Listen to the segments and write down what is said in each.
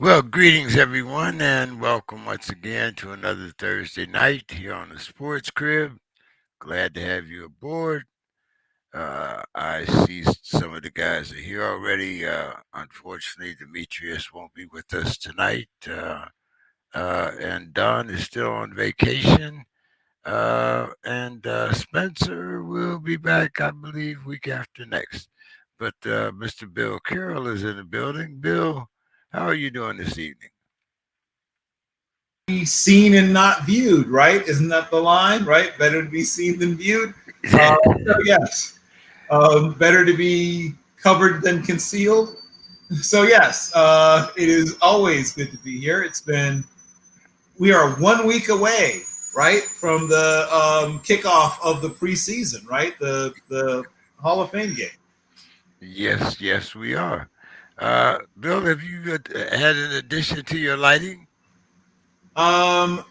Well, greetings everyone, and welcome once again to another Thursday night here on the Sports Crib. Glad to have you aboard. I see some of the guys are here already. Unfortunately, Demetrius won't be with us tonight, and Don is still on vacation. And Spencer will be back, I believe, week after next. But Mr. Bill Carroll is in the building. Bill, how are you doing this evening? Be seen and not viewed, right? Isn't that the line, right? Better to be seen than viewed. So yes, better to be covered than concealed. So yes, it is always good to be here. We are 1 week away, right, from the kickoff of the preseason, right? The Hall of Fame game. Yes, we are. Bill, have you had an addition to your lighting?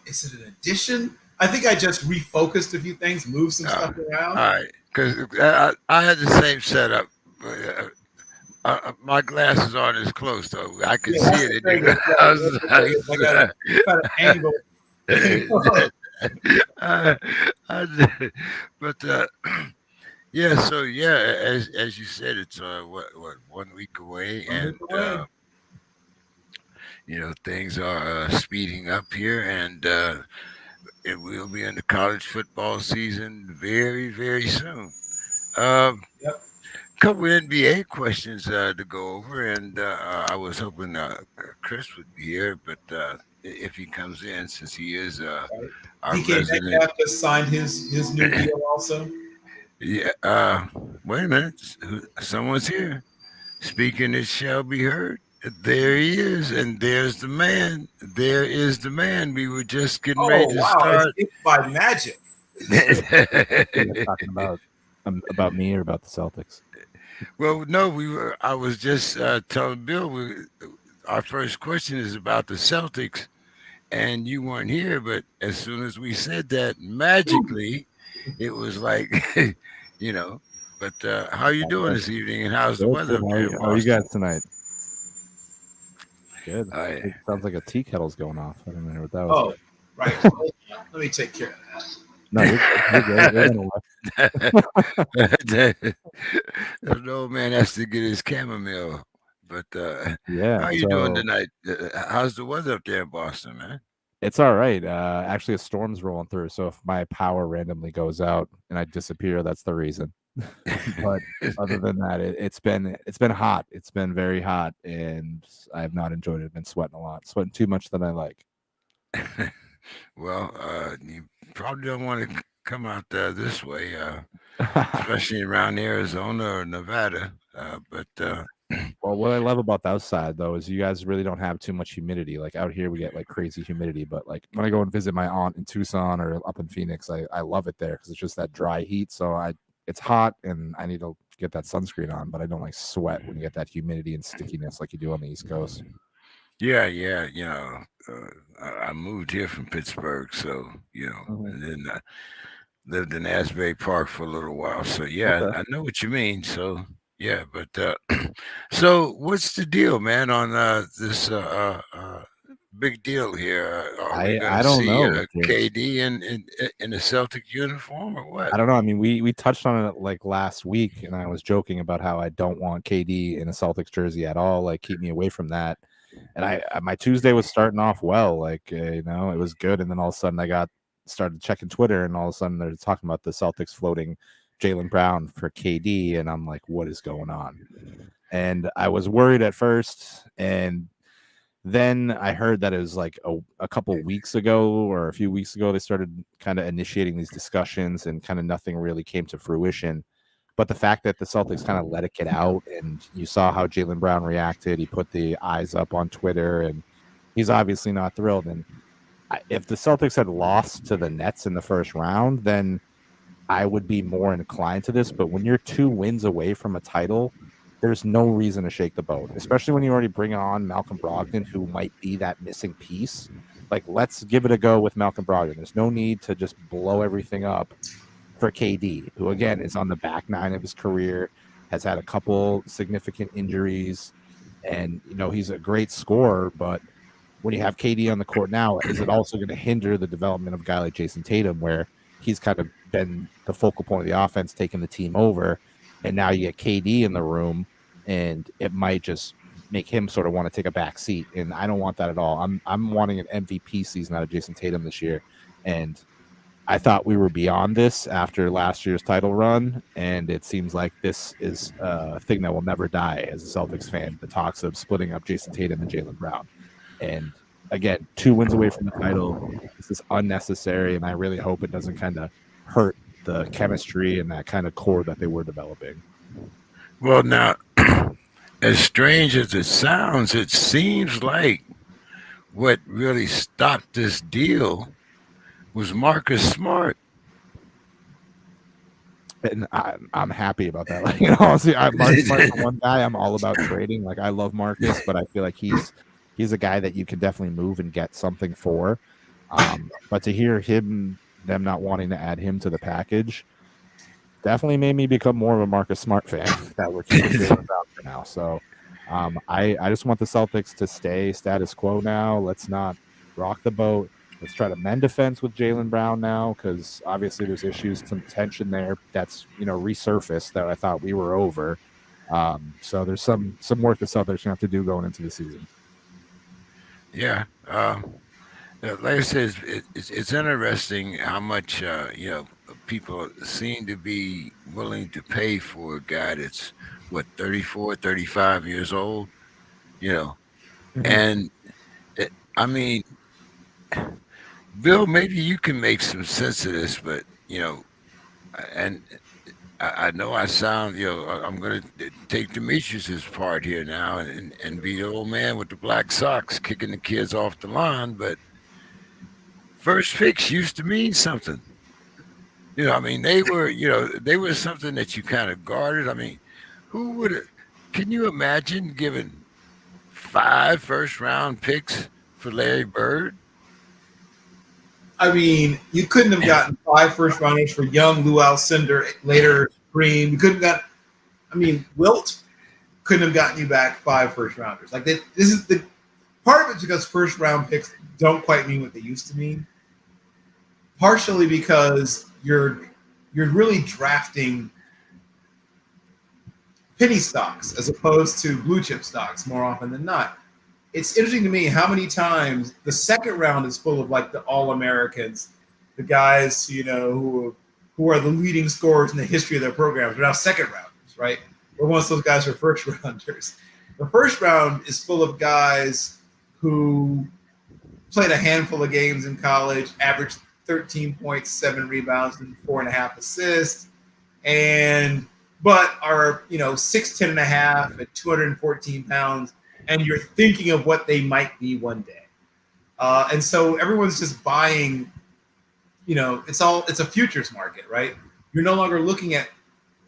Is it an addition? I think I just refocused a few things, moved some Uh, stuff around. all right, because I had the same setup. My glasses aren't as close, though. I can Yeah, see that's it the in thing. your That's the thing. I got to kind of angle. uh, but yeah, so yeah, as you said, it's what 1 week away, 1 week and away. things are speeding up here, and it will be in the college football season very soon. Um, Yep. Couple NBA questions to go over, and I was hoping Chris would be here, but if he comes in, since he is Right. our DK resident, Metcalf just signed his new deal also. yeah. Wait a minute, someone's here. Speaking, it shall be heard. There he is, and there's the man. There is the man. We were just getting ready Oh to wow! It's start. by magic. You guys talking about me or about the Celtics? Well, no, we were. I was just telling Bill. Our first question is about the Celtics, and you weren't here. But as soon as we said that, magically, it was like, you know. But how you doing this evening, and how's the Good, weather good. up How there are, in how are you guys Boston? tonight? Good. I, It sounds like a tea kettle's going off. I don't know what that was. Oh, right. Hold on. Let me take care of that. No, you're good. You're good. the old man has to get his chamomile. But Yeah. how you doing So tonight? How's the weather up there in Boston, man? it's all right. Actually, a storm's rolling through. So if my power randomly goes out and I disappear, that's the reason. But other than that, it's been hot. It's been very hot, and I have not enjoyed it. I've been sweating a lot, sweating too much than I like. Well, you probably don't want to come out this way, especially around Arizona or Nevada. But Well, what I love about the outside though is you guys really don't have too much humidity. Like out here, we get like crazy humidity. But like when I go and visit my aunt in Tucson or up in Phoenix, I love it there because it's just that dry heat. So it's hot and I need to get that sunscreen on, but I don't like sweat when you get that humidity and stickiness like you do on the East Coast. yeah, I moved here from Pittsburgh, so Mhm. and then lived in Asbury Park for a little while. So yeah, Okay. I know what you mean. So yeah, but so what's the deal, man? On this big deal here? Are we going I to don't see know. KD in a Celtic uniform or what? I don't know. I mean, we touched on it like last week, and I was joking about how I don't want KD in a Celtics jersey at all. Like, keep me away from that. And my Tuesday was starting off well, like it was good, and then all of a sudden I got started checking Twitter, and all of a sudden they're talking about the Celtics floating Jaylen Brown for KD, and I'm like, what is going on? And I was worried at first, and then I heard that it was like a couple weeks ago or a few weeks ago they started kind of initiating these discussions, and kind of nothing really came to fruition. But the fact that the Celtics kind of let it get out, and you saw how Jaylen Brown reacted, he put the eyes up on Twitter, and he's obviously not thrilled. And if the Celtics had lost to the Nets in the first round, then I would be more inclined to this. But when you're 2 wins away from a title, there's no reason to shake the boat, especially when you already bring on Malcolm Brogdon, who might be that missing piece. Like, let's give it a go with Malcolm Brogdon. There's no need to just blow everything up for KD, who again is on the back nine of his career, has had a couple significant injuries, And, he's a great scorer, but when you have KD on the court now, is it also going to hinder the development of a guy like Jason Tatum, where he's kind of been the focal point of the offense, taking the team over, and now you get KD in the room, and it might just make him sort of want to take a back seat, and I don't want that at all. I'm wanting an MVP season out of Jason Tatum this year, and I thought we were beyond this after last year's title run, and it seems like this is a thing that will never die as a Celtics fan, the talks of splitting up Jason Tatum and Jaylen Brown. And again, 2 wins away from the title. This is unnecessary, and I really hope it doesn't kind of hurt the chemistry and that kind of core that they were developing. Well, now, as strange as it sounds, it seems like what really stopped this deal was Marcus Smart. And I'm happy about that. Like, honestly, Marcus Smart's the one guy I'm all about trading. Like, I love Marcus, but I feel like he's a guy that you can definitely move and get something for. But to hear them not wanting to add him to the package definitely made me become more of a Marcus Smart fan that we're keeping Jaylen Brown for now. So I just want the Celtics to stay status quo now. Let's not rock the boat. Let's try to mend defense with Jaylen Brown now, because obviously there's issues, some tension there that's resurfaced that I thought we were over. So there's some work the Celtics gonna have to do going into the season. Yeah. Like I said, it's interesting how much people seem to be willing to pay for a guy that's 34, 35 years old, and I mean, Bill, maybe you can make some sense of this, but and I know I sound, I'm going to take Demetrius's part here now and be the old man with the black socks kicking the kids off the lawn, but first picks used to mean something. I mean, they were something that you kind of guarded. I mean, who would have? Can you imagine giving 5 first-round picks for Larry Bird? I mean, you couldn't have gotten 5 first-rounders for young Lou Alcindor, later Green. You couldn't have got. I mean, Wilt couldn't have gotten you back 5 first-rounders. Like this is the part of it's because first-round picks don't quite mean what they used to mean. Partially because you're really drafting penny stocks as opposed to blue chip stocks more often than not. It's interesting to me how many times the second round is full of like the All-Americans, the guys who are the leading scorers in the history of their programs. They're now second rounders, right? Or once those guys are first rounders. The first round is full of guys who played a handful of games in college, averaged 13 points, 7 rebounds, and 4.5 assists, but are 6'10" and a half at 214 pounds, and you're thinking of what they might be one day. And so everyone's just buying. It's a futures market, right? You're no longer looking at.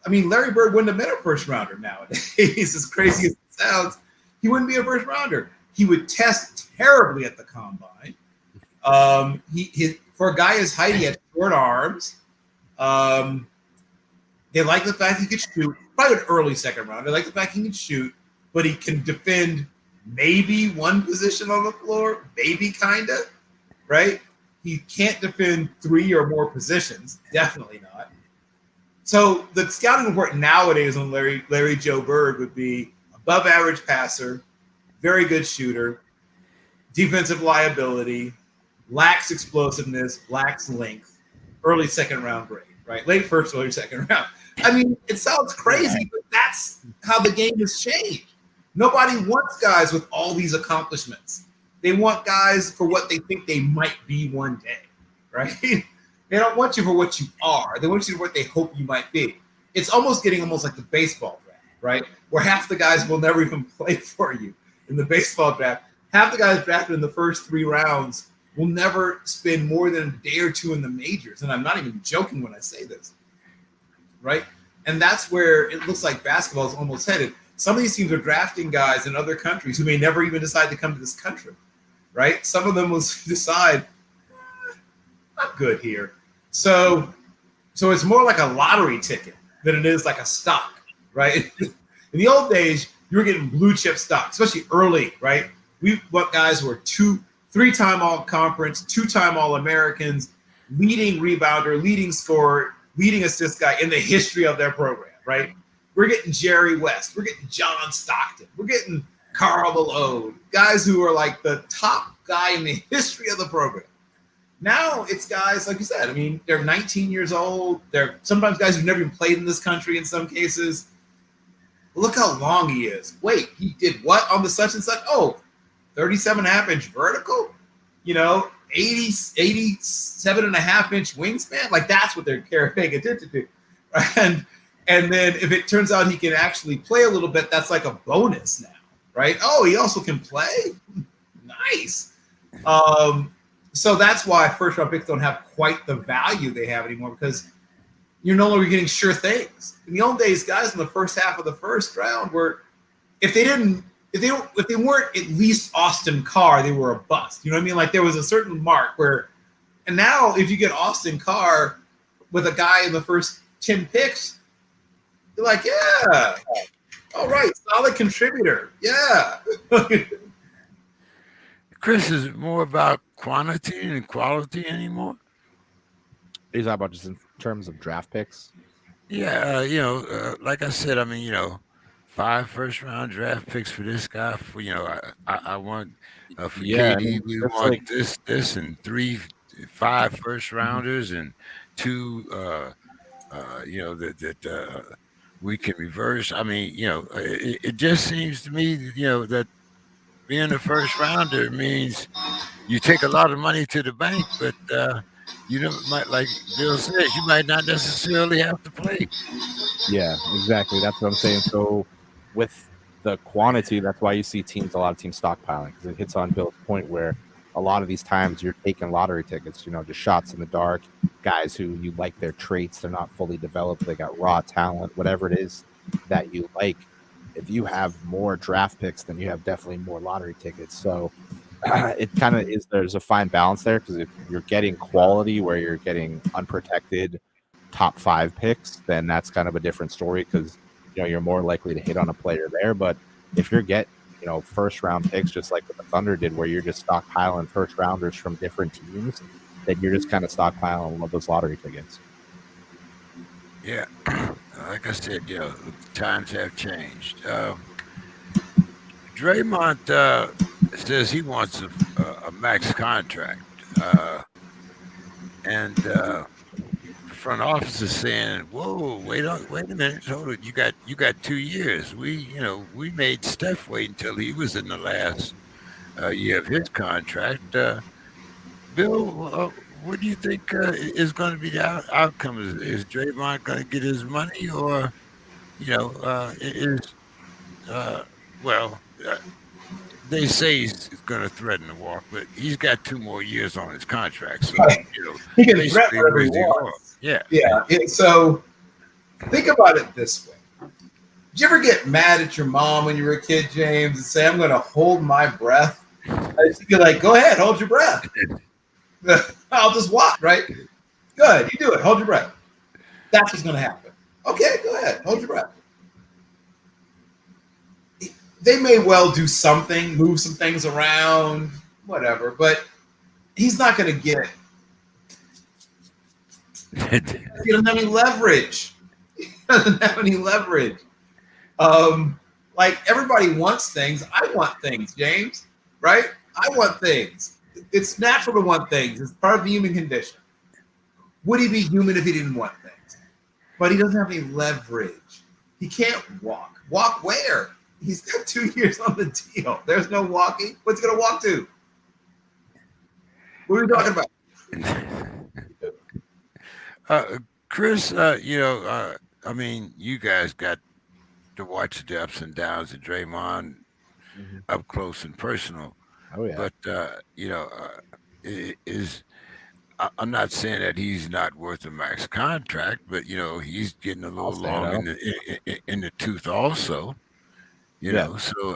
I mean, Larry Bird wouldn't have been a first rounder nowadays. As crazy as it sounds, he wouldn't be a first rounder. He would test terribly at the combine. For a guy his height, he had short arms. They like the fact he could shoot. Probably an early second round. They like the fact he can shoot, but he can defend maybe one position on the floor, maybe kind of, right? He can't defend 3 or more positions. Definitely not. So the scouting report nowadays on Larry Joe Bird would be above average passer, very good shooter, defensive liability, lacks explosiveness, lacks length, early second round grade, right? Late first, early second round. I mean, it sounds crazy, but that's how the game has changed. Nobody wants guys with all these accomplishments. They want guys for what they think they might be one day, right? They don't want you for what you are. They want you for what they hope you might be. It's getting like the baseball draft, right? Where half the guys will never even play for you in the baseball draft. Half the guys drafted in the first 3 rounds will never spend more than a day or 2 in the majors. And I'm not even joking when I say this, right? And that's where it looks like basketball is almost headed. Some of these teams are drafting guys in other countries who may never even decide to come to this country, right? Some of them will decide, not good here. So it's more like a lottery ticket than it is like a stock, right? In the old days, you were getting blue chip stock, especially early, right? We want guys who are 3-time All-Conference, 2-time All-Americans, leading rebounder, leading scorer, leading assist guy in the history of their program, right? We're getting Jerry West. We're getting John Stockton. We're getting Carl Malone, guys who are like the top guy in the history of the program. Now it's guys, like you said, I mean, they're 19 years old. They're sometimes guys who've never even played in this country in some cases. Look how long he is. Wait, he did what on the such and such? Oh, 37.5-inch vertical? 87.5-inch wingspan? Like, that's what they're paying attention to. And then if it turns out he can actually play a little bit, that's like a bonus now, right? Oh, he also can play? Nice. So that's why first-round picks don't have quite the value they have anymore, because you're no longer getting sure things. In the old days, guys in the first half of the first round were, if they weren't at least Austin Carr, they were a bust. You know what I mean? Like, there was a certain mark where, and now if you get Austin Carr with a guy in the first 10 picks, you're like, yeah, all right, solid contributor, yeah. Chris, is it more about quantity than quality anymore? Is that about just in terms of draft picks? Yeah, like I said, I mean, 5 first-round draft picks for this guy. For I want for Yeah, I KD, mean, we it's want like this, and 5 first-rounders and 2, that we can reverse. I mean, it just seems to me, that being a first-rounder means you take a lot of money to the bank, but might, like Bill says, you might not necessarily have to play. yeah, exactly. That's what I'm saying. So with the quantity, that's why you see a lot of teams stockpiling, because it hits on Bill's point where a lot of these times you're taking lottery tickets, just shots in the dark, guys who you like their traits, they're not fully developed, they got raw talent, whatever it is that you like. If you have more draft picks, then you have definitely more lottery tickets. So it kind of is, there's a fine balance there, because if you're getting quality where you're getting unprotected top 5 picks, then that's kind of a different story, because you're more likely to hit on a player there. But if you're getting first round picks, just like what the Thunder did, where you're just stockpiling first rounders from different teams, then you're just kind of stockpiling all those lottery tickets. Yeah, like I said, times have changed. Draymond says he wants a max contract, and the front office is saying, "Whoa, wait a minute, hold it. You got 2 years. We made Steph wait until he was in the last year of his contract." Bill, what do you think is going to be the outcome? Is Draymond going to get his money, or they say he's going to threaten to walk, but he's got 2 more years on his contract, so he can threaten whatever he wants. Yeah. So think about it this way: did you ever get mad at your mom when you were a kid, James, and say, "I'm going to hold my breath"? You're like, "Go ahead, hold your breath." I'll just watch, right? Good, you do it. Hold your breath. That's what's going to happen. Okay, go ahead, hold your breath. They may well do something, move some things around, whatever, but he's not going to get it. He doesn't have any leverage. He doesn't have any leverage. Like, everybody wants things. I want things, James, right? I want things. It's natural to want things. It's part of the human condition. Would he be human if he didn't want things? But he doesn't have any leverage. He can't walk. Walk where? He's got 2 years on the deal. There's no walking. What's he going to walk to? What are we talking about? Chris, I mean, you guys got to watch the ups and downs of Draymond up close and personal. Oh yeah. But I'm not saying that he's not worth a max contract, but he's getting a little long in the tooth also. So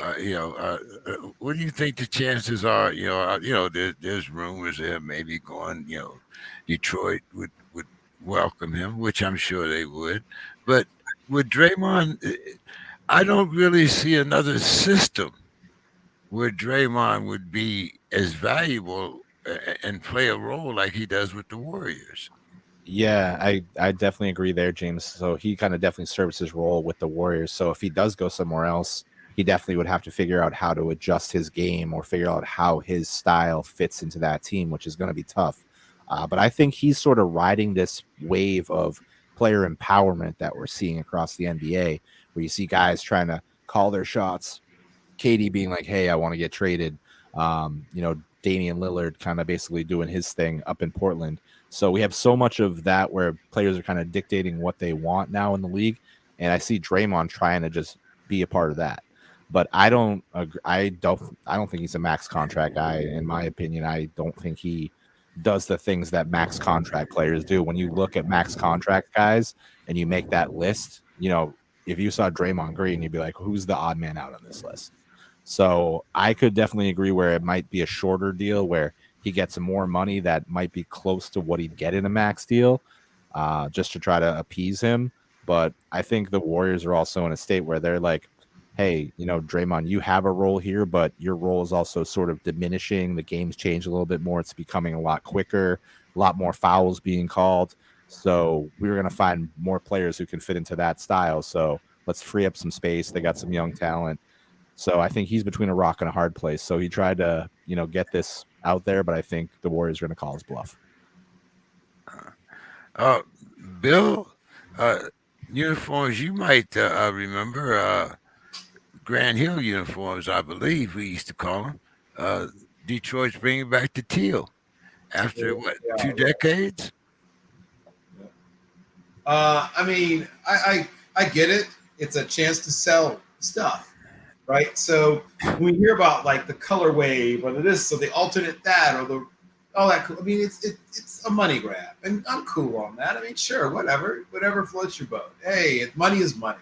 what do you think the chances are? There's rumors there maybe going. Detroit would welcome him, which I'm sure they would. But with Draymond, I don't really see another system where Draymond would be as valuable and play a role like he does with the Warriors. Yeah, I definitely agree there, James. So he kind of definitely serves his role with the Warriors. So if he does go somewhere else, he definitely would have to figure out how to adjust his game or figure out how his style fits into that team, which is going to be tough. But I think he's sort of riding this wave of player empowerment that we're seeing across the NBA, where you see guys trying to call their shots. KD being like, "Hey, I want to get traded." Damian Lillard kind of basically doing his thing up in Portland. So we have so much of that where players are kind of dictating what they want now in the league, and I see Draymond trying to just be a part of that. But I don't agree. I don't think he's a max contract guy. In my opinion, I don't think he does the things that max contract players do. When you look at max contract guys and you make that list, if you saw Draymond Green, you'd be like, who's the odd man out on this list? So I could definitely agree where it might be a shorter deal where he gets more money that might be close to what he'd get in a max deal, just to try to appease him. But I think the Warriors are also in a state where they're like, hey, Draymond, you have a role here, but your role is also sort of diminishing. The game's changed a little bit more. It's becoming a lot quicker, a lot more fouls being called. So we're going to find more players who can fit into that style. So let's free up some space. They got some young talent. So I think he's between a rock and a hard place. So he tried to, get this out there, but I think the Warriors are going to call his bluff. Bill, uniforms, you might remember Grand Hill uniforms, I believe we used to call them. Detroit's bringing back the teal after, what, 2 decades? I get it. It's a chance to sell stuff. Right, so when we hear about like the color wave or this or the alternate that or all that, I mean it's a money grab, and I'm cool on that. I mean, sure, whatever floats your boat. Hey, money is money.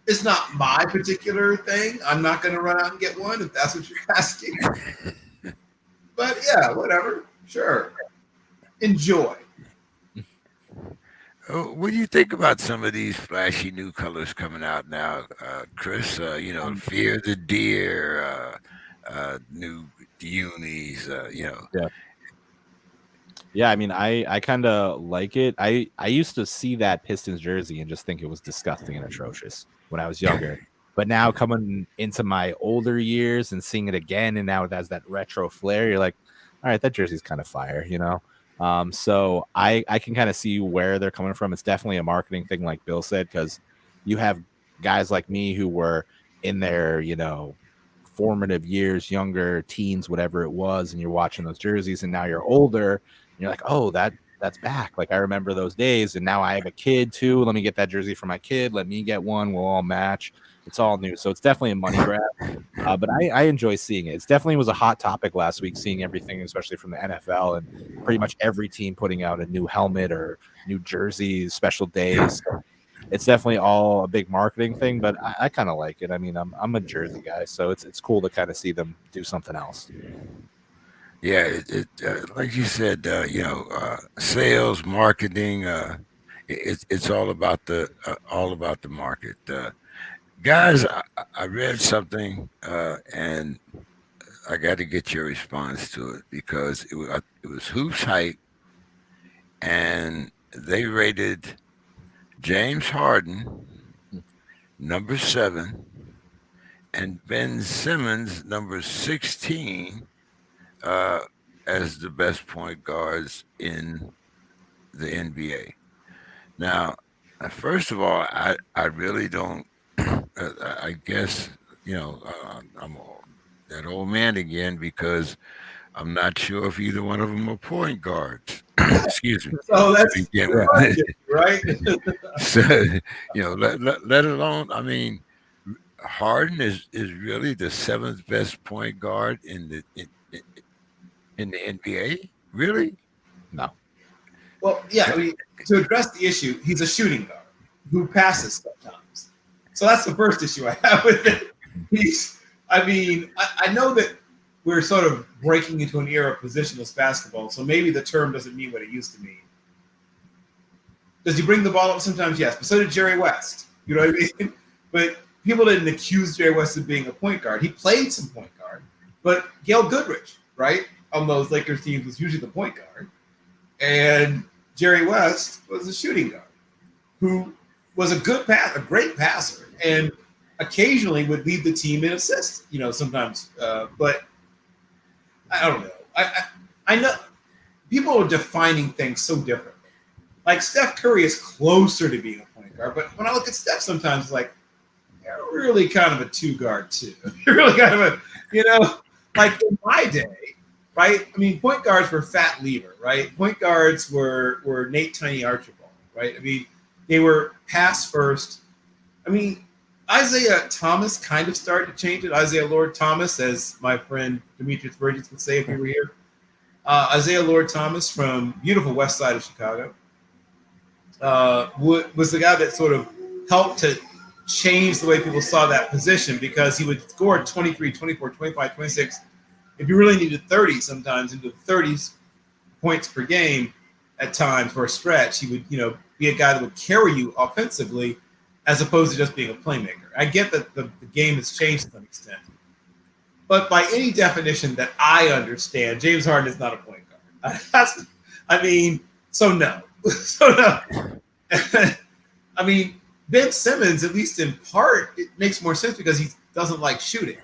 It's not my particular thing. I'm not going to run out and get one if that's what you're asking. But yeah, whatever, sure, enjoy. What do you think about some of these flashy new colors coming out now, Chris? Fear the Deer, new unis, Yeah, I mean, I kind of like it. I used to see that Pistons jersey and just think it was disgusting and atrocious when I was younger. But now coming into my older years and seeing it again, and now it has that retro flair, you're like, all right, that jersey's kind of fire, So I can kind of see where they're coming from. It's definitely a marketing thing, like Bill said, because you have guys like me who were in their, formative years, younger teens, whatever it was, and you're watching those jerseys, and now you're older, and you're like, oh, that's back. Like, I remember those days, and now I have a kid too. Let me get that jersey for my kid. Let me get one. We'll all match. It's all new. So it's definitely a money grab. But I enjoy seeing it. It definitely was a hot topic last week, seeing everything, especially from the NFL and pretty much every team putting out a new helmet or new jerseys, special days. So it's definitely all a big marketing thing, but I kind of like it. I mean, I'm a jersey guy, so it's cool to kind of see them do something else. Yeah, like you said, sales, marketing. It's all about the market. Guys, I read something, and I got to get your response to it because it was HoopsHype, and they rated James Harden number 7 and Ben Simmons number 16 as the best point guards in the NBA. Now, first of all, I really don't. I guess I'm that old man again because I'm not sure if either one of them are point guards. Excuse me. So that's right. So let alone. I mean, Harden is really the 7th best point guard in the NBA. Really? No. Well, yeah. I mean, to address the issue, he's a shooting guard who passes sometimes. So that's the first issue I have with it. I know that we're sort of breaking into an era of positionless basketball, so maybe the term doesn't mean what it used to mean. Does he bring the ball up? Sometimes, yes. But so did Jerry West. You know what I mean? But people didn't accuse Jerry West of being a point guard. He played some point guard. But Gail Goodrich, right, on those Lakers teams was usually the point guard. And Jerry West was a shooting guard who was a great passer, and occasionally would lead the team in assists, sometimes. But I don't know. I know people are defining things so differently. Like Steph Curry is closer to being a point guard, but when I look at Steph sometimes, it's like, you're really kind of a two guard too. You're really kind of a, like in my day, right? I mean, point guards were Fat Lever, right? Point guards were Nate Tiny Archibald, right? I mean, they were pass first. I mean, Isaiah Thomas kind of started to change it. Isaiah Lord Thomas, as my friend Demetrius Burgess would say if he were here. Isaiah Lord Thomas from beautiful west side of Chicago was the guy that sort of helped to change the way people saw that position, because he would score 23, 24, 25, 26. If you really needed 30 sometimes, into the 30s points per game at times for a stretch, he would, be a guy that would carry you offensively as opposed to just being a playmaker. I get that the game has changed to some extent. But by any definition that I understand, James Harden is not a point guard. So no. So no. I mean, Ben Simmons, at least in part, it makes more sense because he doesn't like shooting.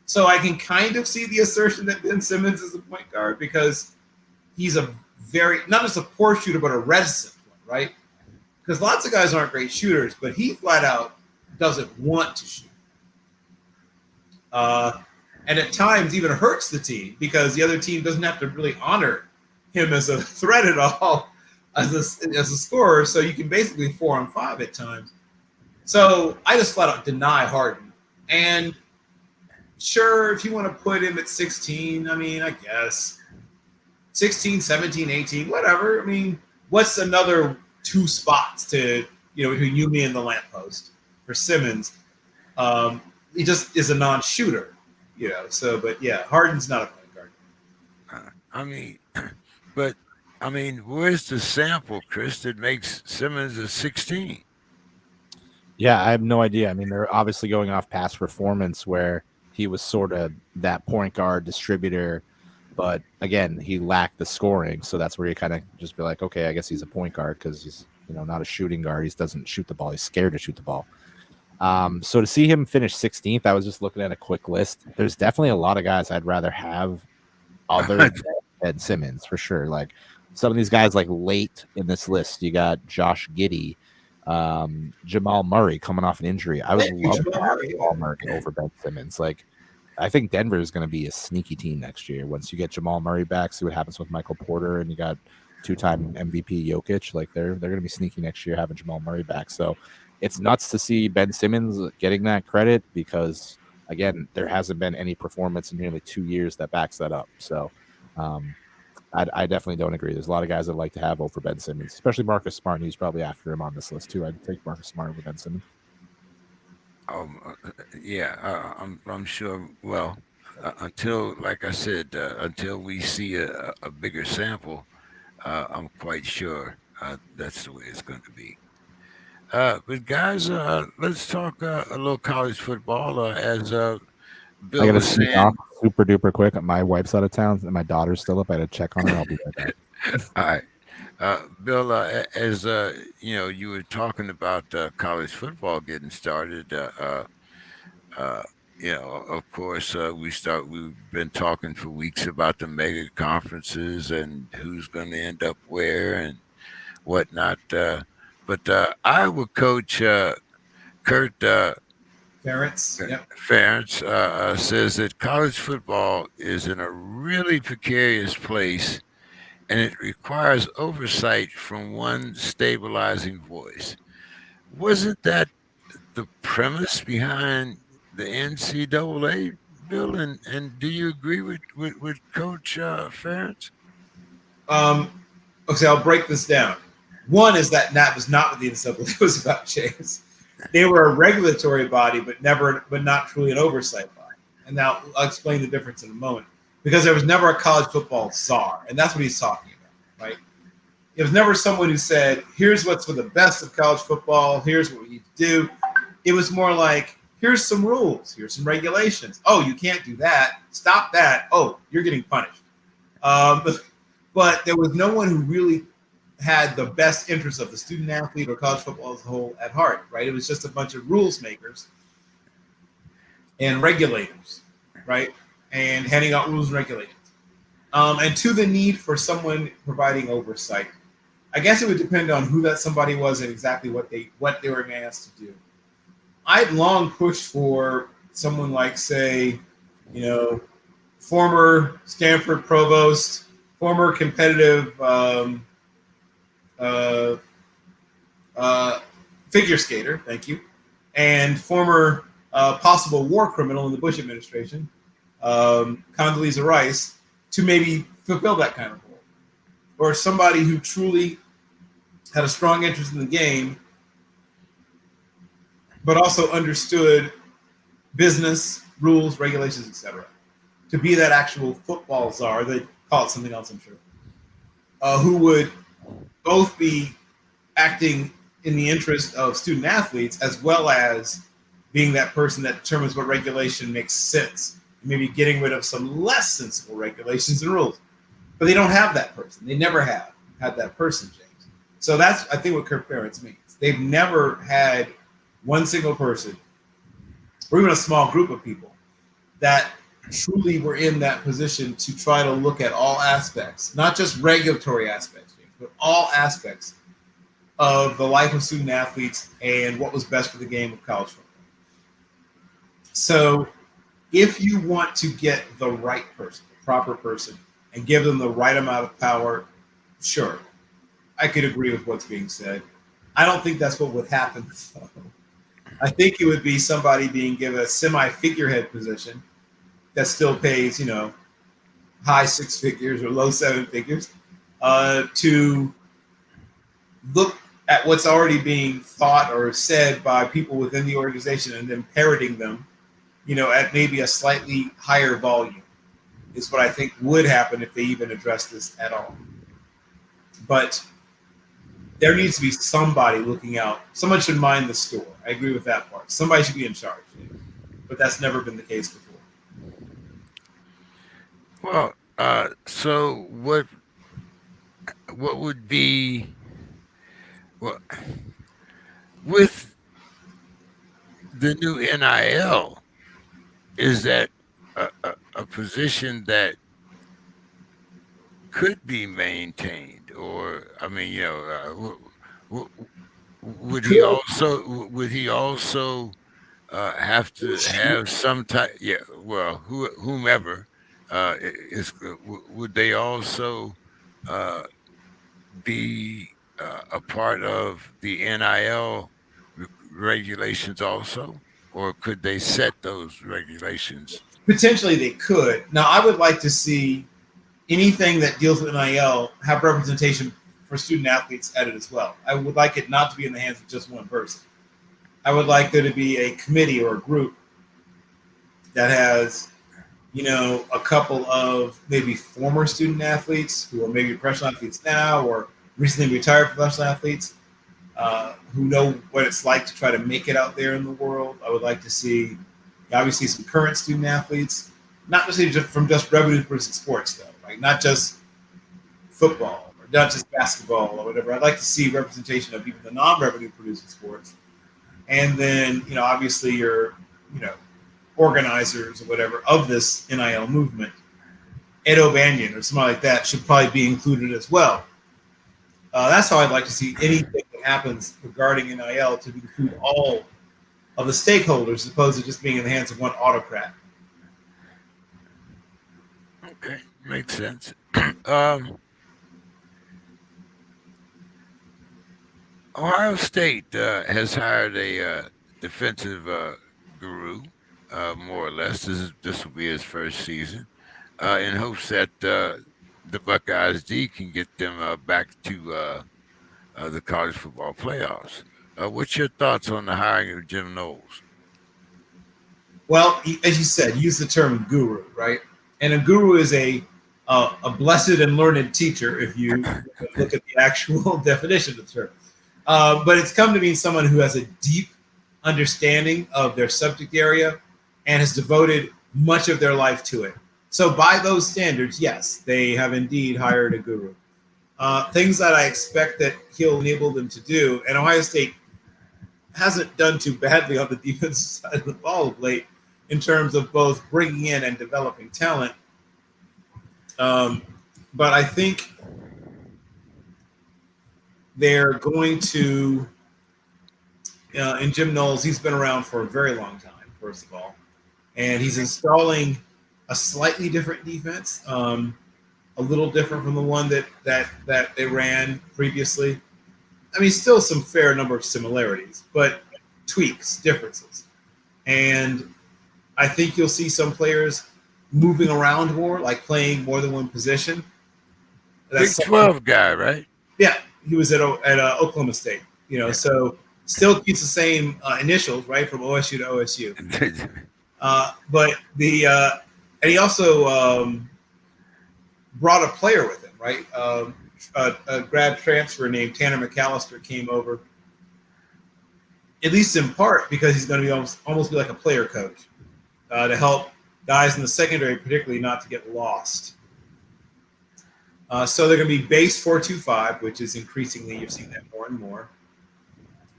So I can kind of see the assertion that Ben Simmons is a point guard because he's a not just a poor shooter, but a reticent one, right? Because lots of guys aren't great shooters, but he flat out doesn't want to shoot. And at times even hurts the team because the other team doesn't have to really honor him as a threat at all as a scorer. So you can basically 4-on-5 at times. So I just flat out deny Harden. And sure, if you want to put him at 16, I mean, I guess 16, 17, 18, whatever. I mean, what's another 2 spots to, between you, me, and the lamppost for Simmons? He just is a non-shooter, So, but yeah, Harden's not a point guard. Where's the sample, Chris, that makes Simmons a 16? Yeah, I have no idea. I mean, they're obviously going off past performance where he was sort of that point guard distributor, but again, he lacked the scoring. So that's where you kind of just be like, okay, I guess he's a point guard because he's, not a shooting guard. He doesn't shoot the ball. He's scared to shoot the ball. So to see him finish 16th, I was just looking at a quick list. There's definitely a lot of guys I'd rather have other than Simmons for sure. Like some of these guys, like late in this list, you got Josh Giddey, Jamal Murray coming off an injury. I would love to have Jamal Murray over Ben Simmons. Like, I think Denver is going to be a sneaky team next year. Once you get Jamal Murray back, see what happens with Michael Porter, and you got 2-time MVP Jokic. Like they're going to be sneaky next year having Jamal Murray back. So it's nuts to see Ben Simmons getting that credit because, again, there hasn't been any performance in nearly 2 years that backs that up. So I definitely don't agree. There's a lot of guys I'd like to have over Ben Simmons, especially Marcus Smart. He's probably after him on this list too. I'd take Marcus Smart over Ben Simmons. I'm sure. Well, until, like I said, until we see a bigger sample, I'm quite sure that's the way it's going to be. But guys, let's talk a little college football. As Bill I gotta was sneak saying, off super duper quick. My wife's out of town and my daughter's still up. I had to check on her. I'll be right back. all right. Bill, as you were talking about college football getting started. Of course, we've been talking for weeks about the mega conferences and who's going to end up where and whatnot. But Iowa coach Kurt Ferentz, yep. Ferentz says that college football is in a really precarious place, and it requires oversight from one stabilizing voice. Wasn't that the premise behind the NCAA, Bill? And do you agree with Coach Ferentz? Okay, I'll break this down. One is that was not what the NCAA was about, James. They were a regulatory body, but not truly an oversight body. And now I'll explain the difference in a moment. Because there was never a college football czar, and that's what he's talking about, right? It was never someone who said, here's what's for the best of college football. Here's what we need to do. It was more like, here's some rules. Here's some regulations. Oh, you can't do that. Stop that. Oh, you're getting punished. But there was no one who really had the best interest of the student athlete or college football as a whole at heart, right? It was just a bunch of rules makers and regulators, right? And handing out rules and regulations. And to the need for someone providing oversight. I guess it would depend on who that somebody was and exactly what they were being asked to do. I'd long pushed for someone like, say, former Stanford provost, former competitive figure skater, thank you, and former possible war criminal in the Bush administration, Condoleezza Rice, to maybe fulfill that kind of role. Or somebody who truly had a strong interest in the game, but also understood business, rules, regulations, etc. To be that actual football czar, they call it something else, I'm sure, who would both be acting in the interest of student athletes as well as being that person that determines what regulation makes sense, maybe getting rid of some less sensible regulations and rules. But they don't have that person. They never have had that person, James. So that's, I think, what Kirk Ferentz means. They've never had one single person, or even a small group of people, that truly were in that position to try to look at all aspects, not just regulatory aspects, but all aspects of the life of student athletes and what was best for the game of college football. So if you want to get the right person, the proper person, and give them the right amount of power, sure, I could agree with what's being said. I don't think that's what would happen. So I think it would be somebody being given a semi-figurehead position that still pays, high six figures or low seven figures, to look at what's already being thought or said by people within the organization and then parroting them, at maybe a slightly higher volume, is what I think would happen if they even address this at all. But there needs to be somebody looking out. Someone should mind the store. I agree with that part. Somebody should be in charge. But that's never been the case before. Well, so what would be, well, with the new NIL, is that a position that could be maintained? Or, I mean, would he also have to have some type? Yeah, well, whomever would they also be a part of the NIL regulations also, or could they set those regulations? Potentially they could. Now, I would like to see anything that deals with NIL have representation for student athletes at it as well. I would like it not to be in the hands of just one person. I would like there to be a committee or a group that has, a couple of maybe former student athletes who are maybe professional athletes now or recently retired professional athletes who know what it's like to try to make it out there in the world. I would like to see, obviously, some current student athletes, not necessarily just from just revenue-producing sports, though, right? Not just football or not just basketball or whatever. I'd like to see representation of even the non-revenue-producing sports. And then, obviously your, organizers or whatever of this NIL movement, Ed O'Banion or somebody like that should probably be included as well. That's how I'd like to see anything that happens regarding NIL to include all of the stakeholders as opposed to just being in the hands of one autocrat. Okay, makes sense. Ohio State has hired a defensive guru, more or less. This will be his first season, in hopes that the Buckeyes D can get them back to the college football playoffs. What's your thoughts on the hiring of Jim Knowles? Well, as you said, use the term guru, right? And a guru is a a blessed and learned teacher, if you look at the actual definition of the term. But it's come to mean someone who has a deep understanding of their subject area and has devoted much of their life to it. So by those standards, yes, they have indeed hired a guru. Things that I expect that he'll enable them to do, and Ohio State hasn't done too badly on the defensive side of the ball of late in terms of both bringing in and developing talent. But I think they're going to, and Jim Knowles, he's been around for a very long time, first of all, and he's installing a slightly different defense, a little different from the one that they ran previously. I mean, still some fair number of similarities, but tweaks, differences. And I think you'll see some players moving around more, like playing more than one position. Big 12 guy, right? Yeah, he was at Oklahoma State. So still keeps the same initials, right, from OSU to OSU. But and he also brought a player with him, right? A grad transfer named Tanner McAllister came over, at least in part because he's going to be almost be like a player coach to help guys in the secondary, particularly, not to get lost. So they're going to be base 4-2-5, which is increasingly, you're seeing that more and more.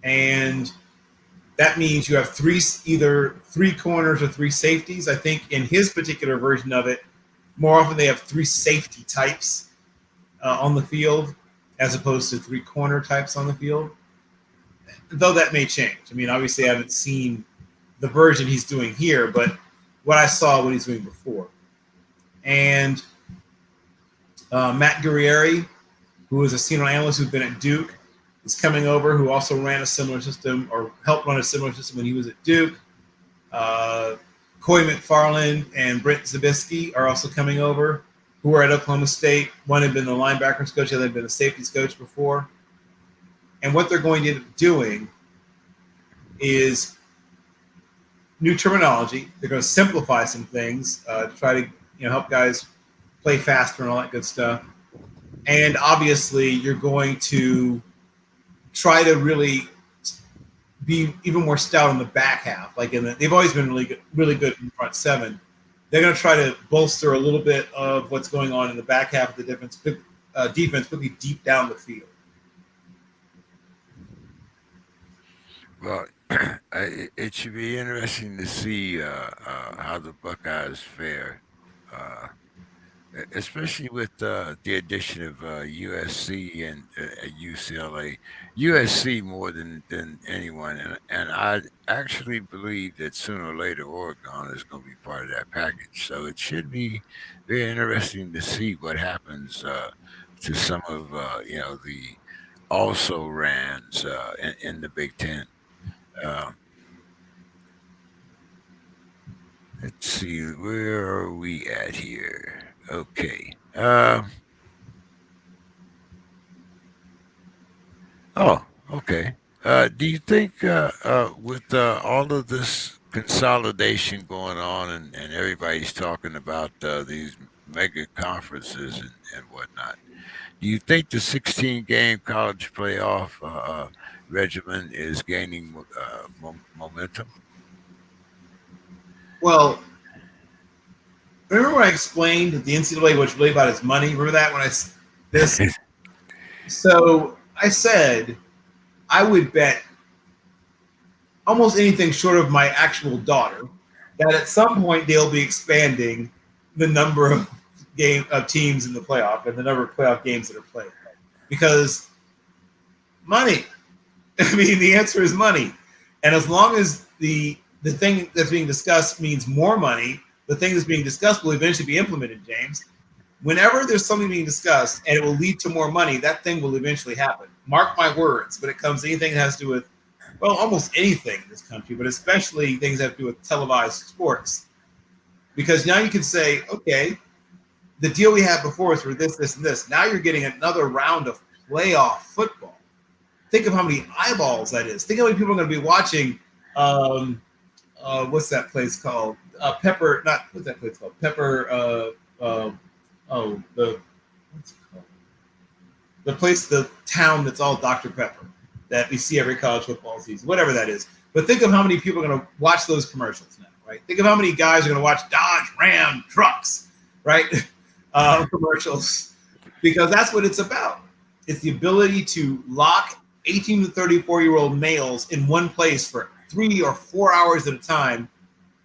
And that means you have either three corners or three safeties. I think in his particular version of it, more often they have three safety types on the field as opposed to three corner types on the field. Though that may change. I mean, obviously I haven't seen the version he's doing here, but what I saw what he's doing before. And Matt Guerrieri, who is a senior analyst who's been at Duke, is coming over, who also ran a similar system or helped run a similar system when he was at Duke. Coy McFarland and Brent Zabiskie are also coming over, who were at Oklahoma State. One had been the linebackers coach, the other had been the safeties coach before. And what they're going to end up doing is new terminology. They're going to simplify some things to try to help guys play faster and all that good stuff. And obviously, you're going to try to really be even more stout in the back half. Like they've always been really good in front seven. They're going to try to bolster a little bit of what's going on in the back half of the defense, quickly deep down the field. Well, it should be interesting to see how the Buckeyes fare, especially with the addition of USC and UCLA. USC more than anyone, and I actually believe that sooner or later Oregon is going to be part of that package. So it should be very interesting to see what happens to some of the also rans in the Big Ten. Let's see, where are we at here? Okay. Okay. Do you think with all of this consolidation going on and everybody's talking about these mega conferences and whatnot, do you think the 16-game college playoff regimen is gaining momentum? Well, remember when I explained that the NCAA was really about its money? Remember that So I said I would bet almost anything short of my actual daughter that at some point they'll be expanding the number of teams in the playoff and the number of playoff games that are played. Because money. I mean, the answer is money. And as long as the thing that's being discussed means more money, the thing that's being discussed will eventually be implemented, James. Whenever there's something being discussed and it will lead to more money, that thing will eventually happen. Mark my words, when it comes to anything that has to do with, well, almost anything in this country, but especially things that have to do with televised sports. Because now you can say, okay, the deal we had before was for this, this, and this. Now you're getting another round of playoff football. Think of how many eyeballs that is. Think how many people are going to be watching what's that place called? Pepper, not what's that place called? Pepper, what's it called? The town that's all Dr. Pepper that we see every college football season, whatever that is. But think of how many people are going to watch those commercials now, right? Think of how many guys are going to watch Dodge Ram trucks, right? Commercials, because that's what it's about. It's the ability to lock 18 to 34-year-old males in one place for 3 or 4 hours at a time,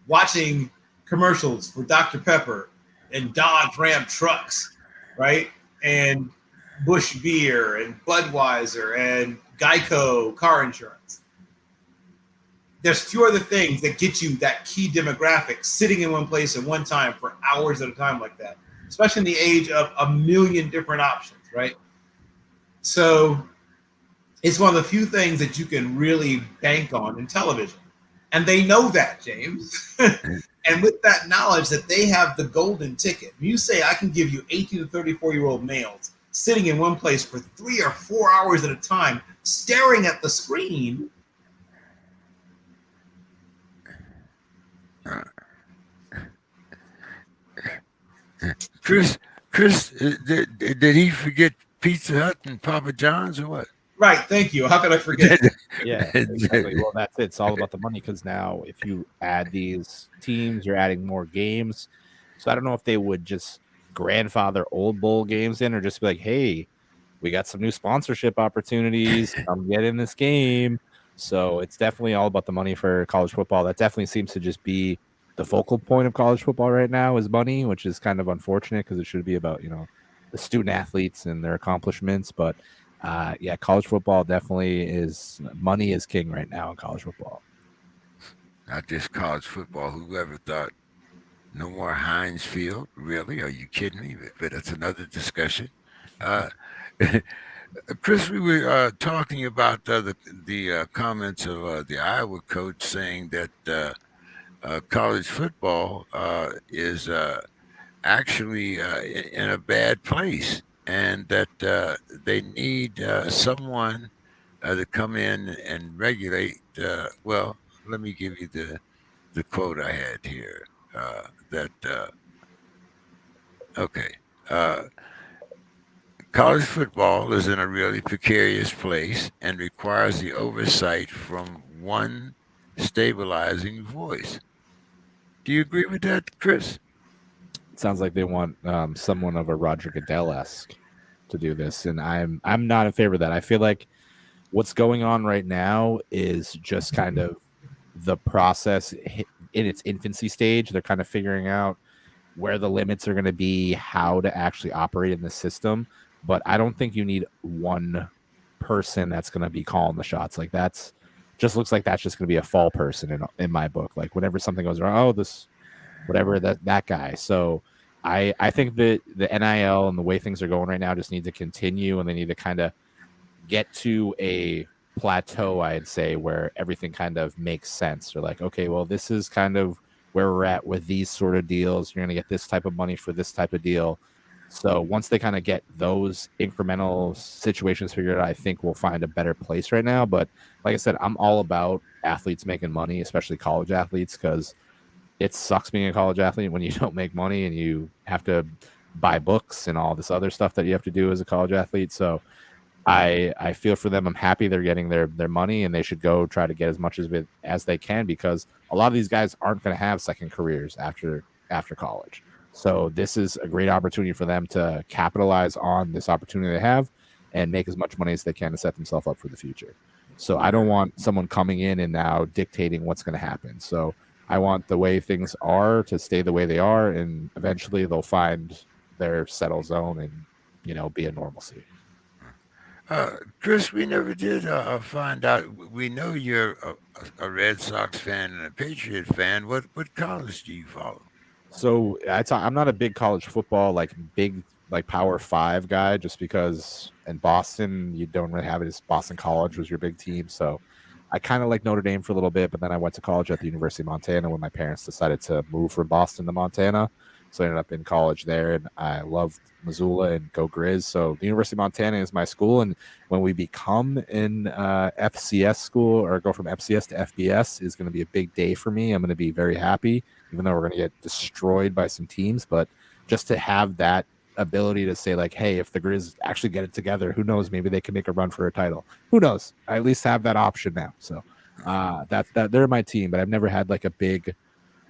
watching commercials for Dr. Pepper and Dodge Ram trucks, right? And Busch Beer and Budweiser and Geico car insurance. There's few other things that get you that key demographic sitting in one place at one time for hours at a time like that, especially in the age of a million different options, right? So it's one of the few things that you can really bank on in television. And they know that, James. And with that knowledge that they have the golden ticket, you say I can give you 18 to 34-year-old males sitting in one place for 3 or 4 hours at a time, staring at the screen. Chris, did he forget Pizza Hut and Papa John's or what? Right, thank you. How could I forget? Yeah, exactly. Well, that's it. It's all about the money, because now if you add these teams, you're adding more games. So I don't know if they would just grandfather old bowl games in, or just be like, hey, we got some new sponsorship opportunities. Come get in this game. So it's definitely all about the money for college football. That definitely seems to just be the focal point of college football right now, is money, which is kind of unfortunate, because it should be about, the student athletes and their accomplishments. But yeah, college football definitely is, money is king right now in college football. Not just college football. Whoever thought no more Heinz Field? Really? Are you kidding me? But that's another discussion. Chris, we were talking about the comments of the Iowa coach saying that college football is actually in a bad place, and that they need someone to come in and regulate. Well, let me give you the quote I had here. Okay. College football is in a really precarious place and requires the oversight from one stabilizing voice. Do you agree with that, Chris? It sounds like they want someone of a Roger Goodell-esque to do this, and I'm not in favor of that. I feel like what's going on right now is just kind of the process in its infancy stage. They're kind of figuring out where the limits are going to be, how to actually operate in the system. But I don't think you need one person that's going to be calling the shots. Like, that's just looks like that's just going to be a fall person in my book. Like, whenever something goes wrong, whatever that guy. So I think that the NIL and the way things are going right now just need to continue, and they need to kind of get to a plateau, I'd say, where everything kind of makes sense. Or like, okay, well, this is kind of where we're at with these sort of deals. You're going to get this type of money for this type of deal. So once they kind of get those incremental situations figured out, I think we'll find a better place right now. But like I said, I'm all about athletes making money, especially college athletes, because it sucks being a college athlete when you don't make money and you have to buy books and all this other stuff that you have to do as a college athlete. So I feel for them. I'm happy they're getting their money, and they should go try to get as much as they can, because a lot of these guys aren't going to have second careers after college. So this is a great opportunity for them to capitalize on this opportunity they have and make as much money as they can to set themselves up for the future. So I don't want someone coming in and now dictating what's going to happen. So I want the way things are to stay the way they are, and eventually they'll find their settle zone and, be a normalcy. Chris, we never did find out. We know you're a Red Sox fan and a Patriot fan. What college do you follow? So I'm not a big college football, big Power 5 guy, just because in Boston you don't really have it. As Boston College was your big team, so I kind of like Notre Dame for a little bit, but then I went to college at the University of Montana when my parents decided to move from Boston to Montana. So I ended up in college there, and I loved Missoula and go Grizz. So the University of Montana is my school, and when we become an FCS school, or go from FCS to FBS, is going to be a big day for me. I'm going to be very happy, even though we're going to get destroyed by some teams. But just to have that ability to say like, hey, if the Grizz actually get it together, who knows? Maybe they can make a run for a title. Who knows? I at least have that option now. So that they're my team, but I've never had like a big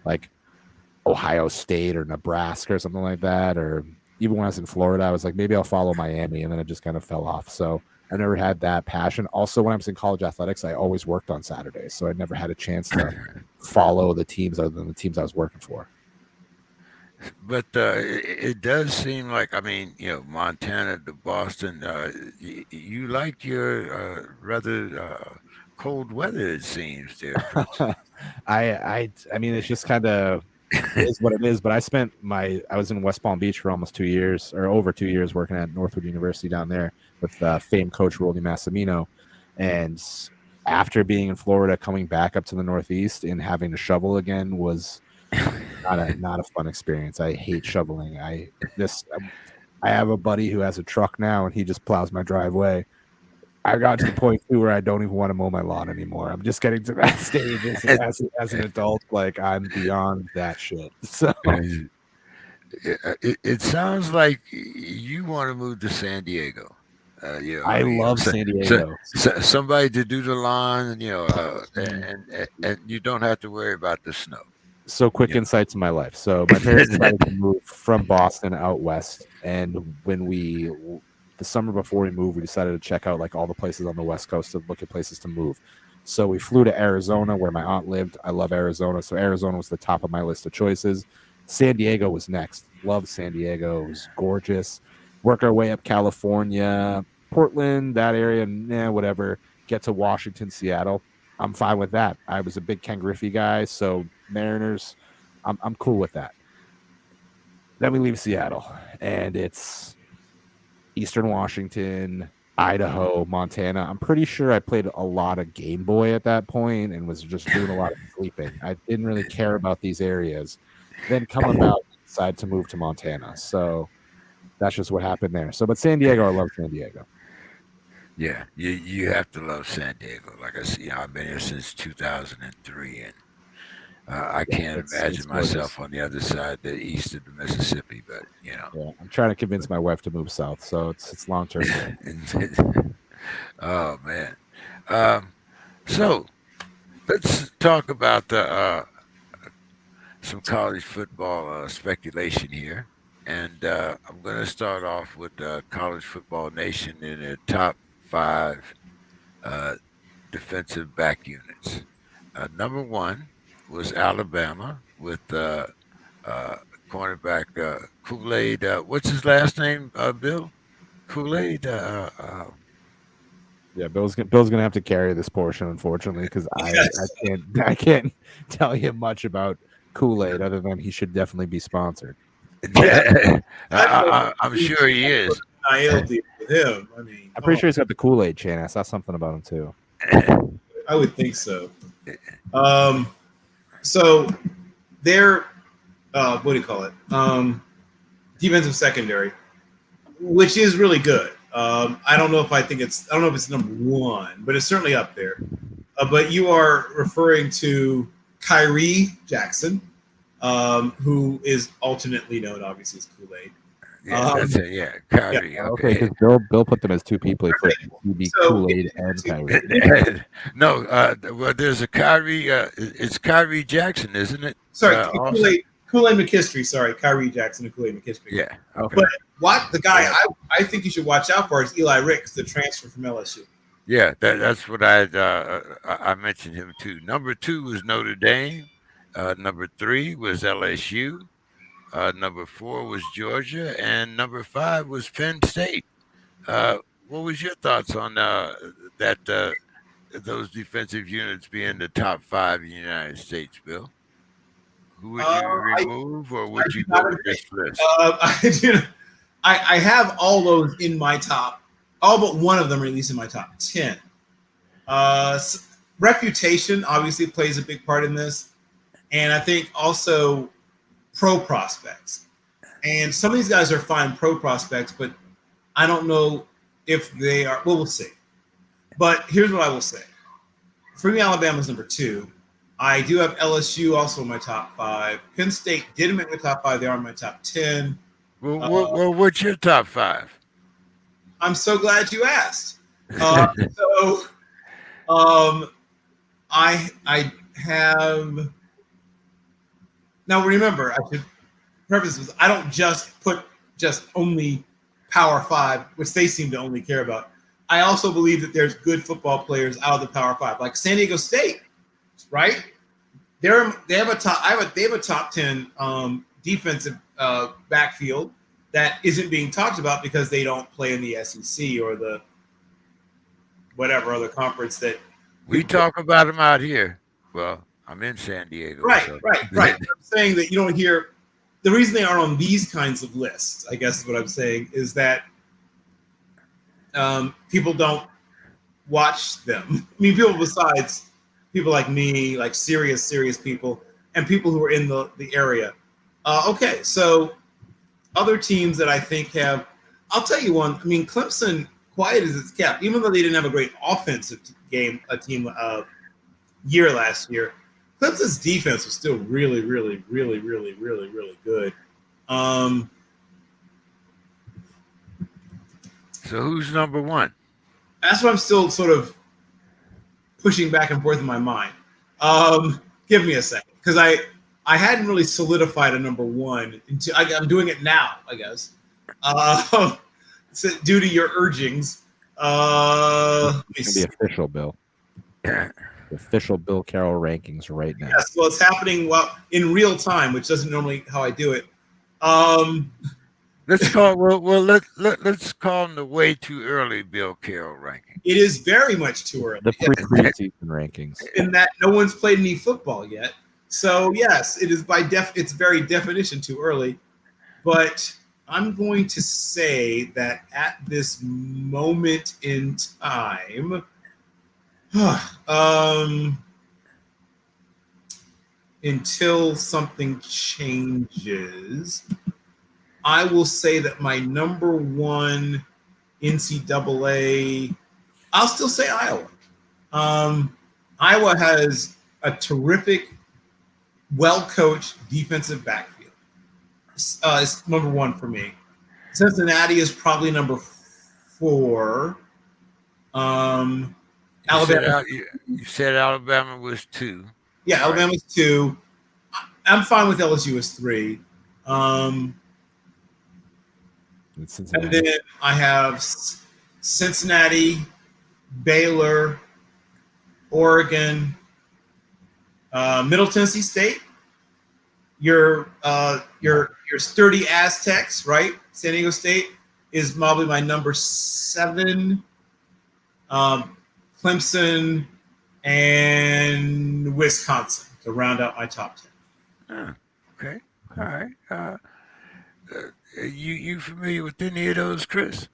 like Ohio State or Nebraska or something like that. Or even when I was in Florida, I was like, maybe I'll follow Miami, and then it just kind of fell off. So I never had that passion. Also, when I was in college athletics, I always worked on Saturdays, so I never had a chance to follow the teams other than the teams I was working for. But it does seem like, I mean, Montana to Boston, you like your rather cold weather, it seems, there, Prince. I mean, it's just kind of is what it is. But I was in West Palm Beach for almost 2 years, or over 2 years, working at Northwood University down there with famed coach Rolly Massimino. And after being in Florida, coming back up to the Northeast and having to shovel again was not a fun experience. I hate shoveling. I have a buddy who has a truck now, and he just plows my driveway. I got to the point too where I don't even want to mow my lawn anymore. I'm just getting to that stage as an adult. Like, I'm beyond that shit. So It sounds like you want to move to San Diego. I love San Diego. Somebody to do the lawn, and you don't have to worry about the snow. So quick insights in my life. So my parents decided to move from Boston out west, and when the summer before we moved, we decided to check out like all the places on the West Coast to look at places to move. So we flew to Arizona, where my aunt lived. I love Arizona, so Arizona was the top of my list of choices. San Diego was next. Loved San Diego. It was gorgeous. Work our way up California, Portland, that area, whatever. Get to Washington, Seattle. I'm fine with that. I was a big Ken Griffey guy, so Mariners, I'm cool with that. Then we leave Seattle, and it's Eastern Washington, Idaho, Montana. I'm pretty sure I played a lot of Game Boy at that point and was just doing a lot of sleeping. I didn't really care about these areas. Then come about, decided to move to Montana. So that's just what happened there. So, but San Diego, I love San Diego. Yeah, you have to love San Diego. Like I see, I've been here since 2003, and I can't imagine myself on the other side, the east of the Mississippi. But yeah, I'm trying to convince my wife to move south, so it's long term. Oh man, so let's talk about some college football speculation here, and I'm going to start off with College Football Nation in the top 5 defensive back units. Number 1 was Alabama with cornerback Kool-Aid. What's his last name, Bill? Kool-Aid. Yeah, Bill's gonna have to carry this portion, unfortunately, because I can't tell you much about Kool-Aid other than he should definitely be sponsored. Yeah. I'm sure he is. With him. I mean, I'm pretty sure he's got the Kool-Aid chain. I saw something about him too. I would think so. So they're what do you call it? Defensive secondary, which is really good. I don't know if it's number 1, but it's certainly up there. But you are referring to Khyree Jackson, who is alternately known, obviously, as Kool-Aid. Yeah, that's it. Yeah, Khyree. Yeah, okay, because Bill put them as 2 people. He put Kool-Aid and Khyree. No, well, there's a Khyree. It's Khyree Jackson, isn't it? Sorry, Kool-Aid McKinstry. Sorry, Khyree Jackson and Kool-Aid McKinstry. Yeah. Okay. But what the guy I think you should watch out for is Eli Ricks, the transfer from LSU. Yeah, that's what I mentioned him too. Number 2 was Notre Dame. Number 3 was LSU. Number 4 was Georgia, and number 5 was Penn State. What was your thoughts on that? Those defensive units being the top 5 in the United States, Bill? Who would you remove, or would you go with this list? I have all those in my top. All but one of them are at least in my top 10. Reputation obviously plays a big part in this, and I think also pro prospects. And some of these guys are fine pro prospects, but I don't know if they are. Well, we'll see. But here's what I will say. For me, Alabama's number 2. I do have LSU also in my top 5. Penn State didn't make my top 5. They are in my top 10. What's your top 5? I'm so glad you asked. So, I have now. Remember, I should preface this. I don't just put only Power 5, which they seem to only care about. I also believe that there's good football players out of the Power 5, like San Diego State, right? They have a top 10 defensive backfield that isn't being talked about because they don't play in the SEC or the whatever other conference that we talk about them out here. Well, I'm in San Diego. Right, so. right. I'm saying that you don't hear. The reason they aren't on these kinds of lists, I guess, is what I'm saying, is that people don't watch them. I mean, people besides people like me, like serious people, and people who are in the area. Okay, so other teams that I think have, I'll tell you one. I mean, Clemson, quiet as it's kept, even though they didn't have a great offensive team year last year, Clemson's defense was still really, really, really, really, really, really good. So who's number 1? That's what I'm still sort of pushing back and forth in my mind. Give me a second, because I hadn't really solidified a number 1 until I'm doing it now, I guess. So due to your urgings. It's gonna be official, Bill. The official Bill Carroll rankings right now. Yes, well, it's happening in real time, which doesn't normally how I do it. Let's call let's call them the way too early Bill Carroll ranking. It is very much too early. The preseason rankings. In that no one's played any football yet. So yes, it is it's very definition too early. But I'm going to say that at this moment in time, until something changes, I will say that my number 1 NCAA, I'll still say Iowa. Iowa has a terrific, well-coached defensive backfield. It's number 1 for me. Cincinnati is probably number 4. Alabama. You said Alabama was 2. Yeah, Alabama's 2. I'm fine with LSU as 3. And then I have Cincinnati, Baylor, Oregon, Middle Tennessee State, your sturdy Aztecs, right? San Diego State is probably my number 7. Clemson and Wisconsin to round out my top 10. Okay, all right. You familiar with any of those, Chris?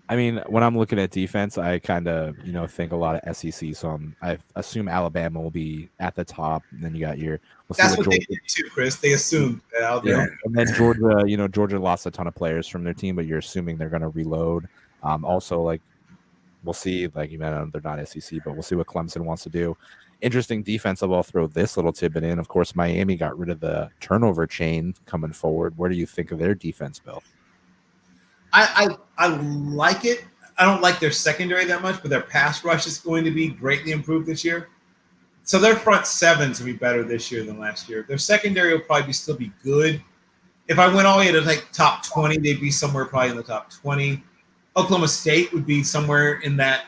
I mean, when I'm looking at defense, I kind of think a lot of SEC. So I assume Alabama will be at the top, and then you got your. That's what they did too, Chris. They assumed that Alabama. Yeah. And then Georgia, Georgia lost a ton of players from their team, but you're assuming they're going to reload. Also, like we'll see. Like they're not SEC, but we'll see what Clemson wants to do. Interesting defensive. I'll throw this little tidbit in. Of course, Miami got rid of the turnover chain coming forward. What do you think of their defense, Bill? I like it. I don't like their secondary that much, but their pass rush is going to be greatly improved this year. So their front 7's will be better this year than last year. Their secondary will probably still be good. If I went all the way to like top 20, they'd be somewhere probably in the top 20. Oklahoma State would be somewhere in that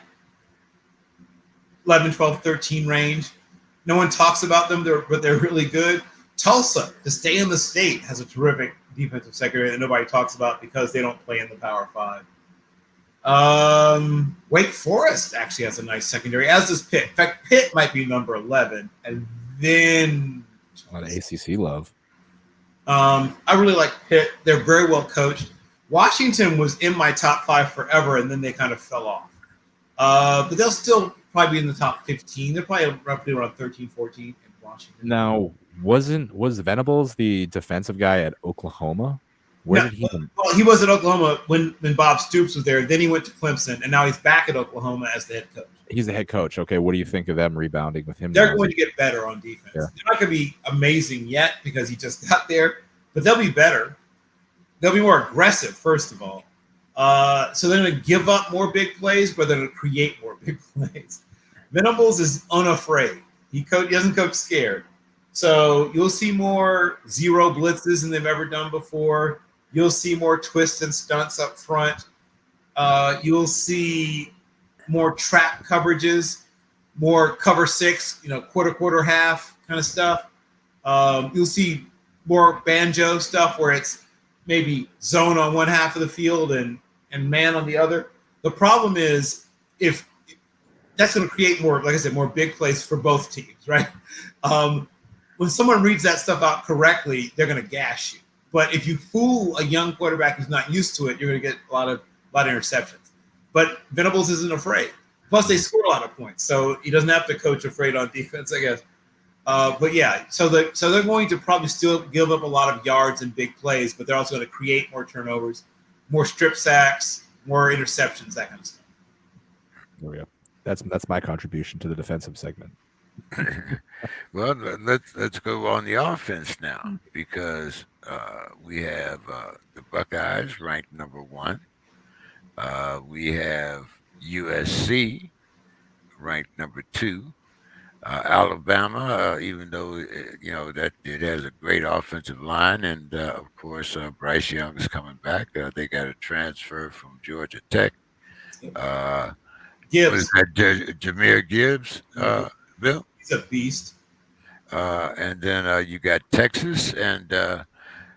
11, 12, 13 range. No one talks about them, but they're really good. Tulsa, to stay in the state, has a terrific defensive secondary that nobody talks about because they don't play in the Power 5. Wake Forest actually has a nice secondary, as does Pitt. In fact, Pitt might be number 11. And then a lot of ACC love. I really like Pitt. They're very well coached. Washington was in my top 5 forever, and then they kind of fell off. But they'll still probably be in the top 15. They're probably roughly around 13, 14 in Washington. Now, was Venables the defensive guy at Oklahoma? Where did he? Well, he was at Oklahoma when Bob Stoops was there. Then he went to Clemson, and now he's back at Oklahoma as the head coach. He's the head coach. Okay, what do you think of them rebounding with him? They're going to get better on defense. Yeah. They're not going to be amazing yet because he just got there, but they'll be better. they'll be more aggressive, first of all. So they're going to give up more big plays, but they're going to create more big plays. Venables is unafraid. He doesn't coach scared. So you'll see more zero blitzes than they've ever done before. You'll see more twists and stunts up front. You'll see more trap coverages, more cover six, quarter, half kind of stuff. You'll see more banjo stuff where it's maybe zone on one half of the field and man on the other. The problem is if that's going to create more, like I said, more big plays for both teams, right? When someone reads that stuff out correctly, they're going to gash you. But if you fool a young quarterback who's not used to it, you're going to get a lot of interceptions. But Venables isn't afraid. Plus, they score a lot of points, so he doesn't have to coach afraid on defense, I guess. But yeah, so they're going to probably still give up a lot of yards and big plays, but they're also going to create more turnovers, more strip sacks, more interceptions, that kind of stuff. There we go. That's my contribution to the defensive segment. Well, let's go on the offense now, because we have the Buckeyes ranked number 1. We have USC ranked number 2. Alabama, even though that it has a great offensive line, and of course Bryce Young is coming back. They got a transfer from Georgia Tech. Gibbs. What is that? Jahmyr Gibbs, Bill? He's a beast. And then you got Texas, and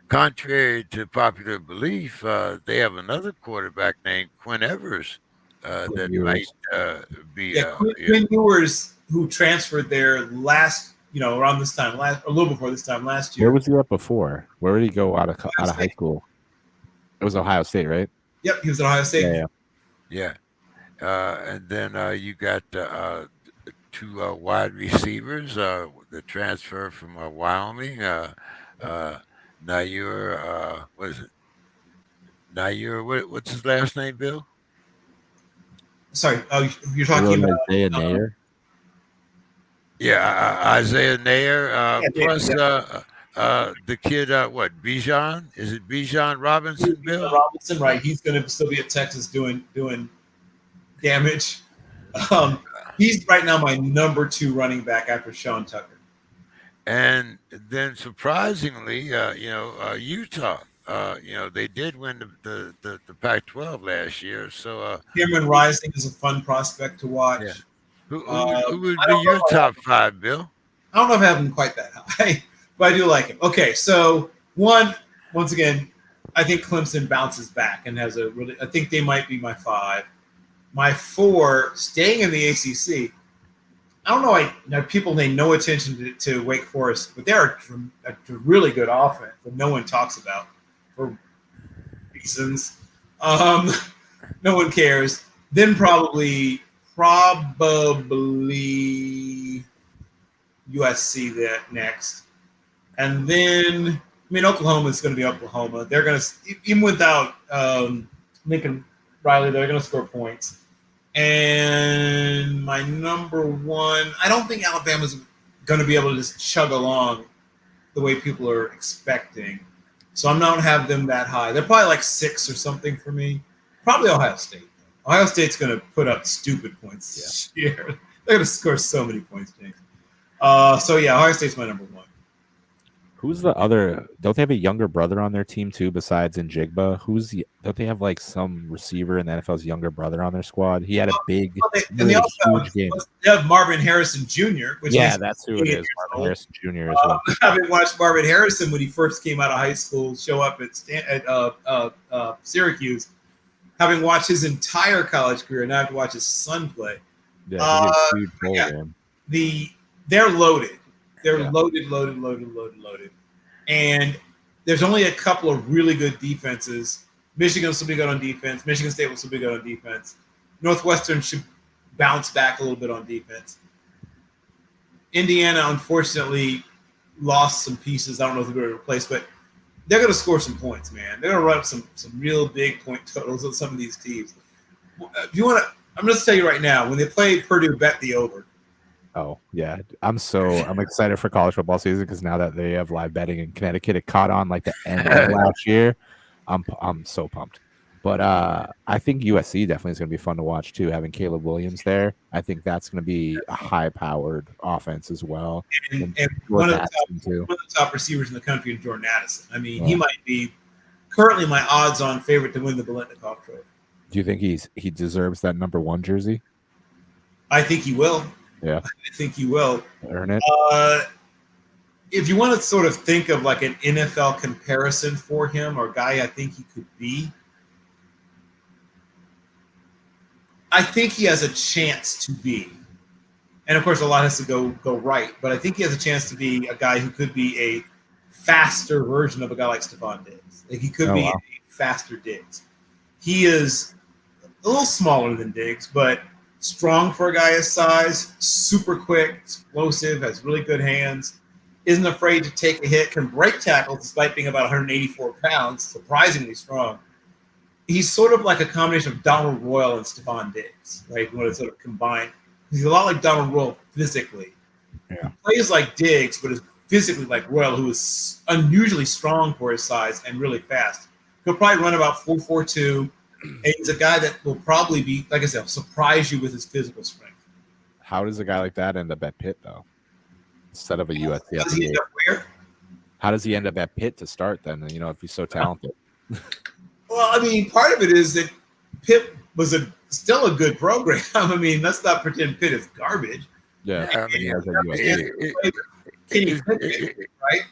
contrary to popular belief, they have another quarterback named Quinn Evers that might be. Quinn Ewers, who transferred there last, around this time, a little before this time last year. Where was he at before? Where did he go out of high school? It was Ohio State, right? Yep, he was at Ohio State. Yeah. And then you got 2 wide receivers. The transfer from Wyoming, Nair. What is it? Nair. What's his last name, Bill? Sorry, you're talking about Isaiah Nair. Yeah, Isaiah Nair. Plus the kid. What? Bijan? Is it Bijan Robinson, Bill? Robinson, right? He's going to still be at Texas doing damage. He's right now my number 2 running back after Sean Tucker. And then surprisingly, Utah. They did win the Pac-12 last year. So Cameron Rising is a fun prospect to watch. Yeah. Who would be your top 5, Bill? I don't know if I have him quite that high, but I do like him. Okay, so once again, I think Clemson bounces back and has I think they might be my 5. My 4, staying in the ACC. I don't know. People pay no attention to Wake Forest, but they're a really good offense that no one talks about for reasons. No one cares. Then probably USC that next, and then Oklahoma is going to be Oklahoma. They're going to, even without Lincoln Riley, they're going to score points. And my number 1, I don't think Alabama's going to be able to just chug along the way people are expecting. So I'm not going to have them that high. They're probably like 6 or something for me. Probably Ohio State. Ohio State's going to put up stupid points this year. They're going to score so many points, James. Ohio State's my number 1. Who's the other? Don't they have a younger brother on their team too, besides Njigba? Don't they have like some receiver in the NFL's younger brother on their squad? He had a big, huge game. They have Marvin Harrison Jr. That's who it is. Marvin Harrison Jr. as well. Having watched Marvin Harrison when he first came out of high school show up at Syracuse, having watched his entire college career, now I have to watch his son play. Yeah, They're loaded. They're loaded. And there's only a couple of really good defenses. Michigan will still be good on defense. Michigan State will still be good on defense. Northwestern should bounce back a little bit on defense. Indiana, unfortunately, lost some pieces. I don't know if they're going to replace, but they're going to score some points, man. They're going to run up some real big point totals on some of these teams. If you want to, I'm just tell you right now, when they play Purdue, bet the over. Oh yeah, I'm excited for college football season because now that they have live betting in Connecticut, it caught on like the end of last year. I'm so pumped. But I think USC definitely is going to be fun to watch too. Having Caleb Williams there, I think that's going to be a high-powered offense as well. And Jordan one of Addison, too. the top receivers in the country is Jordan Addison. I mean, he might be currently my odds-on favorite to win the Biletnikoff Trophy. Do you think he deserves that number 1 jersey? I think he will. Yeah, I think he will earn it. If you want to sort of think of like an NFL comparison for him or guy I think he could be, I think he has a chance to be, and of course a lot has to go right, but I think he has a chance to be a guy who could be a faster version of a guy like Stephon Diggs. Like he could be a faster Diggs. He is a little smaller than Diggs, but strong for a guy his size, super quick, explosive, has really good hands, isn't afraid to take a hit, can break tackles despite being about 184 pounds, surprisingly strong. He's sort of like a combination of Donald Royal and Stephon Diggs, right? You want to sort of combine. He's a lot like Donald Royal physically. Yeah. He plays like Diggs, but is physically like Royal, who is unusually strong for his size and really fast. He'll probably run about 4.42, and he's a guy that will probably be, like I said, surprise you with his physical strength. How does a guy like that end up at Pitt, though, instead of a USC? Does he end up where? How does he end up at Pitt to start then? If he's so talented. Well, I mean, part of it is that Pitt was still a good program. I mean, let's not pretend Pitt is garbage. Yeah, I mean, right?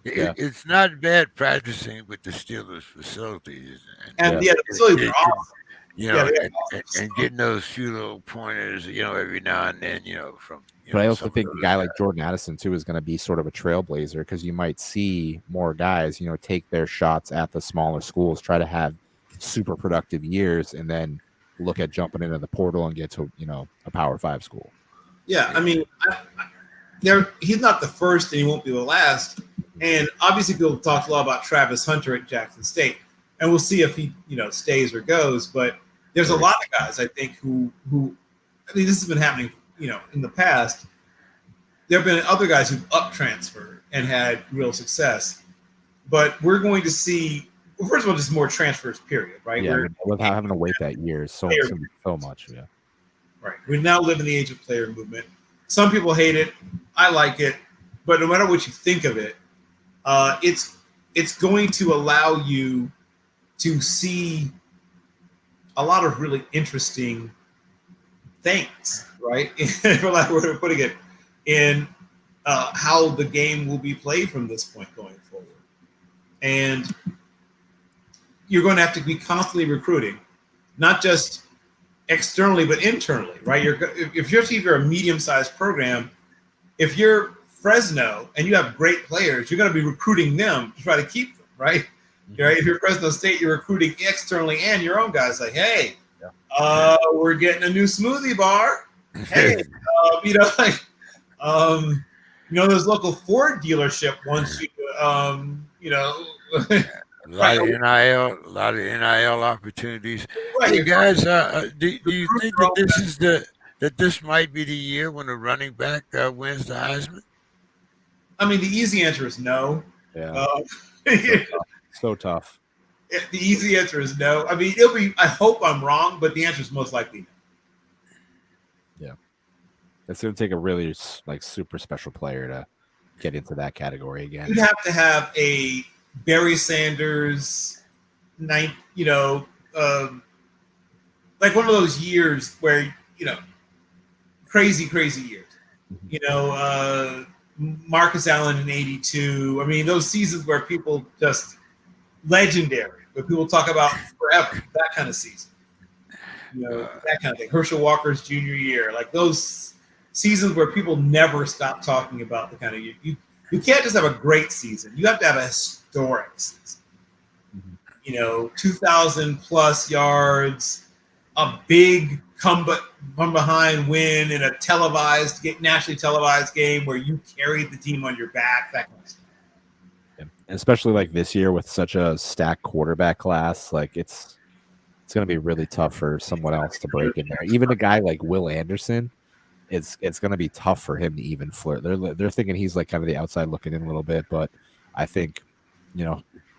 It's not bad practicing with the Steelers facilities, And the facilities are awesome. And getting those few little pointers, every now and then, from. But I also think a guy like Jordan Addison too is going to be sort of a trailblazer because you might see more guys, take their shots at the smaller schools, try to have super productive years, and then look at jumping into the portal and get to a Power 5 school. Yeah, I mean, he's not the first, and he won't be the last. And obviously, people talked a lot about Travis Hunter at Jackson State, and we'll see if he stays or goes. But there's a lot of guys I think who I mean, this has been happening. In the past, there have been other guys who've up transferred and had real success. But we're going to see, well, first of all, just more transfers, period, right? Yeah, without having to wait that year so much. Yeah. Right. We now live in the age of player movement. Some people hate it. I like it. But no matter what you think of it, it's going to allow you to see a lot of really interesting things, right? For lack of a way of putting it, in how the game will be played from this point going forward. And you're going to have to be constantly recruiting, not just externally, but internally, right? If you're a medium-sized program, if you're Fresno and you have great players, you're going to be recruiting them to try to keep them, right? Mm-hmm. Right? If you're Fresno State, you're recruiting externally and your own guys. Like, hey, we're getting a new smoothie bar. Hey, this local Ford dealership wants you to, a lot of NIL opportunities. Right. Hey guys, do you think that this might be the year when a running back wins the Heisman? I mean, the easy answer is no. Yeah. So tough. The easy answer is no. I mean, it'll be. I hope I'm wrong, but the answer is most likely no. Yeah, it's going to take a really super special player to get into that category again. You'd have to have a Barry Sanders, like one of those years where crazy years. Marcus Allen in '82. I mean, those seasons where people just legendary, but people talk about forever. That kind of season, that kind of thing. Herschel Walker's junior year, like those seasons where people never stop talking about the kind of you can't just have a great season. You have to have a historic season. 2,000 plus yards, a big come from behind win in a nationally televised game where you carried the team on your back, that kind of stuff. Yeah. Especially like this year with such a stacked quarterback class, like it's going to be really tough for someone else to break in there. Even a guy like Will Anderson, it's going to be tough for him to even flirt. They're thinking he's like kind of the outside looking in a little bit, but I think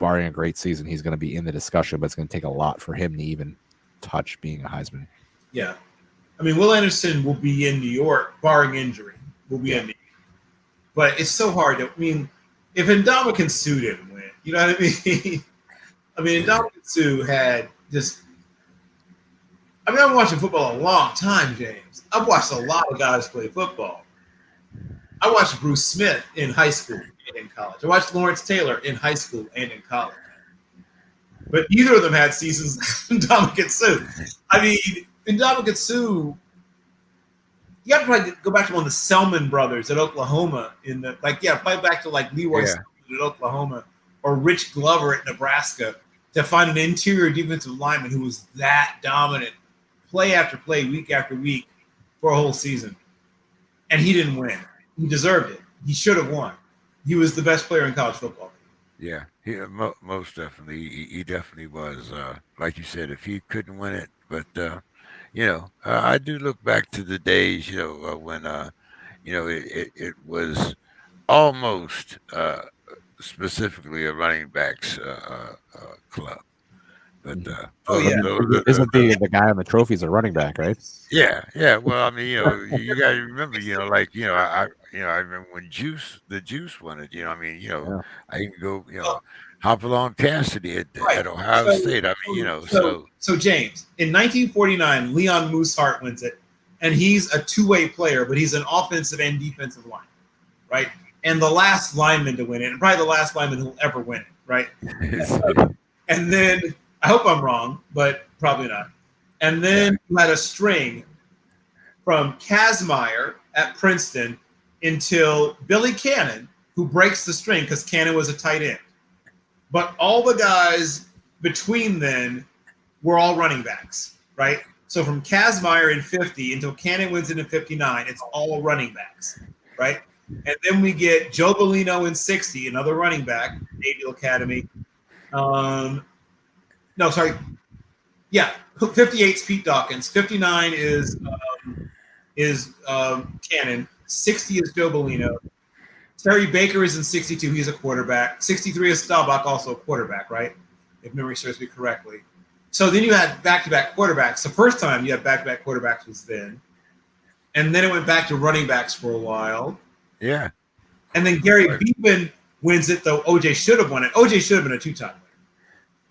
barring a great season, he's going to be in the discussion, but it's going to take a lot for him to even touch being a Heisman. Yeah. I mean, Will Anderson will be in New York, barring injury. Will be in New York. But it's so hard. I mean, if Ndamukong Suh didn't win, you know what I mean? I mean, Ndamukong Suh had just. I mean, I've been watching football a long time, James. I've watched a lot of guys play football. I watched Bruce Smith in high school and in college. I watched Lawrence Taylor in high school and in college. But neither of them had seasons like Ndamukong Suh. I mean, Ndamukong Suh, you have to probably go back to one of the Selman brothers at Oklahoma probably back to like Leroy Selman at Oklahoma or Rich Glover at Nebraska to find an interior defensive lineman who was that dominant play after play, week after week for a whole season. And he didn't win. He deserved it. He should have won. He was the best player in college football. Yeah, most definitely. He definitely was. Like you said, if he couldn't win it, but I do look back to the days, when it was almost specifically a running backs club. But isn't the guy on the trophies a running back, right? Yeah. Well, I mean, you got to remember, I remember when the Juice won it. I mean, I can go, hop along Cassidy at Ohio State. I mean, So James, in 1949, Leon Moose Hart wins it, and he's a two-way player, but he's an offensive and defensive line, right? And the last lineman to win it, and probably the last lineman who'll ever win it, right? And then I hope I'm wrong, but probably not. And then you had a string from Kazmaier at Princeton until Billy Cannon, who breaks the string because Cannon was a tight end. But all the guys between then were all running backs, right? So from Kazmaier in 50 until Cannon wins it in 59, it's all running backs, right? And then we get Joe Bellino in 60, another running back, Navy Academy. 58's Pete Dawkins. 59 is Cannon. 60 is Joe Bellino. Terry Baker is in 62. He's a quarterback. 63 is Staubach, also a quarterback, right? If memory serves me correctly. So then you had back-to-back quarterbacks. The first time you had back-to-back quarterbacks was then. And then it went back to running backs for a while. Yeah. And then Gary Beeman wins it, though OJ should have won it. OJ should have been a two-time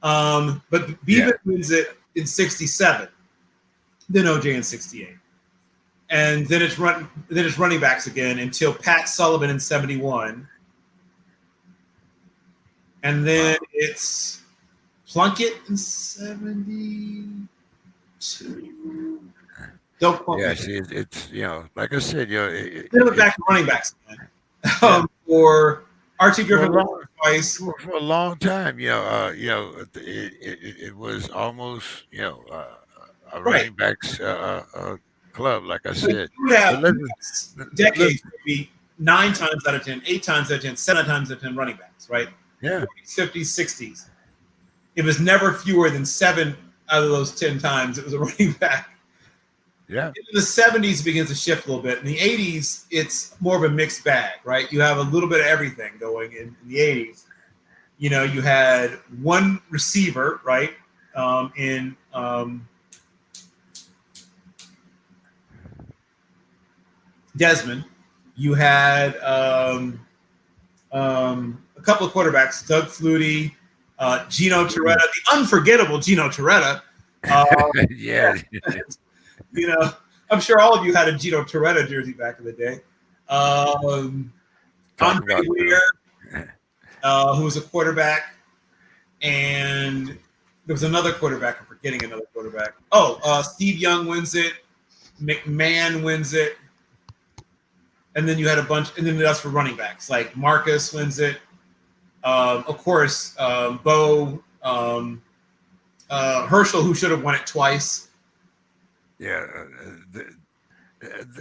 winner. But Beeman wins it in 67. Then OJ in 68. And then it's running backs again until Pat Sullivan in 71. And then it's Plunkett in 72. Don't quote me. Yeah, see, it's like I said, then we're back to running backs again. For Archie Griffin twice. For a long time, it was almost a running backs club, like I said. You would have decades, maybe 9 times out of 10, 8 times out of 10, 7 times out of 10 running backs, right? Yeah. 40s, 50s, 60s. It was never fewer than 7 out of those 10 times it was a running back. Yeah. In the 70s, it begins to shift a little bit. In the 80s, it's more of a mixed bag, right? You have a little bit of everything going in the 80s. You had one receiver, right, in Desmond. You had a couple of quarterbacks, Doug Flutie, Gino Torretta, the unforgettable Gino Torretta. I'm sure all of you had a Gino Torretta jersey back in the day. Andre Weir, who was a quarterback, and there was another quarterback. I'm forgetting another quarterback. Steve Young wins it. McMahon wins it. And then you had a bunch, and then that's for running backs. Like Marcus wins it. Of course, Bo Herschel, who should have won it twice. Yeah,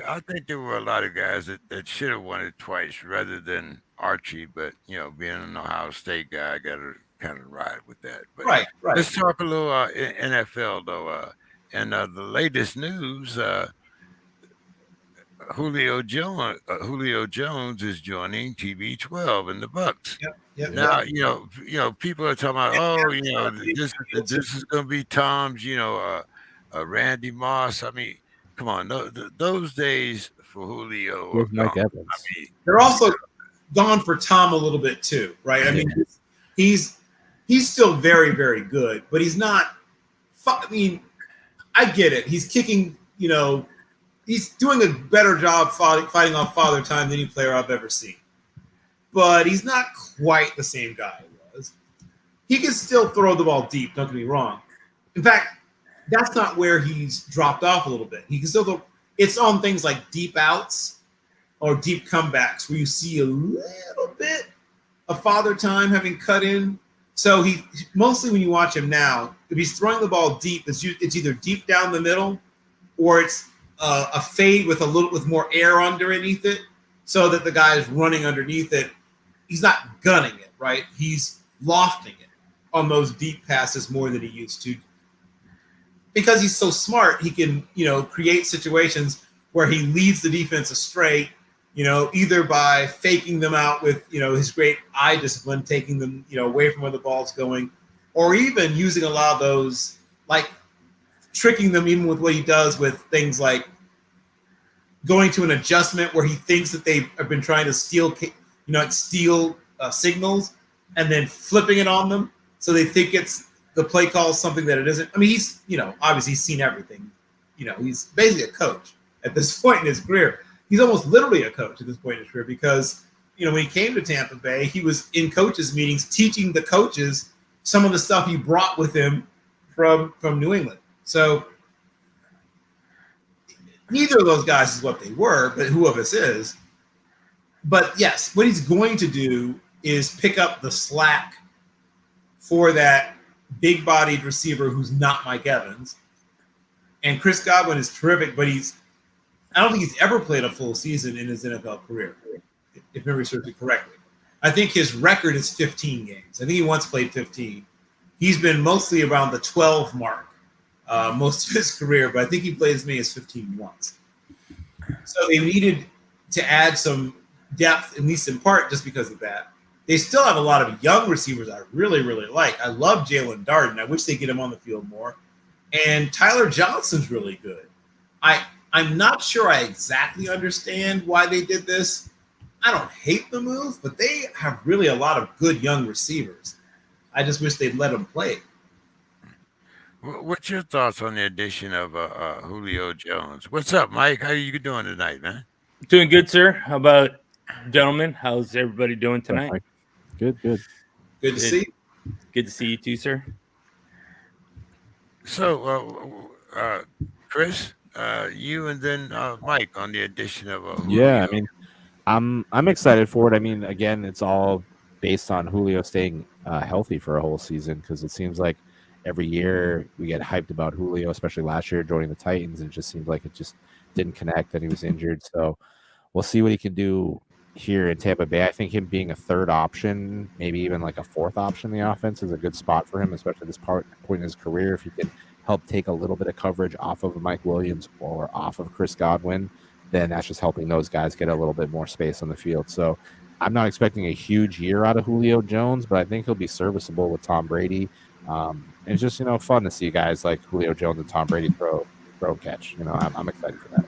I think there were a lot of guys that should have won it twice rather than Archie. But being an Ohio State guy, I got to kind of ride with that. But right. Let's talk a little NFL though. And the latest news. Julio Jones is joining TB12 in the Bucks. Yep. Now, people are talking about, this is going to be Tom's, Randy Moss. I mean, come on, those days for Julio are Here's gone. Mike Evans. I mean, They're also gone for Tom a little bit too, right? I mean, he's still very, very good, but he's not. I mean, I get it. He's kicking. He's doing a better job fighting off Father Time than any player I've ever seen. But he's not quite the same guy he was. He can still throw the ball deep. Don't get me wrong. In fact, that's not where he's dropped off a little bit. He can still throw. It's on things like deep outs or deep comebacks where you see a little bit of Father Time having cut in. So he mostly when you watch him now, if he's throwing the ball deep, it's either deep down the middle or it's a fade with more air underneath it, so that the guy is running underneath it. He's not gunning it, right? He's lofting it on those deep passes more than he used to. Because he's so smart, he can, create situations where he leads the defense astray, either by faking them out with, his great eye discipline, taking them, away from where the ball's going, or even using a lot of those, like tricking them even with what he does with things like going to an adjustment where he thinks that they have been trying to steal signals and then flipping it on them. So they think it's the play call is something that it isn't. I mean, he's, obviously he's seen everything. He's basically a coach at this point in his career. He's almost literally a coach at this point in his career because, when he came to Tampa Bay, he was in coaches meetings teaching the coaches some of the stuff he brought with him from New England. So neither of those guys is what they were, but who of us is. But yes, what he's going to do is pick up the slack for that big-bodied receiver who's not Mike Evans. And Chris Godwin is terrific, but I don't think he's ever played a full season in his NFL career, if memory serves me correctly. I think his record is 15 games. I think he once played 15. He's been mostly around the 12 mark most of his career, but I think he played as many as 15 once. So they needed to add some depth, at least in part, just because of that. They still have a lot of young receivers I really, really like. I love Jaylen Darden. I wish they get him on the field more. And Tyler Johnson's really good. I'm not sure I exactly understand why they did this. I don't hate the move, but they have really a lot of good young receivers. I just wish they'd let them play. What's your thoughts on the addition of Julio Jones? What's up, Mike? How are you doing tonight, man? Doing good, sir. How about gentlemen? How's everybody doing tonight? Good. Good to see you. Good to see you too, sir. So, Chris, you and then Mike on the addition of Julio. Yeah, I mean, I'm excited for it. I mean, again, it's all based on Julio staying healthy for a whole season because it seems like every year we get hyped about Julio, especially last year joining the Titans, and it just seemed like it just didn't connect and he was injured. So we'll see what he can do here in Tampa Bay. I think him being a third option, maybe even like a fourth option in the offense is a good spot for him, especially this point in his career. If he can help take a little bit of coverage off of Mike Williams or off of Chris Godwin, then that's just helping those guys get a little bit more space on the field. So I'm not expecting a huge year out of Julio Jones, but I think he'll be serviceable with Tom Brady. And it's just, fun to see guys like Julio Jones and Tom Brady throw and catch. I'm excited for that.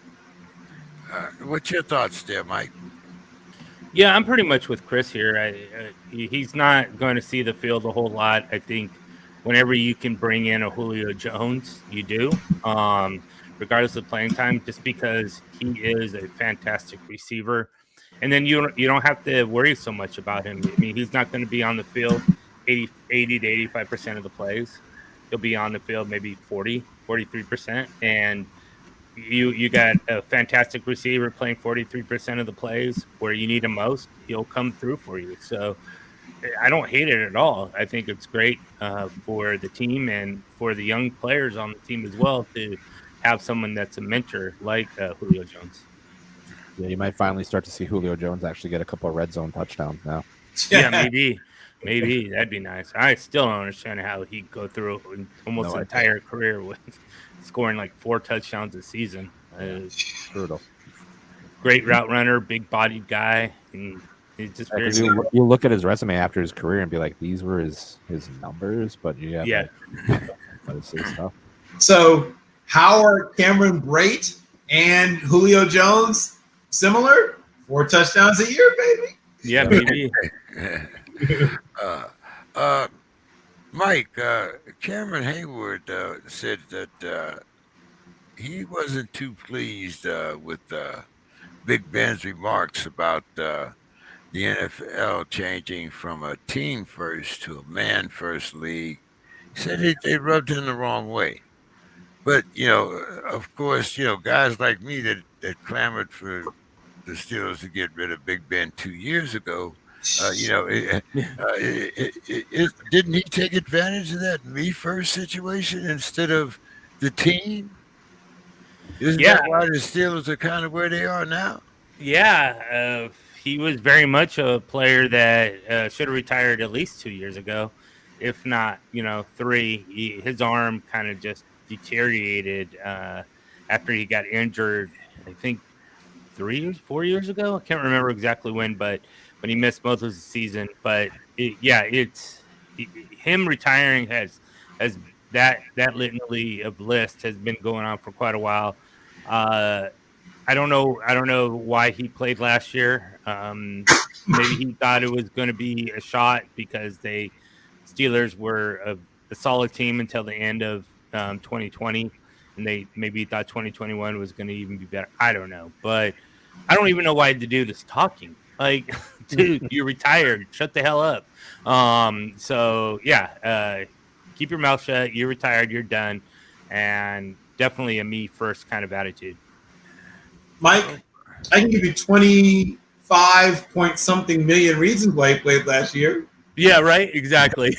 What's your thoughts there, Mike? Yeah, I'm pretty much with Chris here. He's not going to see the field a whole lot. I think whenever you can bring in a Julio Jones, you do, regardless of playing time, just because he is a fantastic receiver. And then you don't have to worry so much about him. I mean, he's not going to be on the field 80 to 85% of the plays. He'll be on the field maybe 43%. And you got a fantastic receiver playing 43% of the plays where you need him most. He'll come through for you. So I don't hate it at all. I think it's great for the team and for the young players on the team as well to have someone that's a mentor like Julio Jones. Yeah, you might finally start to see Julio Jones actually get a couple of red zone touchdowns now. Yeah, maybe that'd be nice. I still don't understand how he'd go through almost an entire career with scoring like 4 touchdowns a season. Brutal. Great route runner, big bodied guy, and He's just Yeah, very 'cause you look at his resume after his career and be like, these were his numbers, but yeah, yeah. that's his stuff. So how are Cameron Brate and Julio Jones similar? 4 touchdowns a year, baby. Yeah, maybe. Mike, Cameron Hayward said that he wasn't too pleased with Big Ben's remarks about the NFL changing from a team first to a man first league. He said they rubbed him the wrong way. But, of course, guys like me that clamored for the Steelers to get rid of Big Ben 2 years ago, didn't he take advantage of that me first situation instead of the team? Isn't Yeah. that why the Steelers are kind of where they are now? Yeah, he was very much a player that should have retired at least 2 years ago, if not, 3. His arm kind of just deteriorated after he got injured. I think 4 years ago. I can't remember exactly when he missed most of the season. But him retiring has that litany of list has been going on for quite a while. I don't know why he played last year. Maybe he thought it was going to be a shot because Steelers were a solid team until the end of 2020, and they maybe thought 2021 was going to even be better. I don't know, but I don't even know why the dude is talking. Like, dude, you're retired. Shut the hell up. Keep your mouth shut. You're retired. You're done, and definitely a me first kind of attitude. Mike, I can give you 25 point something million reasons why he played last year. Yeah, right. Exactly.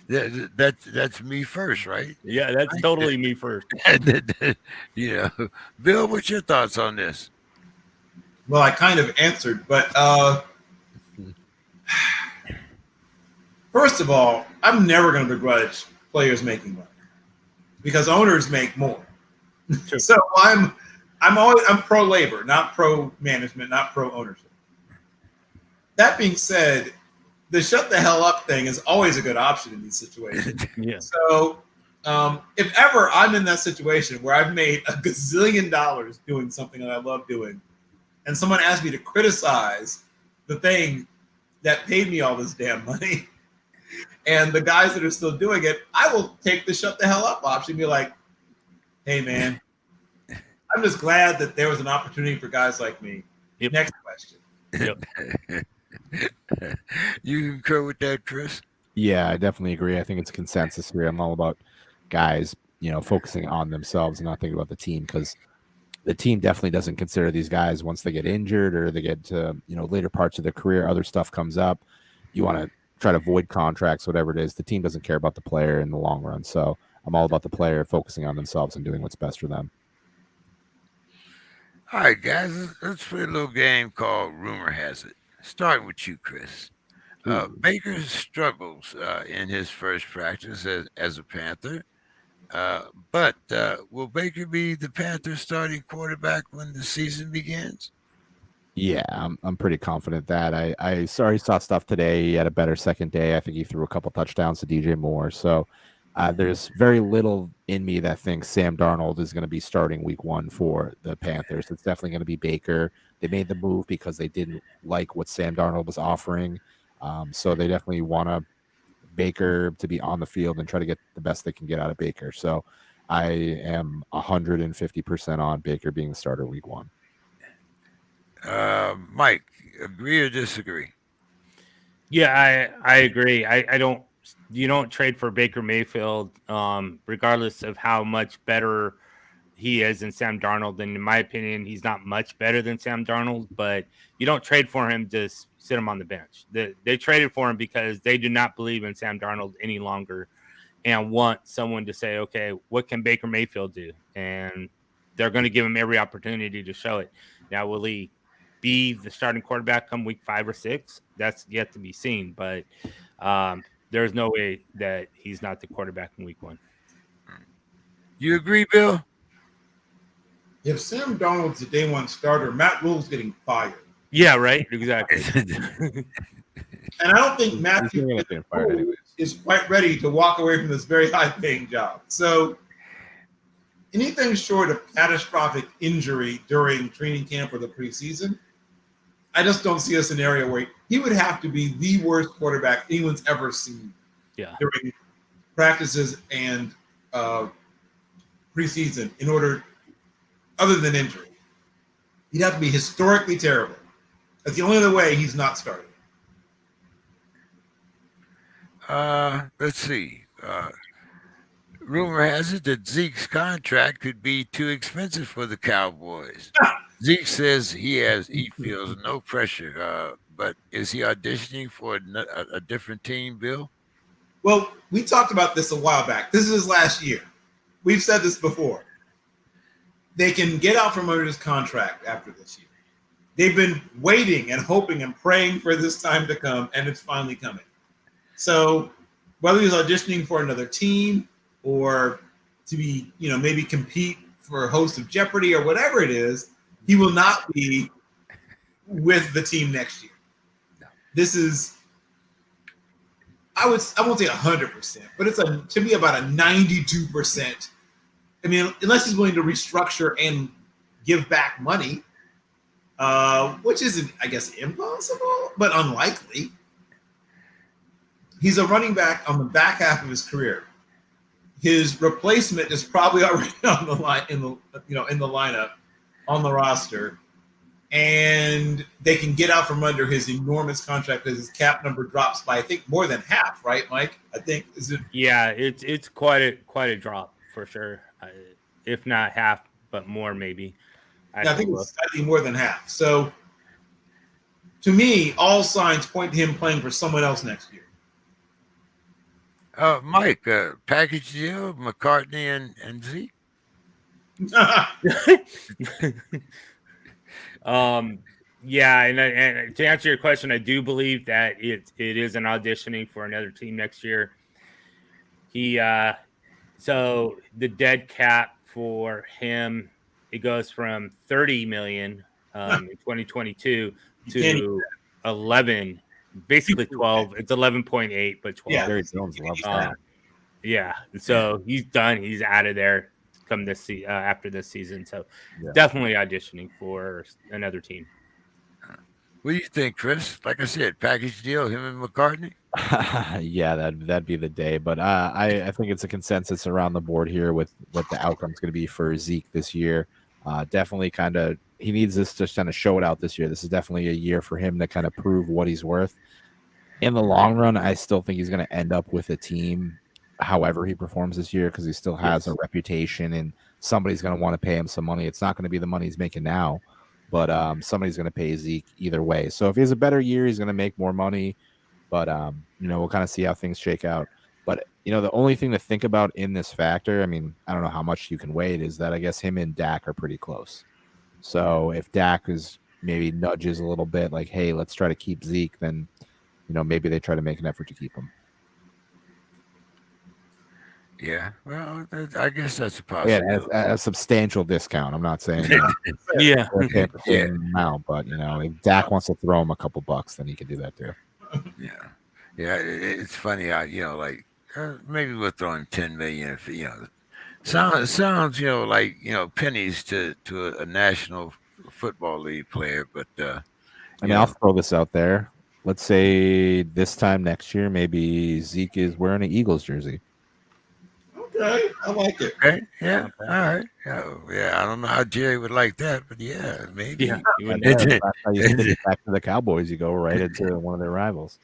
That's me first, right? Yeah, that's totally me first. Bill, what's your thoughts on this? Well, I kind of answered, but first of all, I'm never going to begrudge players making money because owners make more. Sure. So I'm pro labor, not pro management, not pro ownership. That being said, the shut the hell up thing is always a good option in these situations. Yeah. So if ever I'm in that situation where I've made a gazillion dollars doing something that I love doing, and someone asks me to criticize the thing that paid me all this damn money, and the guys that are still doing it, I will take the shut the hell up option and be like, hey, man, I'm just glad that there was an opportunity for guys like me. Yep. Next question. Yep. You concur with that, Chris? Yeah, I definitely agree. I think it's consensus here. I'm all about guys, focusing on themselves and not thinking about the team, because the team definitely doesn't consider these guys once they get injured or they get to, later parts of their career, other stuff comes up. You want to try to avoid contracts, whatever it is. The team doesn't care about the player in the long run. So I'm all about the player focusing on themselves and doing what's best for them. All right, guys, let's play a little game called Rumor Has It. Start with you, Chris. Baker struggles in his first practice as a Panther. But will Baker be the Panthers' starting quarterback when the season begins? Yeah, I'm pretty confident that. I saw stuff today. He had a better second day. I think he threw a couple touchdowns to DJ Moore. So there's very little in me that thinks Sam Darnold is going to be starting week 1 for the Panthers. It's definitely going to be Baker. They made the move because they didn't like what Sam Darnold was offering. So they definitely want Baker to be on the field and try to get the best they can get out of Baker. So I am 150% on Baker being the starter week 1. Mike, agree or disagree? Yeah, I agree. You don't trade for Baker Mayfield, regardless of how much better he is than Sam Darnold. And in my opinion, he's not much better than Sam Darnold, but you don't trade for him to sit him on the bench. They traded for him because they do not believe in Sam Darnold any longer and want someone to say, okay, what can Baker Mayfield do? And they're going to give him every opportunity to show it. Now, will he be the starting quarterback come week 5 or 6? That's yet to be seen, but there's no way that he's not the quarterback in week 1. You agree, Bill? If Sam Darnold's the day 1 starter, Matt Rule's getting fired. Yeah, right. Exactly. And I don't think Matthew is quite ready to walk away from this very high-paying job. So anything short of catastrophic injury during training camp or the preseason, I just don't see a scenario where he would have to be the worst quarterback anyone's ever seen during practices and preseason in order, other than injury. He'd have to be historically terrible. That's the only other way he's not starting. Let's see. Rumor has it that Zeke's contract could be too expensive for the Cowboys. Zeke says he feels no pressure, but is he auditioning for a different team, Bill? Well, we talked about this a while back. This is his last year. We've said this before. They can get out from under his contract after this year. They've been waiting and hoping and praying for this time to come, and it's finally coming. So whether he's auditioning for another team or to be, maybe compete for a host of Jeopardy or whatever it is, he will not be with the team next year. This is, I won't say 100%, but it's to me about a 92%. I mean, unless he's willing to restructure and give back money, which isn't, I guess, impossible, but unlikely. He's a running back on the back half of his career. His replacement is probably already on the line in the lineup, on the roster, and they can get out from under his enormous contract because his cap number drops by, I think, more than half. Right, Mike? I think is it? Yeah, it's quite a drop for sure. If not half, but more maybe. I think it's slightly more than half. So, to me, all signs point to him playing for someone else next year. Mike, package deal, McCartney and Zeke. Yeah, and to answer your question, I do believe that it is an auditioning for another team next year. So the dead cap for him, it goes from $30 million in 2022 to 11, basically 12. It's 11.8, but 12. Yeah, Jerry Jones loves that. Yeah, so he's done. He's out of there come this after this season. So definitely auditioning for another team. What do you think, Chris? Like I said, package deal, him and McCartney? Yeah, that'd be the day. But I think it's a consensus around the board here with what the outcome's going to be for Zeke this year. Definitely he needs this to kind of show it out this year. This is definitely a year for him to kind of prove what he's worth. In the long run, I still think he's going to end up with a team however he performs this year because he still has a reputation and somebody's going to want to pay him some money. It's not going to be the money he's making now, but somebody's going to pay Zeke either way. So if he has a better year, he's going to make more money. But, we'll kind of see how things shake out. But, the only thing to think about in this factor, I mean, I don't know how much you can wait, is that I guess him and Dak are pretty close. So if Dak is maybe nudges a little bit like, hey, let's try to keep Zeke, then, maybe they try to make an effort to keep him. Yeah, well, I guess that's a possibility. Yeah, a substantial discount. I'm not saying Yeah. amount, but if Dak wants to throw him a couple bucks, then he can do that too. Yeah. It's funny. Maybe we'll throw in 10 million. If sounds like pennies to a National Football League player. But I'll throw this out there. Let's say this time next year, maybe Zeke is wearing an Eagles jersey. Okay, I like it. Okay, yeah, all right. Yeah, I don't know how Jerry would like that, but yeah, maybe. Yeah, that's how you send it back to the Cowboys. You go right into one of their rivals.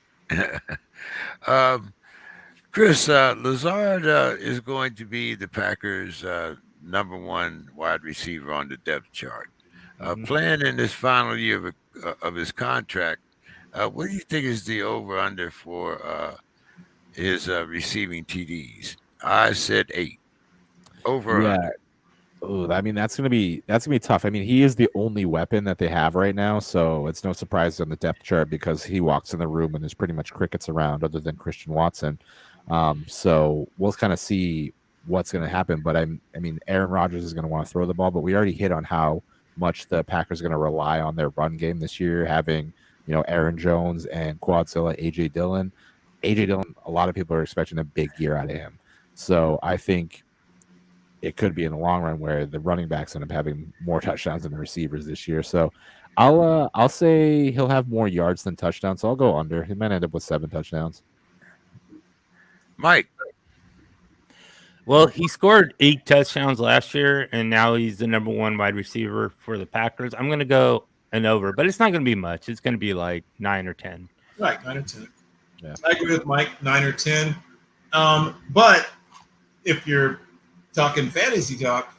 Chris, Lazard is going to be the Packers' number one wide receiver on the depth chart. Playing in this final year of his contract, what do you think is the over/under for his receiving TDs? I said 8. Over. Yeah. Ooh, I mean, that's gonna be tough. I mean, he is the only weapon that they have right now, so it's no surprise on the depth chart because he walks in the room and there's pretty much crickets around other than Christian Watson. So we'll kind of see what's going to happen. But I mean, Aaron Rodgers is going to want to throw the ball, but we already hit on how much the Packers are going to rely on their run game this year, having, Aaron Jones and Quadzilla AJ Dillon. AJ Dillon, a lot of people are expecting a big year out of him. So I think it could be in the long run where the running backs end up having more touchdowns than the receivers this year. So I'll say he'll have more yards than touchdowns. So I'll go under. He might end up with 7 touchdowns. Mike. Well, he scored 8 touchdowns last year, and now he's the number 1 wide receiver for the Packers. I'm going to go an over, but it's not going to be much. It's going to be like 9 or 10. Right, 9 or 10. Yeah. I agree with Mike, 9 or 10. But if you're talking fantasy talk,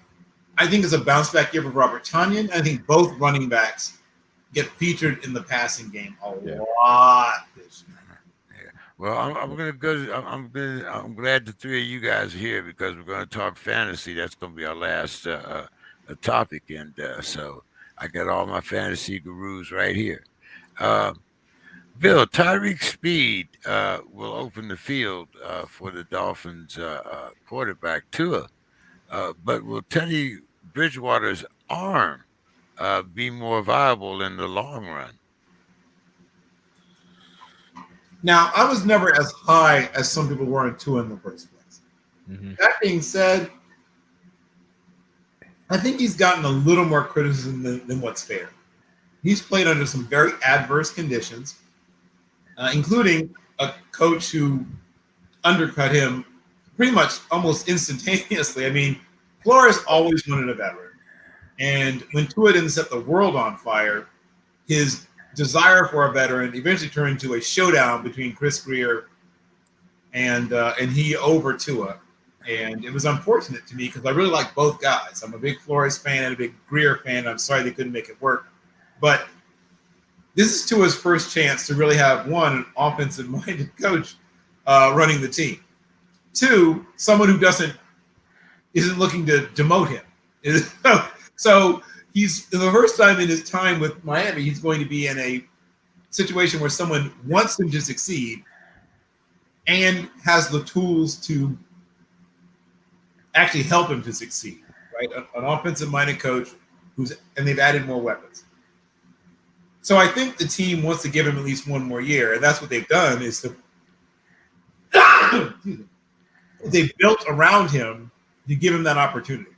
I think it's a bounce back year for Robert Tonyan. I think both running backs get featured in the passing game a lot this year. Well, I'm gonna go. I'm glad the 3 of you guys are here because we're gonna talk fantasy. That's gonna be our last topic, and so I got all my fantasy gurus right here. Bill, Tyreek Speed will open the field for the Dolphins quarterback Tua, but will Teddy Bridgewater's arm be more viable in the long run? Now, I was never as high as some people were on Tua in the first place. Mm-hmm. That being said, I think he's gotten a little more criticism than what's fair. He's played under some very adverse conditions, including a coach who undercut him pretty much almost instantaneously. I mean, Flores always wanted a veteran. And when Tua didn't set the world on fire, his desire for a veteran eventually turned into a showdown between Chris Grier and he over Tua. And it was unfortunate to me because I really like both guys. I'm a big Flores fan and a big Grier fan. I'm sorry they couldn't make it work. But this is Tua's first chance to really have, one, an offensive-minded coach running the team. 2, someone who isn't looking to demote him. So he's, the first time in his time with Miami, he's going to be in a situation where someone wants him to succeed and has the tools to actually help him to succeed, right? An offensive-minded coach and they've added more weapons. So I think the team wants to give him at least one more year, and that's what they've done is they've built around him to give him that opportunity.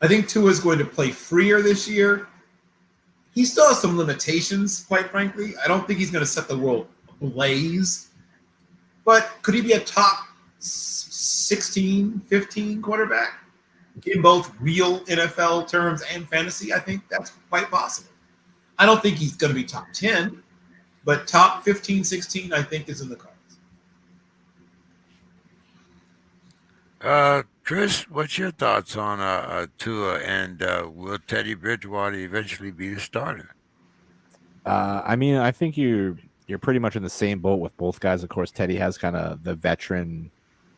I think Tua is going to play freer this year. He still has some limitations, quite frankly. I don't think he's going to set the world ablaze. But could he be a top 16, 15 quarterback? In both real NFL terms and fantasy, I think that's quite possible. I don't think he's going to be top 10, but top 15, 16, I think is in the cards. Chris, what's your thoughts on Tua and will Teddy Bridgewater eventually be the starter? I mean, I think you're pretty much in the same boat with both guys. Of course, Teddy has kind of the veteran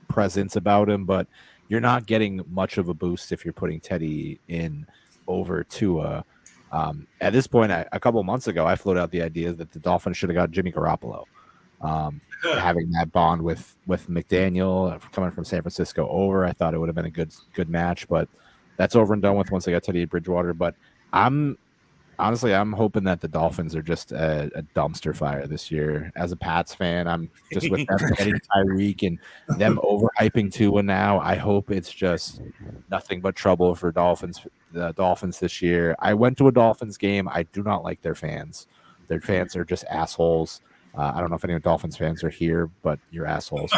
presence about him, but you're not getting much of a boost if you're putting Teddy in over Tua. At this point, a couple of months ago, I floated out the idea that the Dolphins should have got Jimmy Garoppolo. Having that bond with McDaniel coming from San Francisco over, I thought it would have been a good match, but that's over and done with once they got Teddy Bridgewater. But I'm hoping that the Dolphins are just a dumpster fire this year. As a Pats fan, I'm just with them getting Tyreek and them overhyping Tua now. I hope it's just nothing but trouble for the Dolphins this year. I went to a Dolphins game. I do not like their fans. Their fans are just assholes. I don't know if any Dolphins fans are here, but you're assholes.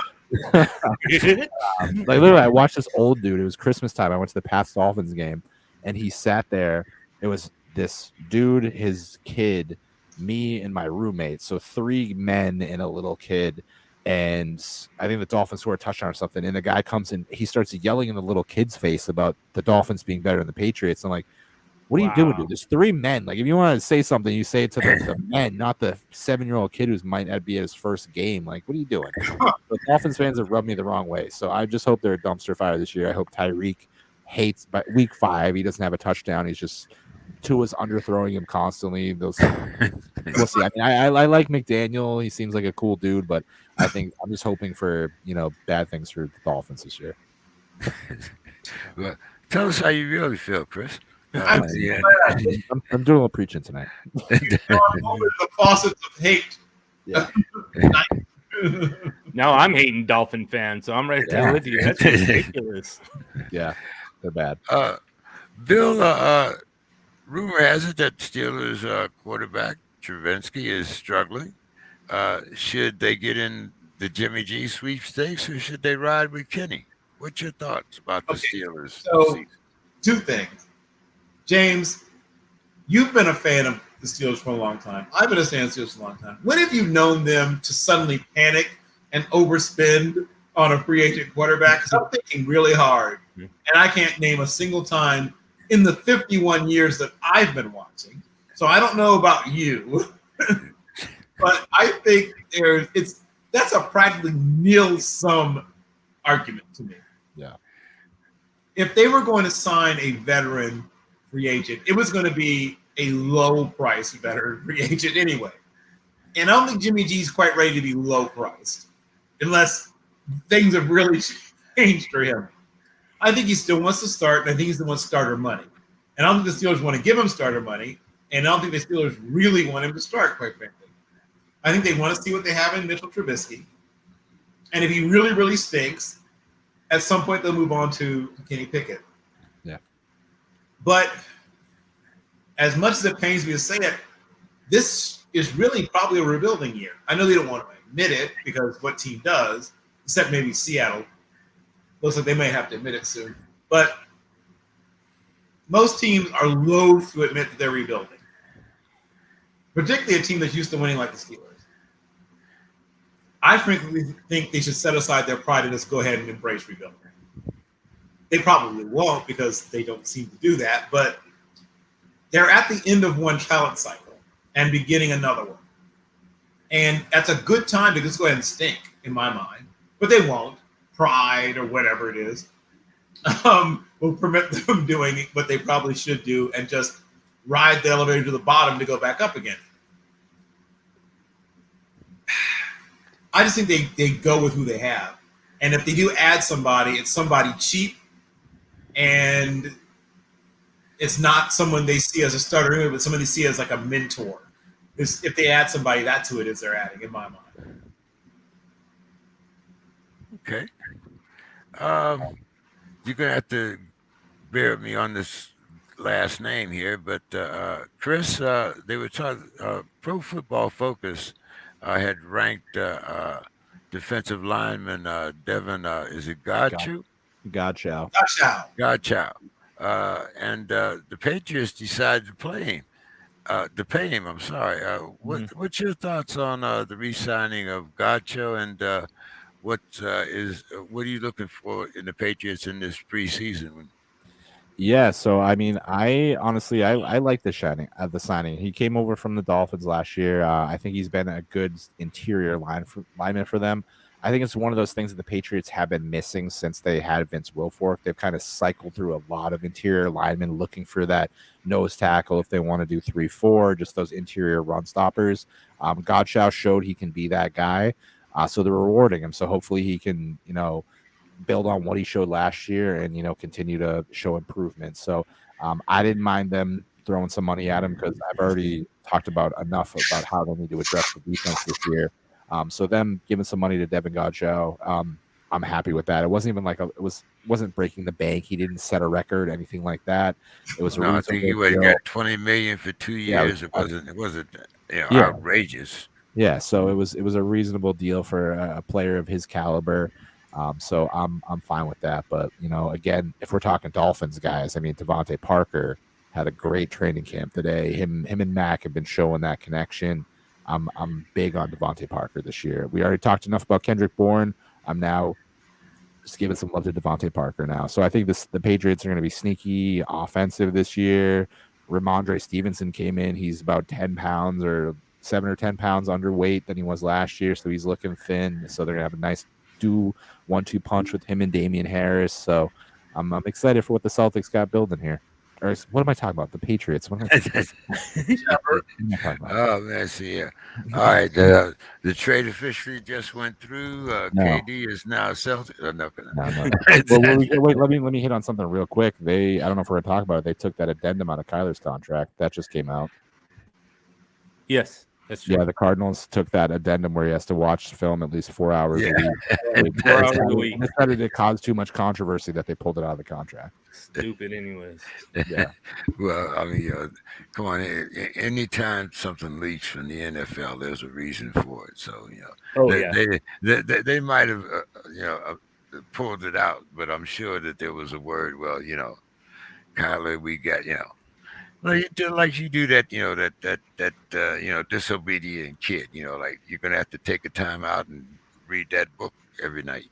Literally, I watched this old dude. It was Christmas time. I went to the Pats Dolphins game, and he sat there. It was this dude, his kid, me, and my roommate. So 3 men and a little kid. And I think the Dolphins scored a touchdown or something. And the guy comes in, he starts yelling in the little kid's face about the Dolphins being better than the Patriots. I'm like, what are you doing, dude? There's 3 men. Like, if you want to say something, you say it to the men, not the 7-year-old kid who might not be at his first game. Like, what are you doing? The Dolphins fans have rubbed me the wrong way. So I just hope they're a dumpster fire this year. I hope Tyreek hates by week 5. He doesn't have a touchdown. He's just Tua's underthrowing him constantly. We'll see. I mean, I like McDaniel. He seems like a cool dude, but I think I'm just hoping for bad things for the Dolphins this year. Well, Tell us how you really feel, Chris. I'm At the end. I'm doing a little preaching tonight. I'm over the faucets of hate. Yeah. Now I'm hating Dolphin fans, so I'm right there with you. That's ridiculous. Yeah, they're bad. Bill, rumor has it that Steelers quarterback Travinsky is struggling. Should they get in the Jimmy G sweepstakes or should they ride with Kenny? What's your thoughts about the Steelers So, season? two things. James, you've been a fan of the Steelers for a long time. I've been a fan of the Steelers for a long time. When have you known them to suddenly panic and overspend on a free agent quarterback? Because I'm thinking really hard, and I can't name a single time in the 51 years that I've been watching. So I don't know about you, but I think that's a practically nil-sum argument to me. Yeah. If they were going to sign a veteran free agent, it was going to be a low-price veteran free agent anyway. And I don't think Jimmy G's quite ready to be low-priced unless things have really changed for him. I think he still wants to start, and I think he still wants starter money. And I don't think the Steelers want to give him starter money, and I don't think the Steelers really want him to start, quite frankly. I think they want to see what they have in Mitchell Trubisky. And if he really, really stinks, at some point they'll move on to Kenny Pickett. Yeah. But as much as it pains me to say it, this is really probably a rebuilding year. I know they don't want to admit it because what team does, except maybe Seattle. Looks like they may have to admit it soon. But most teams are loath to admit that they're rebuilding, particularly a team that's used to winning like the Steelers. I frankly think they should set aside their pride and just go ahead and embrace rebuilding. They probably won't because they don't seem to do that, but they're at the end of one talent cycle and beginning another one. And that's a good time to just go ahead and stink, in my mind. But they won't. Pride or whatever it is will permit them doing what they probably should do and just ride the elevator to the bottom to go back up again. I just think they go with who they have. And if they do add somebody, it's somebody cheap and it's not someone they see as a starter, but someone they see as like a mentor. Because if they add somebody, that's who it is they're adding, in my mind. Okay. You're going to have to bear with me on this last name here, but Chris, they were talking, Pro Football Focus had ranked defensive lineman Devin, is it Godchow? Godchow. Godchow. And the Patriots decided to play him. To pay him, I'm sorry. What's your thoughts on the re-signing of Godchow and what are you looking for in the Patriots in this preseason? Yeah, so I mean, I honestly like the signing. He came over from the Dolphins last year. I think he's been a good interior lineman for them. I think it's one of those things that the Patriots have been missing since they had Vince Wilfork. They've kind of cycled through a lot of interior linemen looking for that nose tackle if they want to do 3-4, just those interior run stoppers. Godchow showed he can be that guy. So they're rewarding him. So hopefully he can, build on what he showed last year and, continue to show improvement. So I didn't mind them throwing some money at him because I've already talked about enough about how they need to address the defense this year. So them giving some money to Devin Godchow, I'm happy with that. It wasn't even like wasn't breaking the bank. He didn't set a record, anything like that. It was I think he got $20 million for 2 years. It wasn't outrageous. Yeah, so it was a reasonable deal for a player of his caliber. So I'm fine with that. But again, if we're talking Dolphins guys, I mean Devontae Parker had a great training camp today. Him and Mac have been showing that connection. I'm big on Devontae Parker this year. We already talked enough about Kendrick Bourne. I'm now just giving some love to Devontae Parker now. So I think the Patriots are going to be sneaky offensive this year. Ramondre Stevenson came in. He's about 10 pounds or 7 or 10 pounds underweight than he was last year. So he's looking thin. So they're going to have a nice 1-2 punch with him and Damian Harris. So I'm excited for what the Celtics got building here. or what am I talking about? The Patriots. What am I talking about? Oh man, see, yeah. All right, the trade officially just went through. No. KD is now Celtic. No. No. Well, wait, let me hit on something real quick. I don't know if we're gonna talk about it. They took that addendum out of Kyler's contract. That just came out. Yes, that's true. Yeah, the Cardinals took that addendum where he has to watch film at least 4 hours a week. 4 hours a week. They decided it caused too much controversy that they pulled it out of the contract. Stupid, anyways. Yeah. Well, I mean, come on. Anytime something leaks from the NFL, there's a reason for it. So they might have pulled it out, but I'm sure that there was a word. Well, Kyler, we got like you do that, that disobedient kid. Like you're gonna have to take a time out and read that book every night.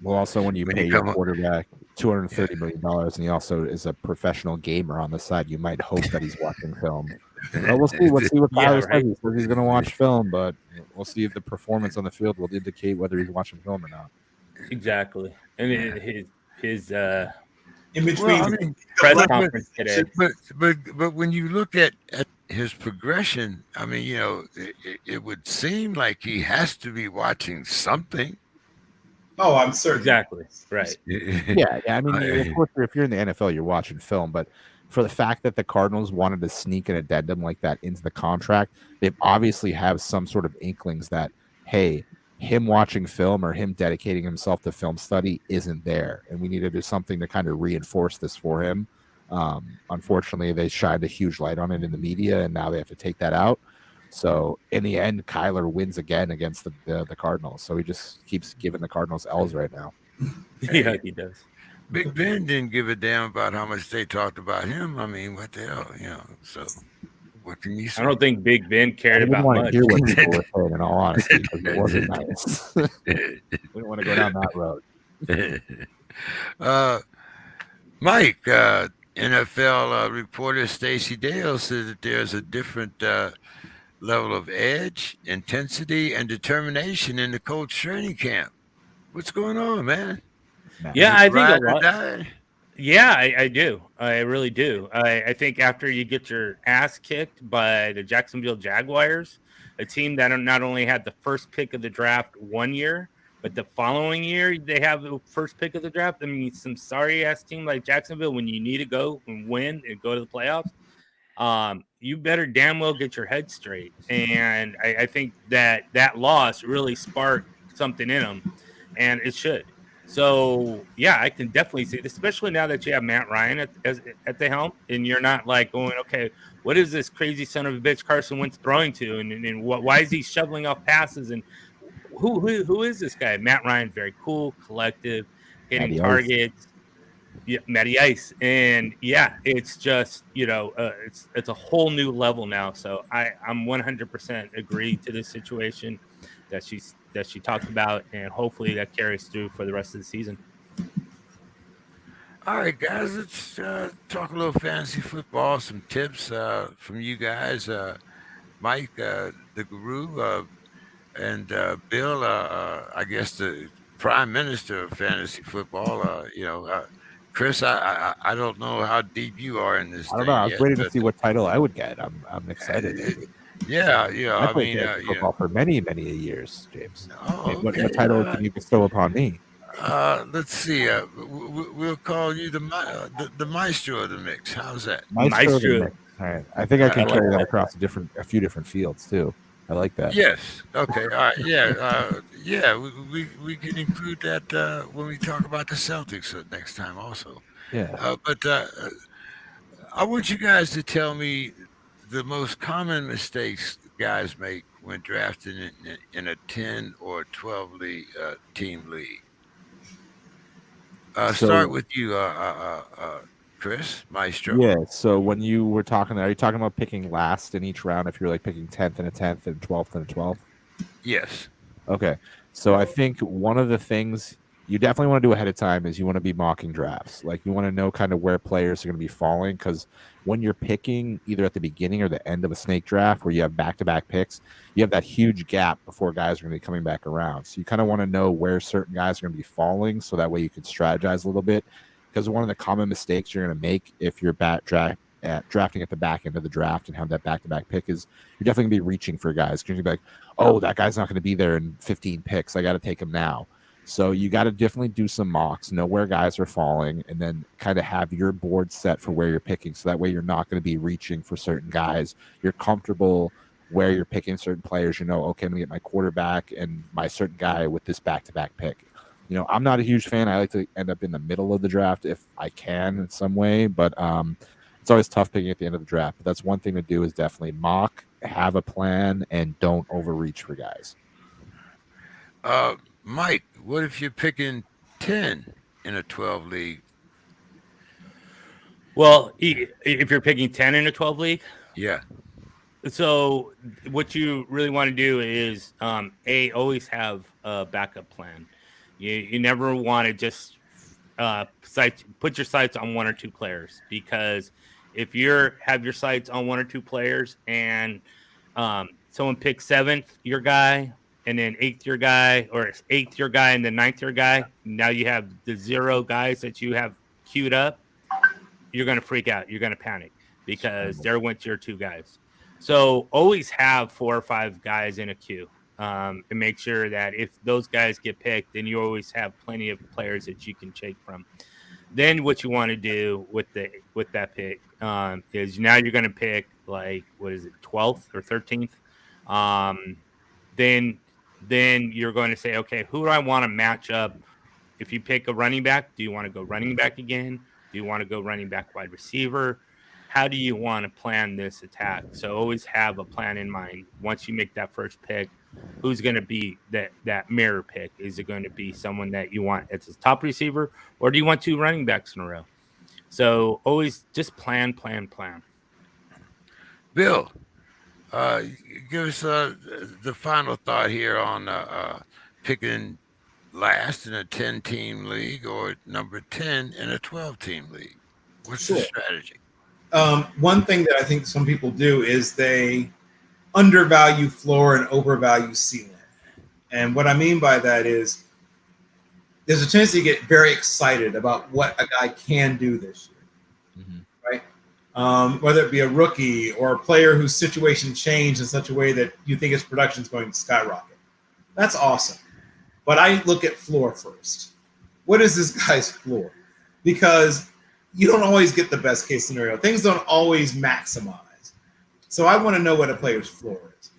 Well, also when you pay your quarterback $230 million, and he also is a professional gamer on the side, you might hope that he's watching film. Well, we'll see. We'll see what Kyler says. He says he's going to watch film, but we'll see if the performance on the field will indicate whether he's watching film or not. Exactly. And his in between press conference today. But when you look at his progression, I mean, it would seem like he has to be watching something. Oh, I'm certain. Exactly. Right. Yeah. I mean, of course, if you're in the NFL, you're watching film, but for the fact that the Cardinals wanted to sneak an addendum like that into the contract, they obviously have some sort of inklings that, hey, him watching film or him dedicating himself to film study isn't there, and we need to do something to kind of reinforce this for him. Unfortunately, they shined a huge light on it in the media, and now they have to take that out. So in the end, Kyler wins again against the Cardinals. So he just keeps giving the Cardinals L's right now. Yeah, he does. Big Ben didn't give a damn about how much they talked about him. I mean, what the hell, So what can you say? I don't think Big Ben cared about want much. to hear what people were saying, in all honesty, because it wasn't nice. We don't want to go down that road. Mike, NFL reporter Stacey Dale said that there's a different level of edge, intensity, and determination in the coach training camp. What's going on, man? Yeah, I think a lot. Die? Yeah, I do. I really do. I think after you get your ass kicked by the Jacksonville Jaguars, a team that not only had the first pick of the draft one year, but the following year they have the first pick of the draft. I mean, some sorry-ass team like Jacksonville, when you need to go and win and go to the playoffs, you better damn well get your head straight. And I think that loss really sparked something in them, and it should. So, yeah, I can definitely see this, especially now that you have Matt Ryan at the helm, and you're not like going, okay, what is this crazy son of a bitch Carson Wentz throwing to, and why is he shoveling off passes, and who is this guy? Matt Ryan, very cool, collective, hitting targets. Yeah, Matty Ice, and yeah, it's just it's a whole new level now. So I'm 100% agree to this situation that she talked about, and hopefully that carries through for the rest of the season. All right, guys, let's talk a little fantasy football. Some tips from you guys, Mike, the guru, and Bill. I guess the prime minister of fantasy football. Chris, I don't know how deep you are in this. I don't know. I was waiting to see what title I would get. I'm excited. Yeah. I played football for many years, James. Oh, okay. What title can you bestow upon me? Let's see. We'll call you the maestro of the mix. How's that? Maestro. All right. I think I can carry that across a few different fields too. I like that. Yes. Okay. All right. Yeah. We can include that when we talk about the Celtics next time also. Yeah. But I want you guys to tell me the most common mistakes guys make when drafting in a 10 or 12 team league. Start with you, Chris, Maestro. Yeah. So when you were talking, are you talking about picking last in each round? If you're like picking 10th and a 10th and 12th and a 12th? Yes. Okay. So I think one of the things you definitely want to do ahead of time is you want to be mocking drafts. Like you want to know kind of where players are going to be falling, because when you're picking either at the beginning or the end of a snake draft where you have back-to-back picks, you have that huge gap before guys are going to be coming back around. So you kind of want to know where certain guys are going to be falling, so that way you can strategize a little bit. because one of the common mistakes you're going to make if you're drafting at the back end of the draft and have that back-to-back pick is you're definitely going to be reaching for guys. You're going to be like, oh, that guy's not going to be there in 15 picks. I got to take him now. So you got to definitely do some mocks, know where guys are falling, and then kind of have your board set for where you're picking. So that way you're not going to be reaching for certain guys. You're comfortable where you're picking certain players. You know, okay, I'm going to get my quarterback and my certain guy with this back-to-back pick. You know, I'm not a huge fan. I like to end up in the middle of the draft if I can in some way, but it's always tough picking at the end of the draft. But that's one thing to do is definitely mock, have a plan, and don't overreach for guys. Mike, what if you're picking 10 in a 12 league? Well, if you're picking 10 in a 12 league, Yeah. So what you really want to do is always have a backup plan. You never want to just put your sights on one or two players, because if you have your sights on one or two players and someone picks 7th your guy and then 8th your guy, or 8th your guy and then 9th your guy, now you have the 0 guys that you have queued up, you're going to freak out. You're going to panic because there went your 2 guys. So always have 4 or 5 guys in a queue, and make sure that if those guys get picked, then you always have plenty of players that you can take from. Then what you want to do with that pick is now you're going to pick, like, what is it, 12th or 13th? Then you're going to say, okay, who do I want to match up? If you pick a running back, do you want to go running back again? Do you want to go running back wide receiver? How do you want to plan this attack? So always have a plan in mind. Once you make that first pick, who's going to be that mirror pick? Is it going to be someone that you want as a top receiver, or do you want 2 running backs in a row? So always just plan. Bill, give us the final thought here on picking last in a 10-team league or number 10 in a 12-team league. What's the strategy? One thing that I think some people do is they undervalue floor and overvalue ceiling. And what I mean by that is there's a tendency to get very excited about what a guy can do this year, right? Whether it be a rookie or a player whose situation changed in such a way that you think his production is going to skyrocket. That's awesome. But I look at floor first. What is this guy's floor? Because you don't always get the best case scenario. Things don't always maximize. So I want to know what a player's floor is.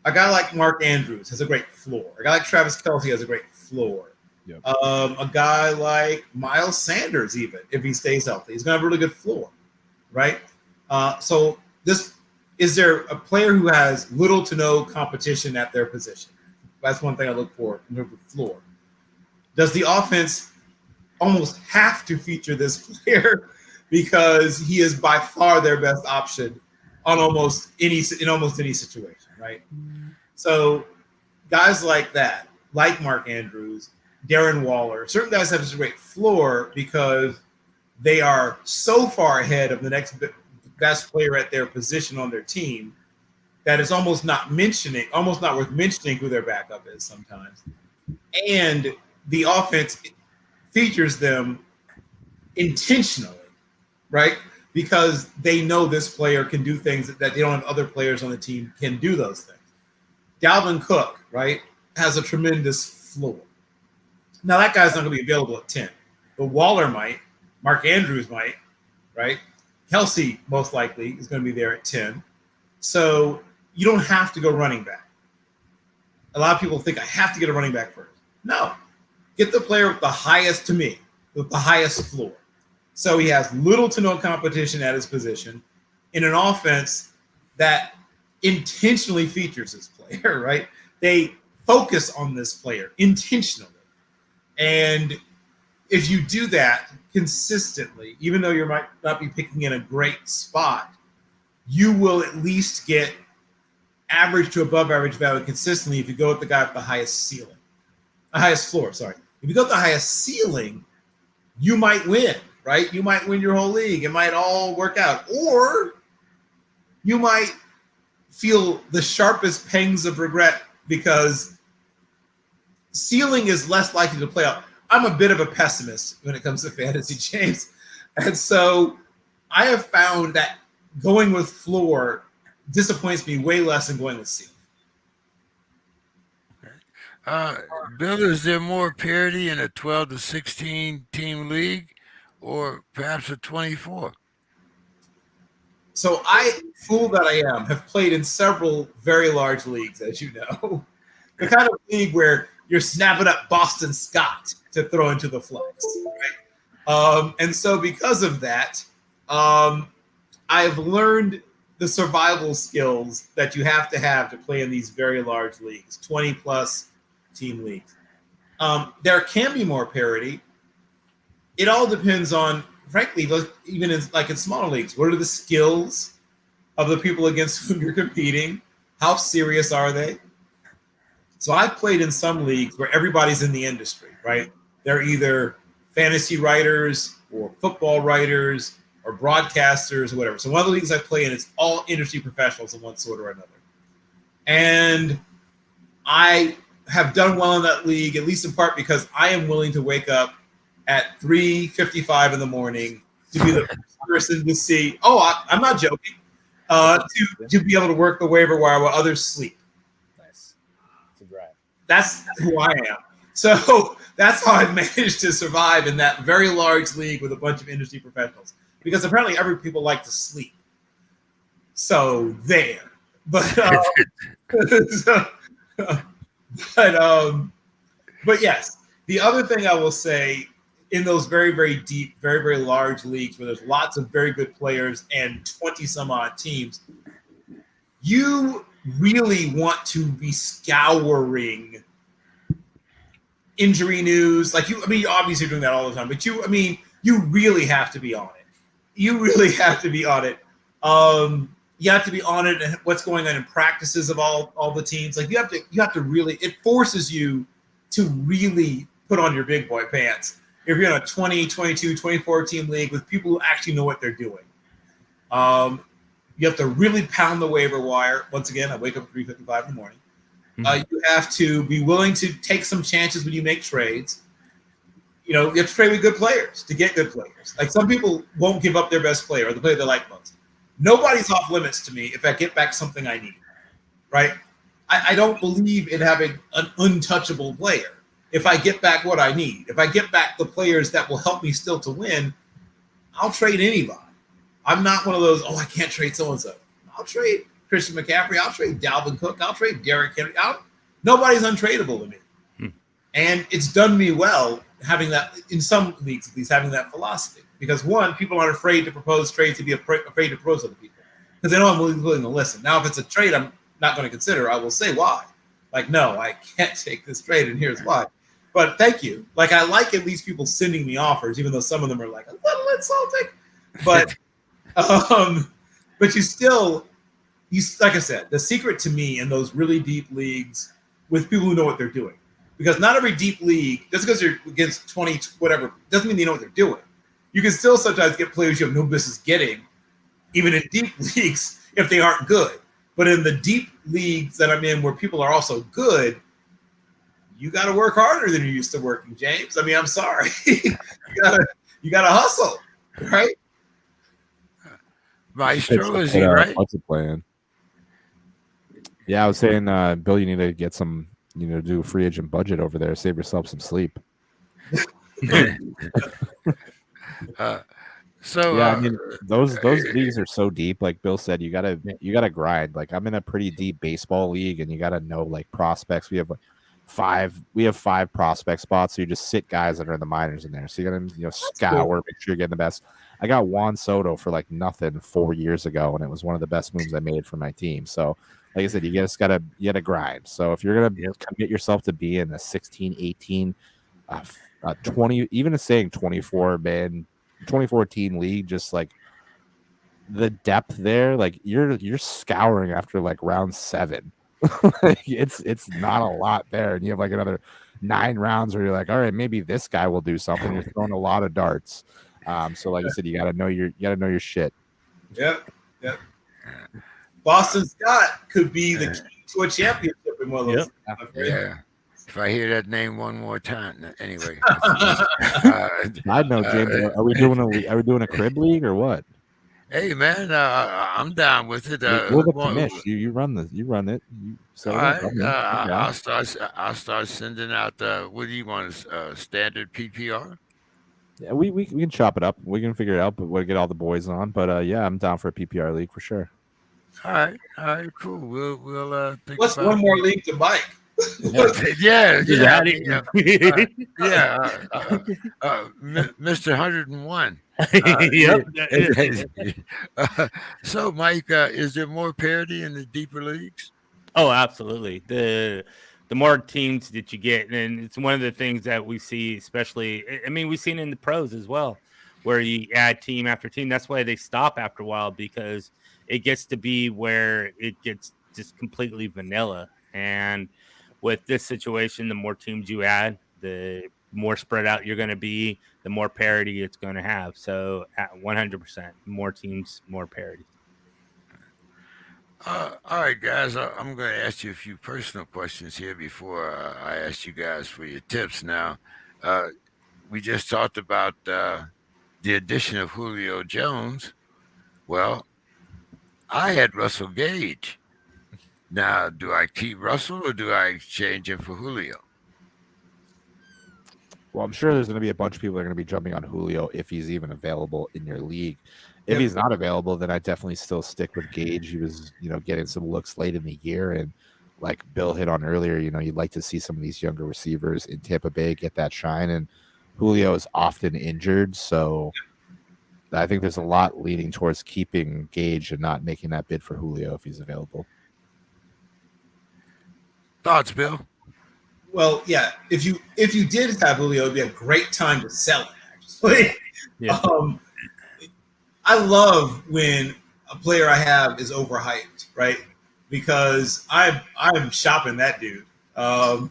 A guy like Mark Andrews has a great floor. A guy like Travis Kelce has a great floor. Yep. A guy like Miles Sanders, even if he stays healthy, he's going to have a really good floor, right? So is there a player who has little to no competition at their position? That's one thing I look for in terms of floor. Does the offense almost have to feature this player because he is by far their best option in almost any situation, right? So guys like that, like Mark Andrews, Darren Waller, certain guys have a great floor because they are so far ahead of the next best player at their position on their team that it's almost not worth mentioning who their backup is sometimes. And the offense features them intentionally, right? Because they know this player can do things that they don't have other players on the team can do those things. Dalvin Cook, right, has a tremendous floor. Now, that guy's not going to be available at 10, but Waller might, Mark Andrews might, right? Kelce most likely is going to be there at 10. So you don't have to go running back. A lot of people think I have to get a running back first. No. Get the player with the highest, to me, with the highest floor. So he has little to no competition at his position in an offense that intentionally features this player, right? They focus on this player intentionally. And if you do that consistently, even though you might not be picking in a great spot, you will at least get average to above average value consistently if you go with the guy with the highest floor. If you go with the highest ceiling, you might win, right? You might win your whole league. It might all work out. Or you might feel the sharpest pangs of regret because ceiling is less likely to play out. I'm a bit of a pessimist when it comes to fantasy, James. And so I have found that going with floor disappoints me way less than going with ceiling. Bill, is there more parity in a 12 to 16 team league or perhaps a 24? So I, fool that I am, have played in several very large leagues, as you know. The kind of league where you're snapping up Boston Scott to throw into the flex, right? And so because of that, I've learned the survival skills that you have to play in these very large leagues, 20-plus team leagues. There can be more parity. It all depends on, frankly, even in smaller leagues, what are the skills of the people against whom you're competing? How serious are they? So I've played in some leagues where everybody's in the industry, right? They're either fantasy writers or football writers or broadcasters or whatever. So one of the leagues I play in, it's all industry professionals of one sort or another. And I have done well in that league, at least in part because I am willing to wake up at 3:55 in the morning to be the first person to see, I'm not joking, to be able to work the waiver wire while others sleep. Nice. It's a drive. That's who I am. So that's how I've managed to survive in that very large league with a bunch of industry professionals. Because apparently people like to sleep. So there. But but yes, the other thing I will say in those very, very deep, very, very large leagues where there's lots of very good players and 20 some odd teams, you really want to be scouring injury news. You're obviously doing that all the time, but you really have to be on it. You really have to be on it. You have to be on it and what's going on in practices of all the teams. You have to really, it forces you to really put on your big boy pants if you're in a 20, 22, 24 team league with people who actually know what they're doing. You have to really pound the waiver wire. Once again, I wake up at 3:55 in the morning. You have to be willing to take some chances when you make trades. You have to trade with good players to get good players. Some people won't give up their best player or the player they like most. Nobody's off limits to me if I get back something I need, right? I don't believe in having an untouchable player. If I get back what I need, if I get back the players that will help me still to win, I'll trade anybody. I'm not one of those, I can't trade so-and-so. I'll trade Christian McCaffrey. I'll trade Dalvin Cook. I'll trade Derrick Henry. Nobody's untradeable to me. And it's done me well having that, in some leagues at least, having that philosophy. Because one, people aren't afraid to propose trades, to be afraid to propose other people. Because they know I'm willing to listen. Now, if it's a trade I'm not going to consider, I will say why. No, I can't take this trade, and here's why. But thank you. I like at least people sending me offers, even though some of them are a little insulting. But but like I said, the secret to me in those really deep leagues with people who know what they're doing. Because not every deep league, just because you're against 20, whatever, doesn't mean they know what they're doing. You can still sometimes get players you have no business getting, even in deep leagues, if they aren't good. But in the deep leagues that I'm in where people are also good, you got to work harder than you used to working, James. I'm sorry. you gotta hustle, right? Maestro, is he right? Plan. Yeah, I was saying, Bill, you need to get some, do a free agent budget over there. Save yourself some sleep. Those leagues are so deep. Like Bill said, you gotta grind. I'm in a pretty deep baseball league, and you gotta know prospects. We have five prospect spots, so you just sit guys that are in the minors in there. So you gotta scour, make sure you're getting the best. I got Juan Soto for nothing 4 years ago, and it was one of the best moves I made for my team. So like I said, you gotta grind. So if you're gonna commit yourself to be in a 16, 18, 20, even saying 24 team league, just the depth there, you're scouring after round 7. It's not a lot there, and you have another 9 rounds where you're all right, maybe this guy will do something. You're throwing a lot of darts. So like I said, you gotta know your shit. Yep. Boston Scott could be the key to a championship in one of those. Yeah. If I hear that name one more time, anyway. I know, James. Are we doing a crib league or what? Hey man, I'm down with it. You're the commish. You run it. You say All it. right, I'm in. Yeah. I'll start sending out. What do you want? Standard PPR? Yeah, we can chop it up. We can figure it out, but we'll get all the boys on. But yeah, I'm down for a PPR league for sure. All right, cool. We'll think What's about one more league to Mike? Yeah, Yeah. Mr. 101. Yep. So, Mike, is there more parity in the deeper leagues? Oh, absolutely. The more teams that you get, and it's one of the things that we see, especially, I mean, we've seen in the pros as well, where you add team after team. That's why they stop after a while, because it gets to be where it gets just completely vanilla. And with this situation, the more teams you add, the more spread out you're going to be, the more parity it's going to have. So at 100%, more teams, more parity. All right, guys. I'm going to ask you a few personal questions here before I ask you guys for your tips. Now, we just talked about the addition of Julio Jones. Well, I had Russell Gage. Now, do I keep Russell or do I exchange him for Julio? Well, I'm sure there's going to be a bunch of people that are going to be jumping on Julio if he's even available in your league. If he's not available, then I definitely still stick with Gage. He was, getting some looks late in the year, and like Bill hit on earlier, you'd like to see some of these younger receivers in Tampa Bay get that shine. And Julio is often injured, so I think there's a lot leaning towards keeping Gage and not making that bid for Julio if he's available. Thoughts, Bill? Well, yeah. If you did have Julio, it'd be a great time to sell it. Actually, Yeah. I love when a player I have is overhyped, right? Because I'm shopping that dude. That's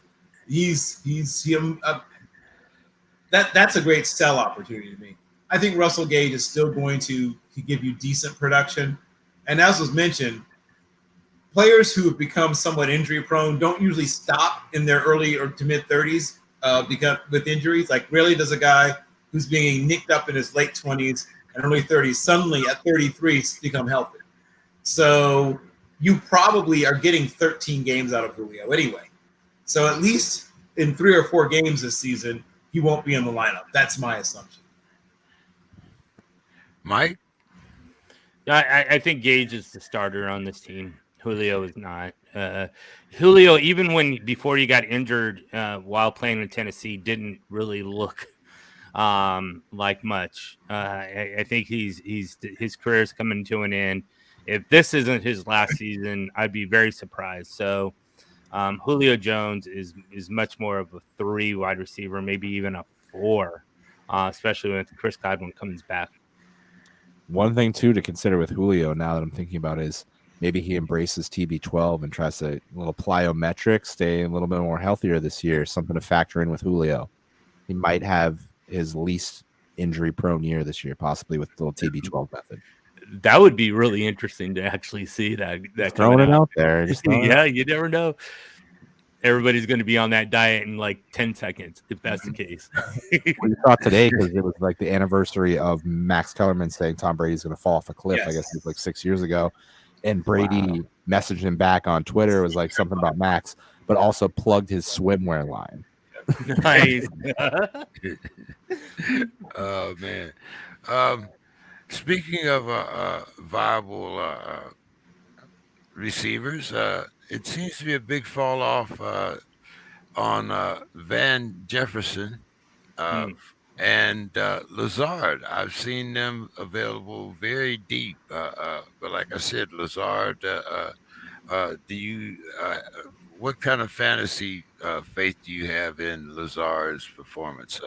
a great sell opportunity to me. I think Russell Gage is still going to give you decent production, and as was mentioned, players who have become somewhat injury prone don't usually stop in their early or to mid 30s because with injuries. Like, rarely does a guy who's being nicked up in his late 20s and early 30s suddenly at 33 become healthy. So you probably are getting 13 games out of Julio anyway. So at least in 3 or 4 games this season, he won't be in the lineup. That's my assumption. Mike? I think Gage is the starter on this team. Julio is not. Julio, even before he got injured while playing in Tennessee, didn't really look like much. I think his career is coming to an end. If this isn't his last season, I'd be very surprised. So Julio Jones is much more of a 3 wide receiver, maybe even a 4, especially when Chris Godwin comes back. One thing too to consider with Julio, now that I'm thinking about, is maybe he embraces TB12 and tries to little plyometric, stay a little bit more healthier this year. Something to factor in with Julio. He might have his least injury-prone year this year, possibly with the little TB12 method. That would be really interesting to actually see that throwing it out there. Yeah, you never know. Everybody's going to be on that diet in like 10 seconds, if that's the case. We saw today, because it was like the anniversary of Max Kellerman saying Tom Brady's going to fall off a cliff. Yes. I guess it was like 6 years ago. And Brady messaged him back on Twitter. It was like something about Max, but also plugged his swimwear line. Nice. Oh, man. Speaking of viable receivers, it seems to be a big fall off on Van Jefferson and Lazard. I've seen them available very deep, but like I said, Lazard. Do you? What kind of fantasy faith do you have in Lazard's performance?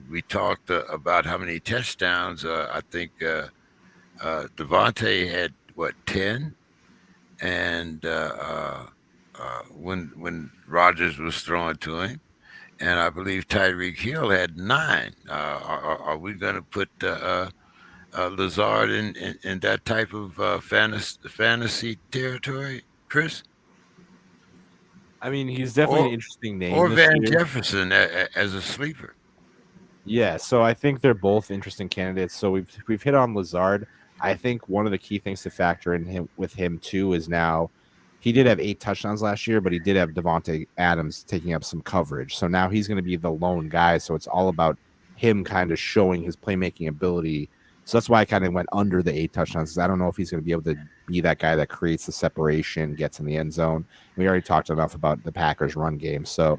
We talked about how many touchdowns. I think Devontae had 10, and when Rodgers was throwing to him, and I believe Tyreek Hill had 9. Are we going to put Lazard in that type of fantasy territory, Chris? I mean, he's definitely an or interesting name or this Van year. Jefferson as a sleeper. Yeah, so I think they're both interesting candidates. So we've hit on Lazard. I think one of the key things to factor in him with him too is now he did have 8 touchdowns last year, but he did have Devontae Adams taking up some coverage. So now he's going to be the lone guy. So it's all about him kind of showing his playmaking ability. So that's why I kind of went under the 8 touchdowns. I don't know if he's going to be able to be that guy that creates the separation, gets in the end zone. We already talked enough about the Packers run game. So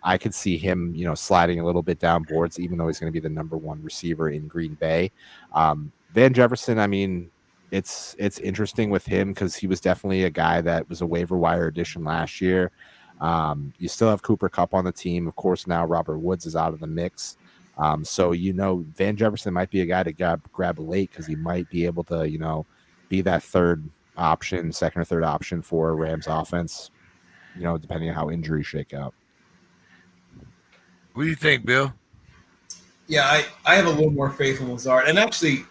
I could see him, sliding a little bit down boards, even though he's going to be the number one receiver in Green Bay. Van Jefferson, I mean, it's interesting with him because he was definitely a guy that was a waiver wire addition last year. You still have Cooper Kupp on the team. Of course, now Robert Woods is out of the mix. So, Van Jefferson might be a guy to grab late because he might be able to, be that second or third option for Rams offense, depending on how injuries shake out. What do you think, Bill? Yeah, I have a little more faith in Lazard. And actually,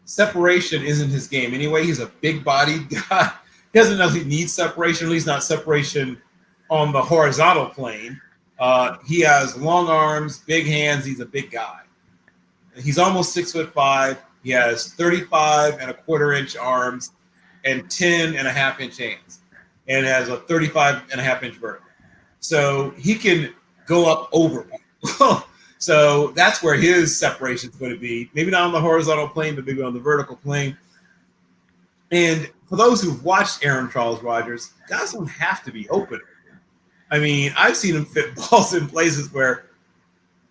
separation isn't his game anyway. He's a big-bodied guy. He doesn't know he needs separation, at least not separation on the horizontal plane. He has long arms, big hands. He's a big guy. He's almost 6'5". He has 35 and a quarter inch arms and 10 and a half inch hands, and has a 35 and a half inch vertical. So he can go up over people. So that's where his separation is going to be. Maybe not on the horizontal plane, but maybe on the vertical plane. And for those who've watched Aaron Charles Rodgers, guys don't have to be open. I mean, I've seen him fit balls in places where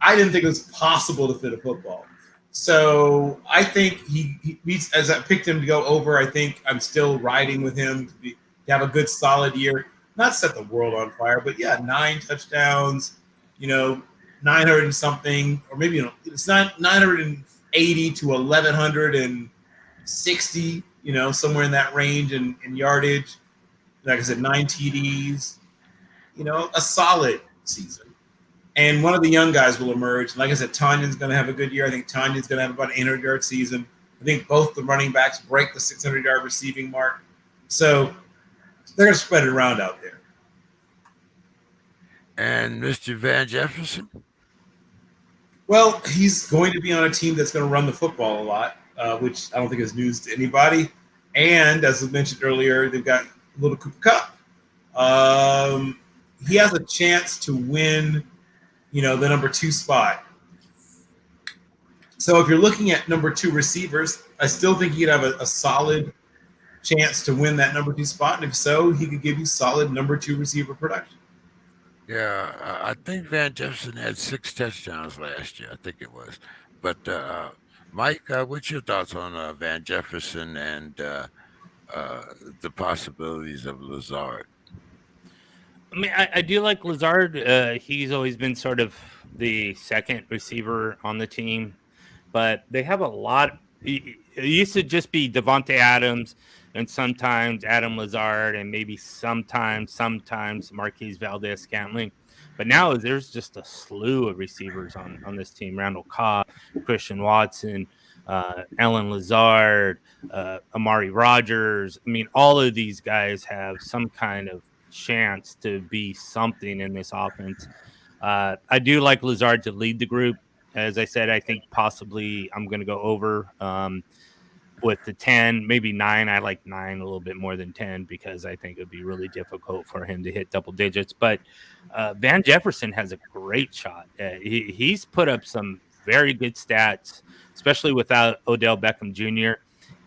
I didn't think it was possible to fit a football. So I think he as I picked him to go over, I think I'm still riding with him to have a good solid year. Not set the world on fire, but yeah, 9 touchdowns, 900 and something, or maybe it's not 980 to 1160, somewhere in that range in yardage. Like I said, 9 TDs, a solid season. And one of the young guys will emerge. Like I said, Tanyan's going to have a good year. I think Tanyan's going to have about an 800-yard season. I think both the running backs break the 600-yard receiving mark. So they're going to spread it around out there. And Mr. Van Jefferson? Well, he's going to be on a team that's going to run the football a lot, which I don't think is news to anybody. And as I mentioned earlier, they've got little Cooper Kupp. He has a chance to win, the number 2 spot. So if you're looking at number 2 receivers, I still think he'd have a solid chance to win that number 2 spot. And if so, he could give you solid number 2 receiver production. Yeah, I think Van Jefferson had 6 touchdowns last year. I think it was. But Mike, what's your thoughts on Van Jefferson and the possibilities of Lazard? I mean, I do like Lazard. He's always been sort of the second receiver on the team, but they have a lot. It used to just be Devontae Adams and sometimes Adam Lazard and maybe sometimes Marquise Valdez-Scantling. But now there's just a slew of receivers on this team. Randall Cobb, Christian Watson, Alan Lazard, Amari Rogers. I mean, all of these guys have some kind of chance to be something in this offense. I do like Lazard to lead the group. As I said, I think possibly I'm going to go over with the 10, maybe 9. I like 9 a little bit more than 10 because I think it would be really difficult for him to hit double digits. But Van Jefferson has a great shot. He's put up some very good stats, especially without Odell Beckham Jr.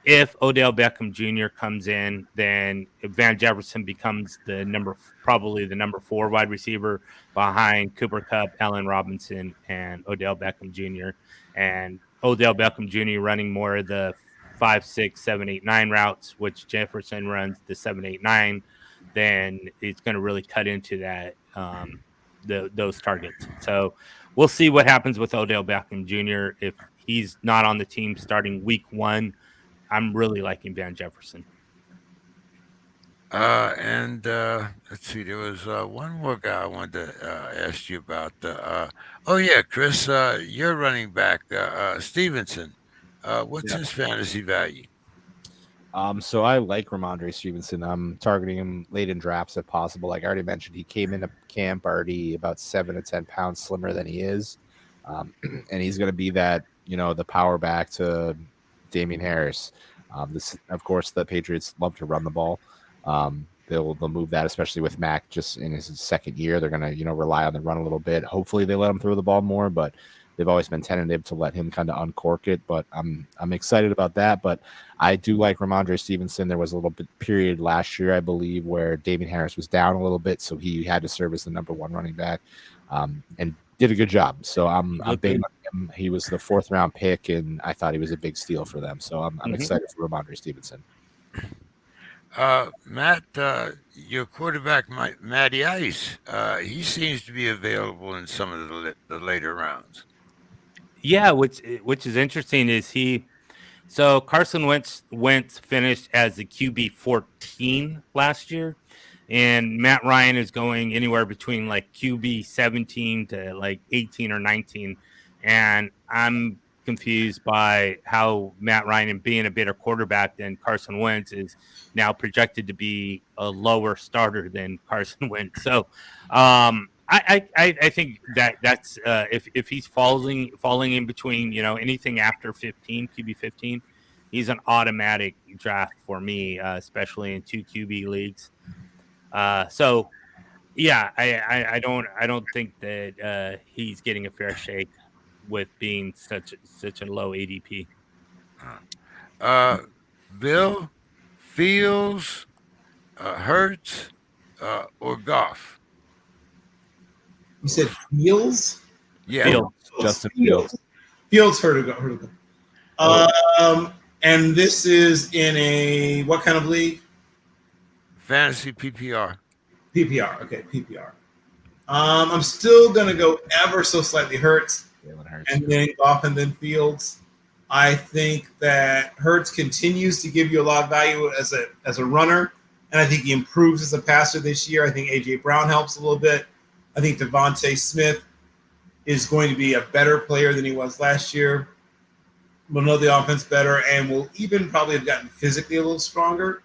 If Odell Beckham Jr. comes in, then Van Jefferson becomes probably the number 4 wide receiver behind Cooper Kupp, Allen Robinson, and Odell Beckham Jr. And Odell Beckham Jr. running more of the 5, 6, 7, 8, 9 routes, which Jefferson runs the 7, 8, 9, then it's going to really cut into that those targets. So we'll see what happens with Odell Beckham Jr. If he's not on the team starting week 1. I'm really liking Van Jefferson. And let's see, there was one more guy I wanted to ask you about. Chris, your running back, Stevenson. What's his fantasy value? So I like Ramondre Stevenson. I'm targeting him late in drafts if possible. Like I already mentioned, he came into camp already about 7 to 10 pounds slimmer than he is, and he's going to be that the power back to Damian Harris. This, of course, the Patriots love to run the ball. They'll move that, especially with Mac just in his second year. They're going to rely on the run a little bit. Hopefully, they let him throw the ball more, but they've always been tentative to let him kind of uncork it. But I'm excited about that. But I do like Ramondre Stevenson. There was a little bit period last year, I believe, where Damian Harris was down a little bit, so he had to serve as the number one running back, and did a good job. So I'm big on him. He was the 4th round pick, and I thought he was a big steal for them. So I'm excited for Ramondre Stevenson. Matt, your quarterback, Matty Ice, he seems to be available in some of the later rounds. Yeah, which is interesting is so Carson Wentz finished as the QB 14 last year, and Matt Ryan is going anywhere between like QB 17 to like 18 or 19, and I'm confused by how Matt Ryan, being a better quarterback than Carson Wentz, is now projected to be a lower starter than Carson Wentz. So I think that's if he's falling in between anything after 15 QB 15, he's an automatic draft for me, especially in 2 QB leagues. So yeah, I don't think that he's getting a fair shake with being such a low ADP. Bill, Fields, Hurts, or Goff? You said Fields? Yeah. Fields. Justin Fields. Fields heard of go. And this is in a what kind of league? Fantasy PPR. PPR. Okay, PPR. I'm still gonna go ever so slightly Hurts, and then Goff, and then Fields. I think that Hurts continues to give you a lot of value as a runner, and I think he improves as a passer this year. I think AJ Brown helps a little bit. I think Devontae Smith is going to be a better player than he was last year. Will know the offense better, and will even probably have gotten physically a little stronger.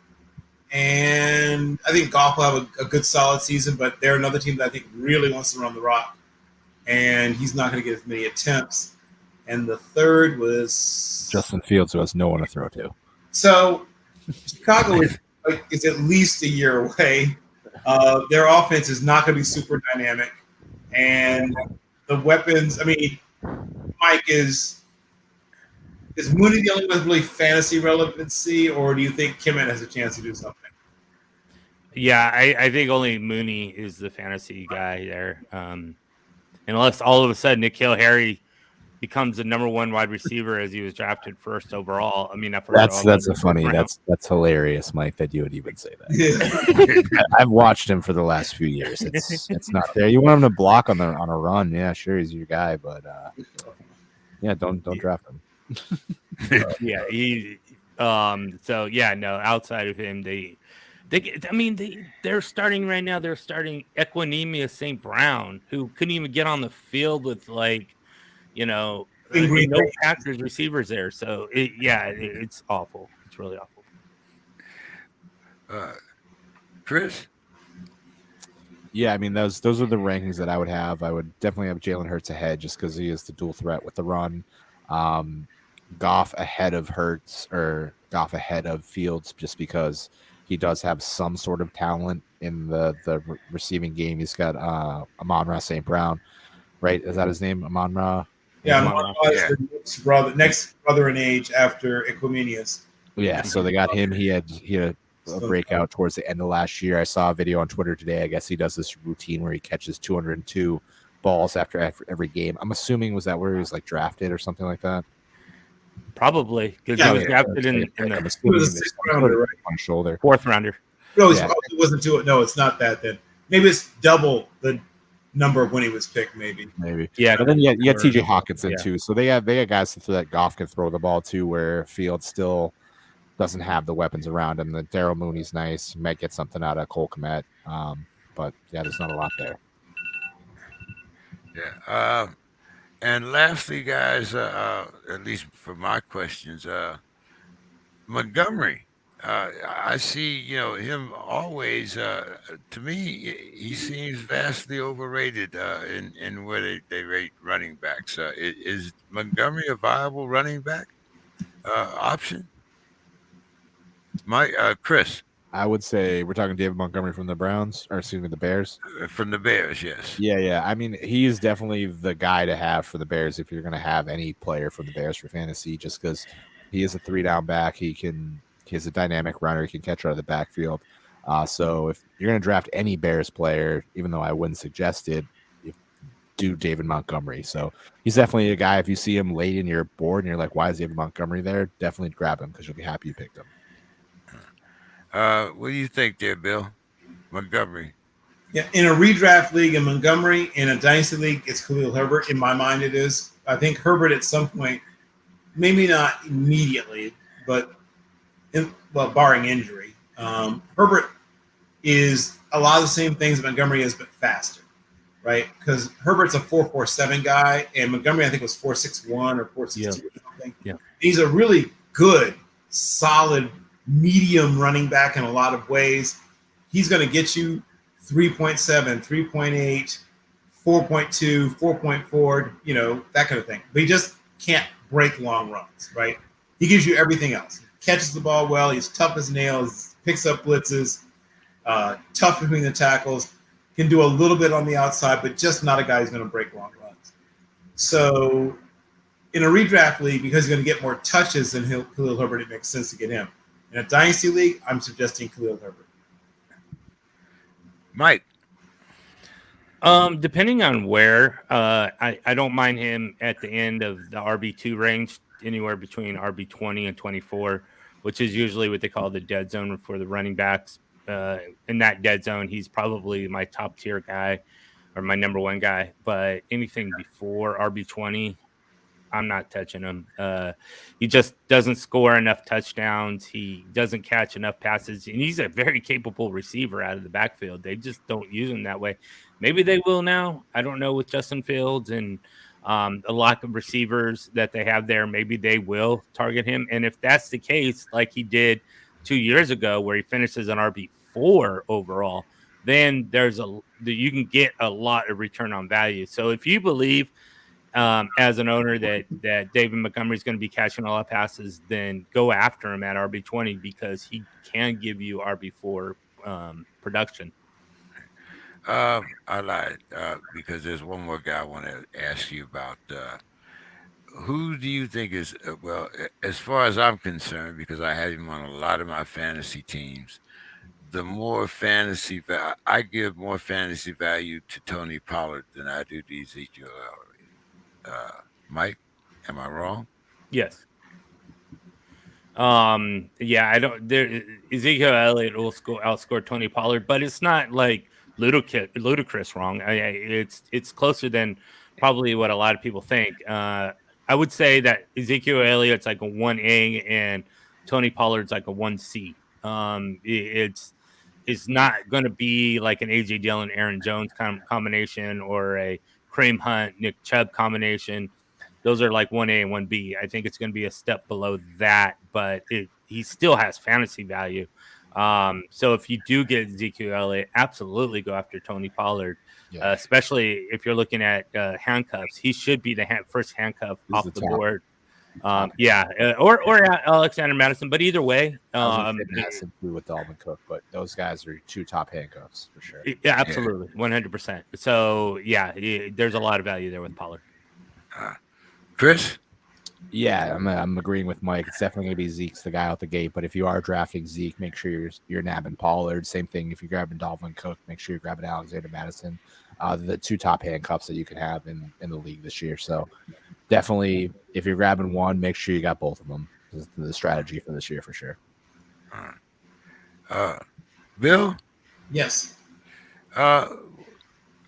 And I think Goff will have a good, solid season, but they're another team that I think really wants to run the rock, and he's not going to get as many attempts. And the third was Justin Fields, who has no one to throw to. So Chicago is at least a year away. Their offense is not going to be super dynamic, and the weapons. I mean, Mike is Mooney the only one with really fantasy relevancy, or do you think Kimmett has a chance to do something? Yeah, I think only Mooney is the fantasy guy there. Unless all of a sudden N'Keal Harry becomes the number one wide receiver as he was drafted first overall. I mean, that's hilarious, Mike, that you would even say that. Yeah. I've watched him for the last few years. It's not there. You want him to block on a run, yeah, sure, he's your guy, but yeah, don't draft him. Yeah, so yeah, no, outside of him, they're starting right now. They're starting Equinemius St. Brown, who couldn't even get on the field with no Packers receivers there. So it's awful. It's really awful. Chris? Yeah, I mean those are the rankings that I would have. I would definitely have Jalen Hurts ahead just because he is the dual threat with the run. Goff ahead of Hurts, or Goff ahead of Fields, just because he does have some sort of talent in the receiving game. He's got Amon-Ra St. Brown, right? Is that his name, Amon-Ra? Yeah, Amon-Ra is the next brother in age after Equimenius. Yeah, so they got him. He had a breakout towards the end of last year. I saw a video on Twitter today. I guess he does this routine where he catches 202 balls after every game. I'm assuming was that where he was like drafted or something like that. Probably because he was drafted in the He was a sixth rounder, right? On shoulder, 4th rounder. No, it wasn't two. No, it's not that. Then maybe it's double the number of when he was picked. Maybe. Yeah, but then you got T.J. Hawkinson too. So they have guys that Goff can throw the ball to, where Fields still doesn't have the weapons around him. The Daryl Mooney's nice. You might get something out of Cole Kmet, but yeah, there's not a lot there. Yeah. And lastly, guys, at least for my questions, Montgomery, I see, him always. To me, he seems vastly overrated in where they rate running backs. Is Montgomery a viable running back option? Chris I would say we're talking David Montgomery from the Browns, or excuse me, the Bears. from the Bears, yes. Yeah. I mean, he is definitely the guy to have for the Bears if you're going to have any player from the Bears for fantasy, just because he is a 3-down back. He's a dynamic runner. He can catch out of the backfield. So if you're going to draft any Bears player, even though I wouldn't suggest it, do David Montgomery. So he's definitely a guy. If you see him late in your board and you're like, why is David Montgomery there? Definitely grab him because you'll be happy you picked him. What do you think there, Bill? Montgomery. Yeah, in a redraft league in Montgomery, in a dynasty league, it's Khalil Herbert. In my mind, it is. I think Herbert at some point, maybe not immediately, but barring injury, Herbert is a lot of the same things that Montgomery is, but faster, right? Because Herbert's a 4.47 guy, and Montgomery I think was 4.61 or 4.62 or something. Yeah, he's a really good, solid, medium running back in a lot of ways. He's going to get you 3.7, 3.8, 4.2, 4.4, that kind of thing. But he just can't break long runs, right? He gives you everything else. Catches the ball well. He's tough as nails. Picks up blitzes. Tough between the tackles. Can do a little bit on the outside, but just not a guy who's going to break long runs. So in a redraft league, because he's going to get more touches than Khalil Herbert, it makes sense to get him. In a dynasty league, I'm suggesting Khalil Herbert. Mike. Depending on where, I don't mind him at the end of the RB2 range, anywhere between RB20 and 24, which is usually what they call the dead zone for the running backs. In that dead zone, he's probably my top tier guy or my number one guy. But anything before RB20, I'm not touching him. He just doesn't score enough touchdowns. He doesn't catch enough passes. And he's a very capable receiver out of the backfield. They just don't use him that way. Maybe they will now. I don't know with Justin Fields and a lot of receivers that they have there. Maybe they will target him. And if that's the case, like he did 2 years ago, where he finishes an RB4 overall, then you can get a lot of return on value. So if you believe as an owner that David Montgomery is going to be catching a lot of passes, then go after him at RB20 because he can give you RB4 production. I lied because there's one more guy I want to ask you about. Who do you think is as far as I'm concerned, because I had him on a lot of my fantasy teams, the more fantasy I give more fantasy value to Tony Pollard than I do to Ezekiel Elliott. Mike, am I wrong? Yes. I don't. Ezekiel Elliott will outscore Tony Pollard, but it's not like ludicrous wrong. It's closer than probably what a lot of people think. I would say that Ezekiel Elliott's like a 1A and Tony Pollard's like a 1C. It's not going to be like an A.J. Dillon, Aaron Jones kind of combination or a Kareem Hunt, Nick Chubb combination. Those are like 1A and 1B. I think it's going to be a step below that, but he still has fantasy value. So if you do get Ezekiel Elliott, absolutely go after Tony Pollard, especially if you're looking at handcuffs. He should be the first handcuff off the board. Or Alexander Madison, but either way, Madison with Dalvin Cook, but those guys are two top handcuffs for sure. Yeah, absolutely, 100%. So there's a lot of value there with Pollard. Chris? Yeah, I'm agreeing with Mike. It's definitely going to be Zeke's the guy out the gate. But if you are drafting Zeke, make sure you're nabbing Pollard. Same thing if you're grabbing Dalvin Cook, make sure you're grabbing Alexander Madison. The two top handcuffs that you can have in the league this year. So definitely, if you're grabbing one, make sure you got both of them. This is the strategy for this year for sure. Bill? Yes.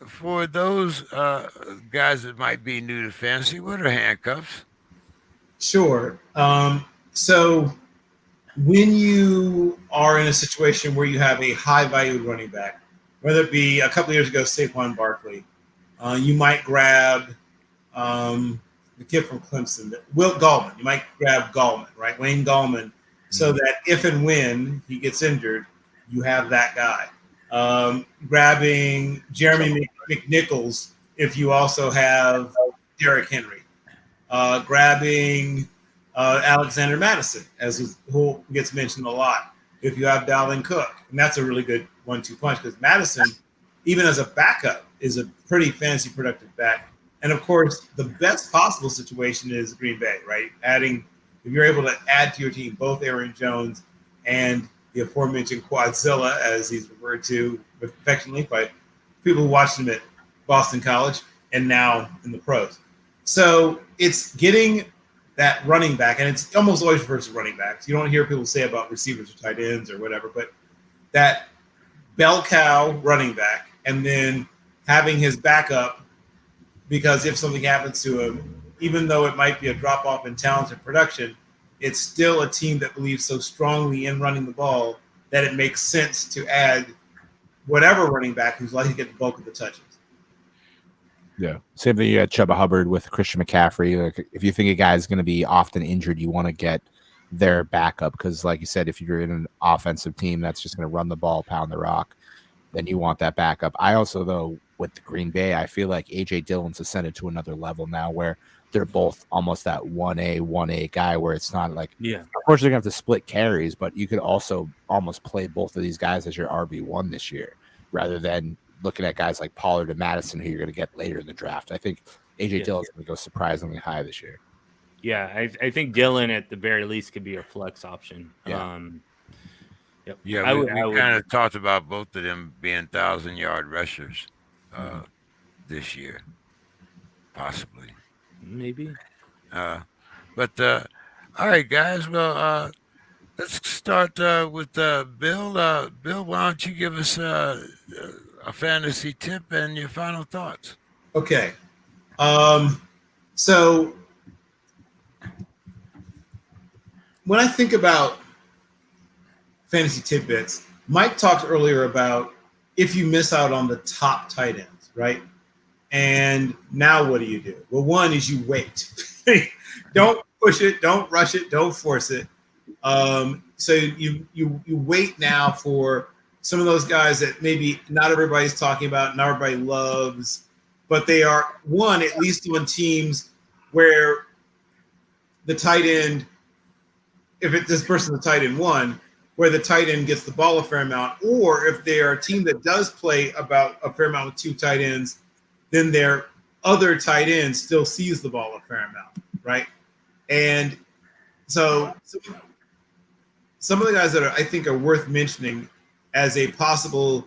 For those guys that might be new to fantasy, what are handcuffs? Sure. So when you are in a situation where you have a high-value running back, whether it be a couple of years ago, Saquon Barkley, you might grab the kid from Clemson, Wilt Gallman. You might grab Gallman, right? Wayne Gallman, so that if and when he gets injured, you have that guy. Grabbing Jeremy McNichols if you also have Derrick Henry. Grabbing Alexander Madison, who gets mentioned a lot, if you have Dalvin Cook. And that's a really good 1-2 punch because Madison, even as a backup, is a pretty fancy productive back. And, of course, the best possible situation is Green Bay, right? If you're able to add to your team both Aaron Jones and the aforementioned Quadzilla, as he's referred to affectionately by people who watched him at Boston College and now in the pros. So it's getting that running back, and it's almost always versus running backs. You don't hear people say about receivers or tight ends or whatever, but that bell cow running back and then having his backup, because if something happens to him, even though it might be a drop-off in talent and production, it's still a team that believes so strongly in running the ball that it makes sense to add whatever running back who's likely to get the bulk of the touches. Yeah. Same thing you had Chuba Hubbard with Christian McCaffrey. Like, if you think a guy's going to be often injured, you want to get their backup because, like you said, if you're in an offensive team that's just going to run the ball, pound the rock, then you want that backup. I also, though, with the Green Bay, I feel like A.J. Dillon's ascended to another level now where they're both almost that 1A guy where it's not like, of course, they're going to have to split carries, but you could also almost play both of these guys as your RB1 this year rather than looking at guys like Pollard and Madison who you're going to get later in the draft. I think A.J. Dillon's going to go surprisingly high this year. Yeah, I think Dillon at the very least could be a flex option. Yeah. Yep. Yeah, we kind of talked about both of them being 1,000-yard rushers this year, possibly. Maybe. But all right, guys. Well, let's start with Bill. Bill, why don't you give us a fantasy tip and your final thoughts? Okay. So when I think about fantasy tidbits, Mike talked earlier about if you miss out on the top tight ends, right? And now what do? Well, one is you wait. Don't push it, don't rush it, don't force it. So you wait now for some of those guys that maybe not everybody's talking about, not everybody loves, but they are at least on teams where the tight end, this person's the tight end 1, where the tight end gets the ball a fair amount, or if they are a team that does play about a fair amount with 2 tight ends, then their other tight end still sees the ball a fair amount, right? And so some of the guys that I think are worth mentioning as a possible,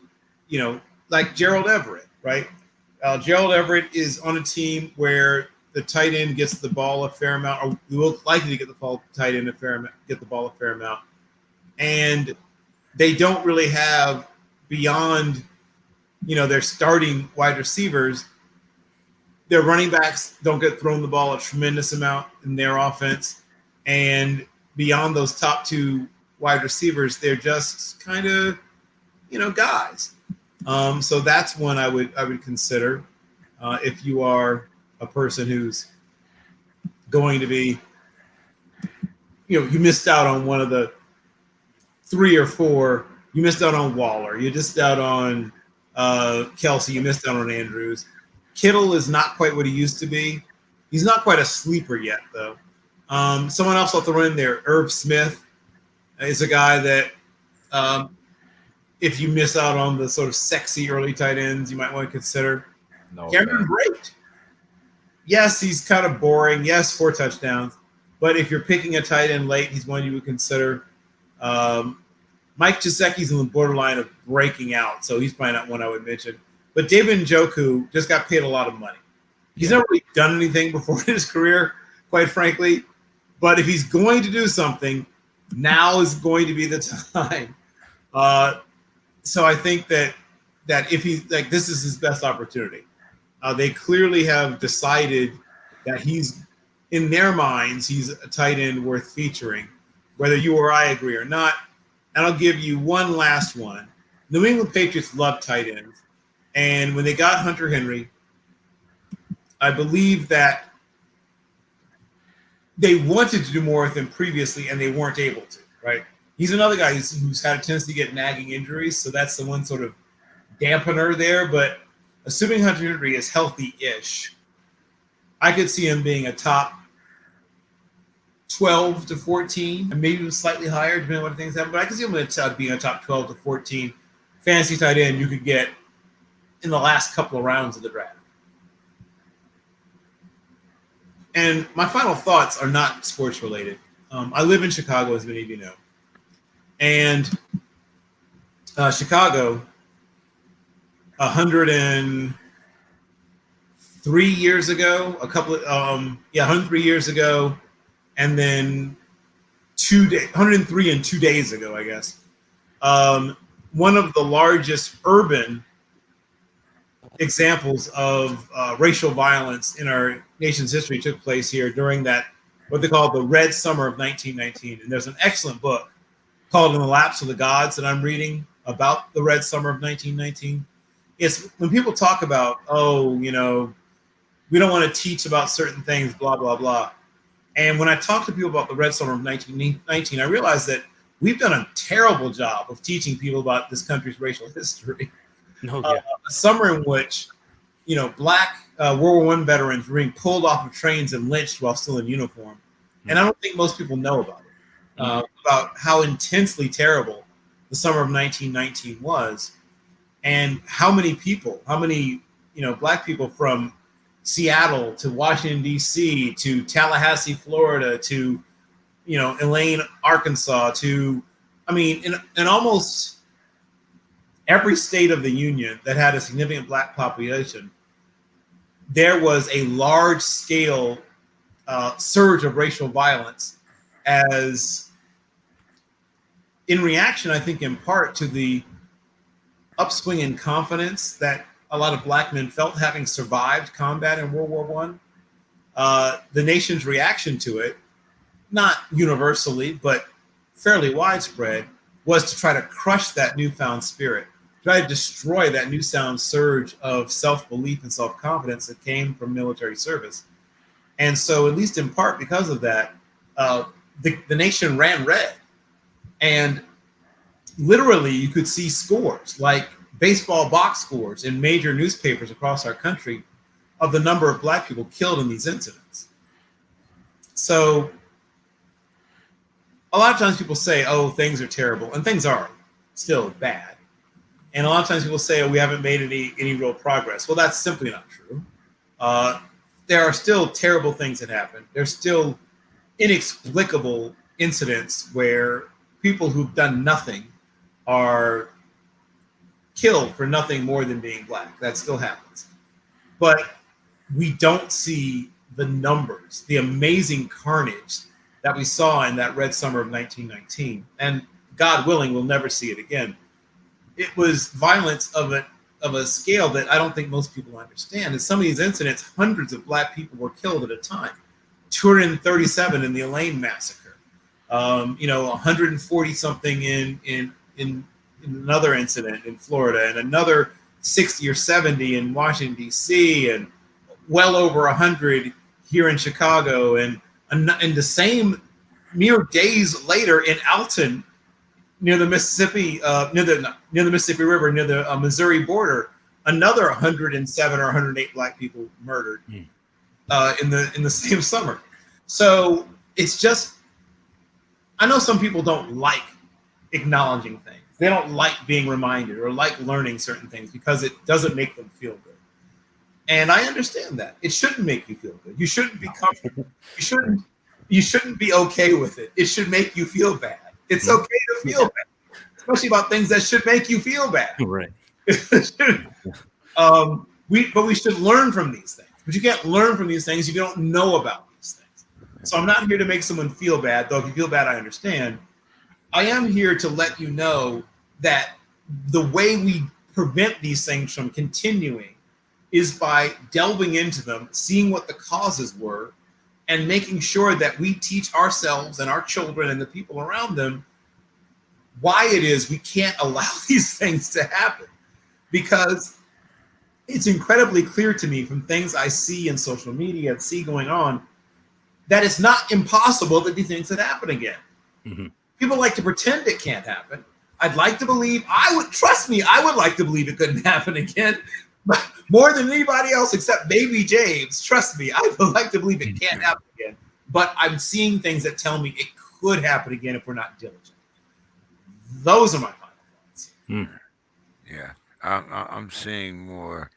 like Gerald Everett, right? Gerald Everett is on a team where the tight end gets the ball a fair amount, or will likely to get the ball a fair amount, and they don't really have beyond, their starting wide receivers. Their running backs don't get thrown the ball a tremendous amount in their offense, and beyond those top 2 wide receivers, they're just kind of, guys. So that's one I would consider if you are a person who's going to be, you missed out on one of the 3 or 4. You missed out on Waller. You missed out on Kelsey. You missed out on Andrews. Kittle is not quite what he used to be. He's not quite a sleeper yet, though. Someone else I'll throw in there, Irv Smith, is a guy that if you miss out on the sort of sexy early tight ends, you might want to consider. Cameron Brate. Yes, he's kind of boring. Yes, 4 touchdowns. But if you're picking a tight end late, he's one you would consider. Mike Gesicki's on the borderline of breaking out, so he's probably not one I would mention. But David Njoku just got paid a lot of money. He's never really done anything before in his career, quite frankly. But if he's going to do something, now is going to be the time. So I think that if he's like, this is his best opportunity. They clearly have decided that he's, in their minds, he's a tight end worth featuring, whether you or I agree or not. And I'll give you one last one. New England Patriots love tight ends. And when they got Hunter Henry, I believe that they wanted to do more with him previously, and they weren't able to, right? He's another guy who's had a tendency to get nagging injuries, so that's the one sort of dampener there. But assuming Hunter Henry is healthy-ish, I could see him being a top 12 to 14, and maybe slightly higher, depending on what things happen. But I could see him being a top 12 to 14 fantasy tight end you could get in the last couple of rounds of the draft. And my final thoughts are not sports related. I live in Chicago, as many of you know. And Chicago, 103 years ago, 103 years ago, and then 103 and 2 days ago, I guess. One of the largest urban examples of racial violence in our nation's history took place here during that, what they call the Red Summer of 1919. And there's an excellent book called In the Laps of the Gods that I'm reading about the Red Summer of 1919. It's when people talk about, we don't want to teach about certain things, blah, blah, blah. And when I talk to people about the Red Summer of 1919, I realize that we've done a terrible job of teaching people about this country's racial history. A summer in which, black World War I veterans were being pulled off of trains and lynched while still in uniform. And I don't think most people know about it, about how intensely terrible the summer of 1919 was, and how many black people from Seattle to Washington, D.C., to Tallahassee, Florida, to, Elaine, Arkansas, to, in almost every state of the Union that had a significant black population, there was a large-scale surge of racial violence as in reaction, I think, in part to the upswing in confidence that a lot of black men felt having survived combat in World War I. The nation's reaction to it, not universally, but fairly widespread, was to try to crush that newfound spirit, try to destroy that newfound surge of self-belief and self-confidence that came from military service. And so, at least in part because of that, the nation ran red. And literally, you could see scores, like baseball box scores in major newspapers across our country of the number of black people killed in these incidents. So a lot of times people say, things are terrible, and things are still bad. And a lot of times people say, we haven't made any real progress. Well, that's simply not true. There are still terrible things that happen. There's still inexplicable incidents where people who've done nothing are killed for nothing more than being black. That still happens. But we don't see the numbers, the amazing carnage that we saw in that Red Summer of 1919. And God willing, we'll never see it again. It was violence of a scale that I don't think most people understand. In some of these incidents, hundreds of black people were killed at a time. 237 in the Elaine massacre. 140 something in another incident in Florida, and another 60 or 70 in Washington, D.C., and well over 100 here in Chicago, and the same mere days later in Alton, near the Mississippi, near the Mississippi River, near the Missouri border, another 107 or 108 black people murdered in the same summer. So it's just, I know some people don't like acknowledging things. They don't like being reminded or like learning certain things because it doesn't make them feel good. And I understand that. It shouldn't make you feel good. You shouldn't be comfortable. You shouldn't be okay with it. It should make you feel bad. It's okay to feel bad, especially about things that should make you feel bad. Right. But we should learn from these things. But you can't learn from these things if you don't know about these things. So I'm not here to make someone feel bad, though if you feel bad, I understand. I am here to let you know that the way we prevent these things from continuing is by delving into them, seeing what the causes were, and making sure that we teach ourselves and our children and the people around them why it is we can't allow these things to happen. Because it's incredibly clear to me from things I see in social media and see going on that it's not impossible that these things could happen again. Mm-hmm. People like to pretend it can't happen. I'd like to believe, I would like to believe it couldn't happen again. But more than anybody else except baby James, trust me, I would like to believe it can't happen again. But I'm seeing things that tell me it could happen again if we're not diligent. Those are my final thoughts. Yeah, I'm seeing more.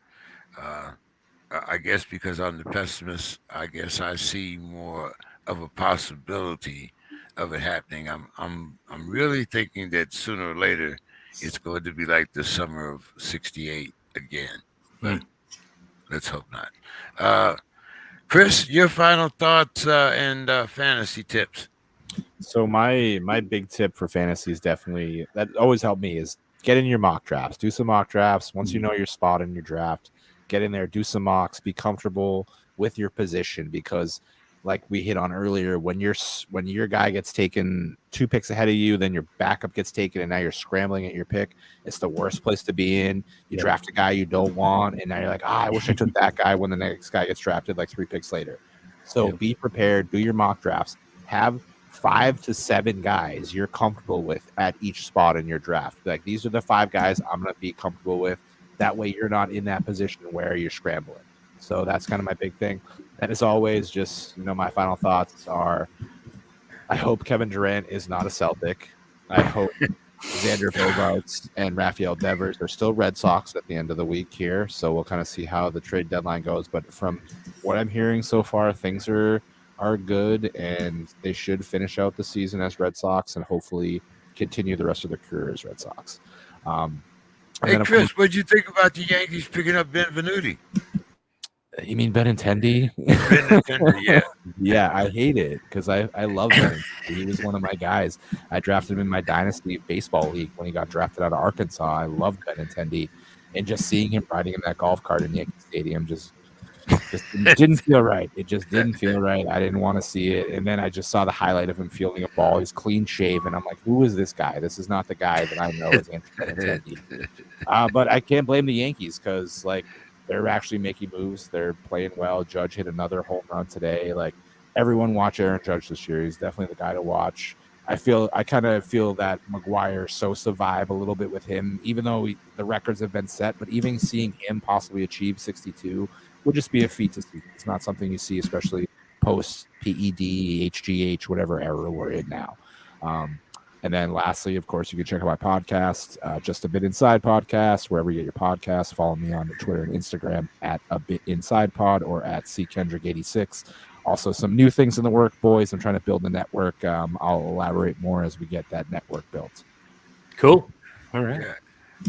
I guess because I'm the pessimist, I guess I see more of a possibility of it happening. I'm really thinking that sooner or later it's going to be like the summer of '68 again. But let's hope not. Chris, your final thoughts and fantasy tips. So my big tip for fantasy is definitely that always helped me is get in your mock drafts. Do some mock drafts. Once you know your spot in your draft, get in there, do some mocks, be comfortable with your position because like we hit on earlier, when your guy gets taken 2 picks ahead of you, then your backup gets taken and now you're scrambling at your pick. It's the worst place to be in. You draft a guy you don't want and now you're like, I wish I took that guy when the next guy gets drafted like 3 picks later. So be prepared, do your mock drafts, have 5 to 7 guys you're comfortable with at each spot in your draft. Like these are the 5 guys I'm going to be comfortable with. That way you're not in that position where you're scrambling. So that's kind of my big thing. And as always, just, my final thoughts are I hope Kevin Durant is not a Celtic. I hope Xander Bogaerts and Rafael Devers are still Red Sox at the end of the week here. So we'll kind of see how the trade deadline goes. But from what I'm hearing so far, things are good, and they should finish out the season as Red Sox and hopefully continue the rest of their career as Red Sox. Hey, Chris, what'd you think about the Yankees picking up Benvenuti? You mean Benintendi? Benintendi, yeah. Yeah, I hate it because I love him. He was one of my guys. I drafted him in my Dynasty Baseball League when he got drafted out of Arkansas. I loved Benintendi. And just seeing him riding in that golf cart in Yankee Stadium just didn't feel right. It just didn't feel right. I didn't want to see it. And then I just saw the highlight of him fielding a ball. He's clean shaven. I'm like, who is this guy? This is not the guy that I know as Anthony Benintendi. But I can't blame the Yankees because, they're actually making moves. They're playing well. Judge hit another home run today. Everyone watch Aaron Judge this year. He's definitely the guy to watch. I kind of feel that Maguire-Sosa vibe a little bit with him, even though the records have been set. But even seeing him possibly achieve 62 would just be a feat to see. It's not something you see, especially post PED, HGH, whatever era we're in now. And then lastly, of course, you can check out my podcast, Just a Bit Inside Podcast, wherever you get your podcasts. Follow me on Twitter and Instagram at A Bit Inside Pod or at CKendrick86. Also, some new things in the work, boys. I'm trying to build the network. I'll elaborate more as we get that network built. Cool. All right.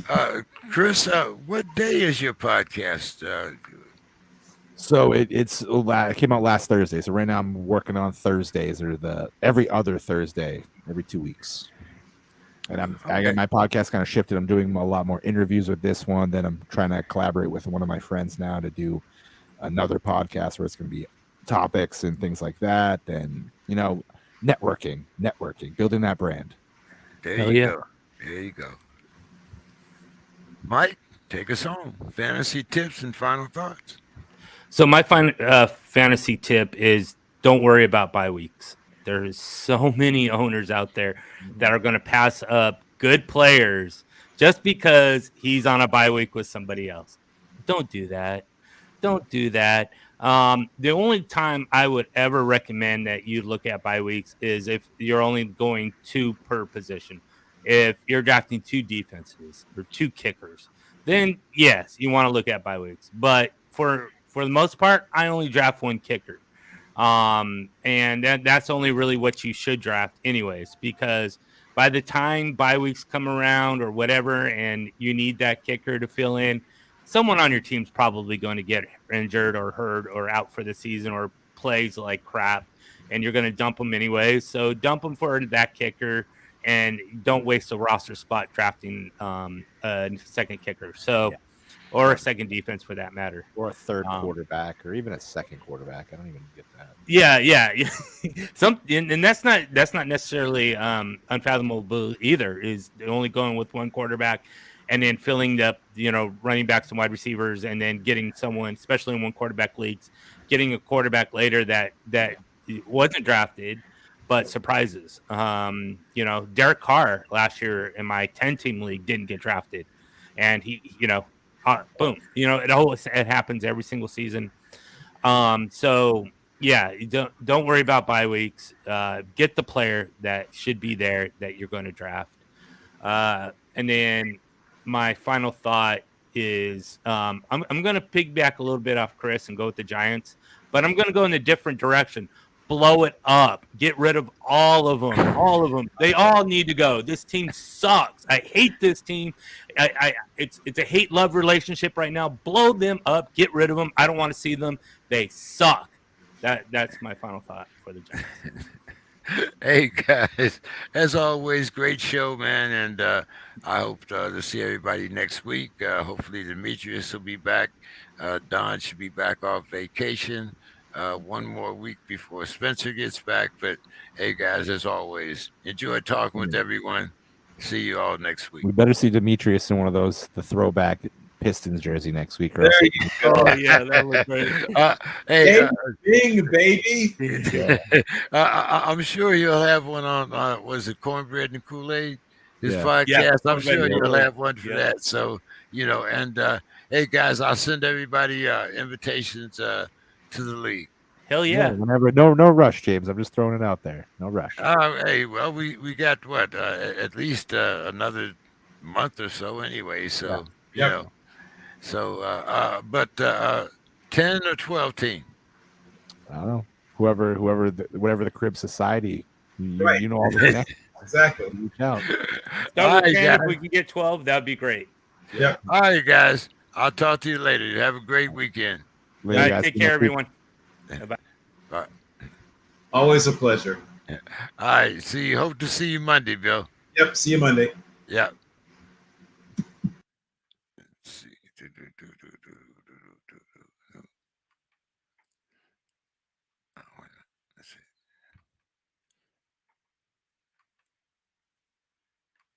Yeah. Chris, what day is your podcast? So it came out last Thursday. So right now I'm working on Thursdays or every other Thursday, every 2 weeks. And I got my podcast kind of shifted. I'm doing a lot more interviews with this one. Then I'm trying to collaborate with one of my friends now to do another podcast where it's going to be topics and things like that. And, networking, building that brand. There you go. Mike, take us home. Fantasy tips and final thoughts. So my fantasy tip is don't worry about bye weeks. There's so many owners out there that are going to pass up good players just because he's on a bye week with somebody else. Don't do that. The only time I would ever recommend that you look at bye weeks is if you're only going 2 per position. If you're drafting 2 defenses or 2 kickers, then yes, you want to look at bye weeks. But for the most part, I only draft 1 kicker. And that's only really what you should draft anyways, because by the time bye weeks come around or whatever, and you need that kicker to fill in, someone on your team's probably going to get injured or hurt or out for the season or plays like crap, and you're going to dump them anyways. So dump them for that kicker and don't waste a roster spot drafting a second kicker. So, or a second defense for that matter, or a third quarterback, or even a second quarterback. I don't even get that. And that's not necessarily unfathomable either. Is only going with 1 quarterback, and then filling up, running backs and wide receivers, and then getting someone, especially in 1 quarterback leagues, getting a quarterback later that wasn't drafted, but surprises. Derek Carr last year in my 10-team league didn't get drafted, and he, boom, it happens every single season. So yeah, don't worry about bye weeks. Get the player that should be there that you're going to draft. And then my final thought is I'm going to piggyback a little bit off Chris and go with the Giants, but I'm going to go in a different direction. Blow it up. Get rid of all of them. All of them. They all need to go. This team sucks. I hate this team. It's a hate-love relationship right now. Blow them up. Get rid of them. I don't want to see them. They suck. That's my final thought for the Giants. Hey guys, as always, great show, man, and I hope to see everybody next week. Hopefully, Demetrius will be back. Don should be back off vacation. One more week before Spencer gets back. But hey, guys, as always, enjoy talking with everyone. See you all next week. We better see Demetrius in one of the throwback Pistons jersey next week. There you go. Oh yeah, that was great. Hey, Bing, baby. I'm sure you'll have one on. Was it Cornbread and Kool-Aid? His podcast. Yeah, I'm sure Cornbread and you'll Kool-Aid. have one for that. So and hey guys, I'll send everybody invitations to the league. Hell yeah. Whenever, no rush, James. I'm just throwing it out there. No rush. Hey, well, we got what at least another month or so anyway. So you know. So, but 10 or 12 team. I don't know. Whatever the Crib Society, Right. you know all the connections. Exactly. Reach out. Start with 10. If we can get 12, that'd be great. Yeah. All right, guys. I'll talk to you later. You have a great weekend. All right, take care, everyone. Bye. Always a pleasure. All right. Hope to see you Monday, Bill. Yep. See you Monday. Yep. Let's see.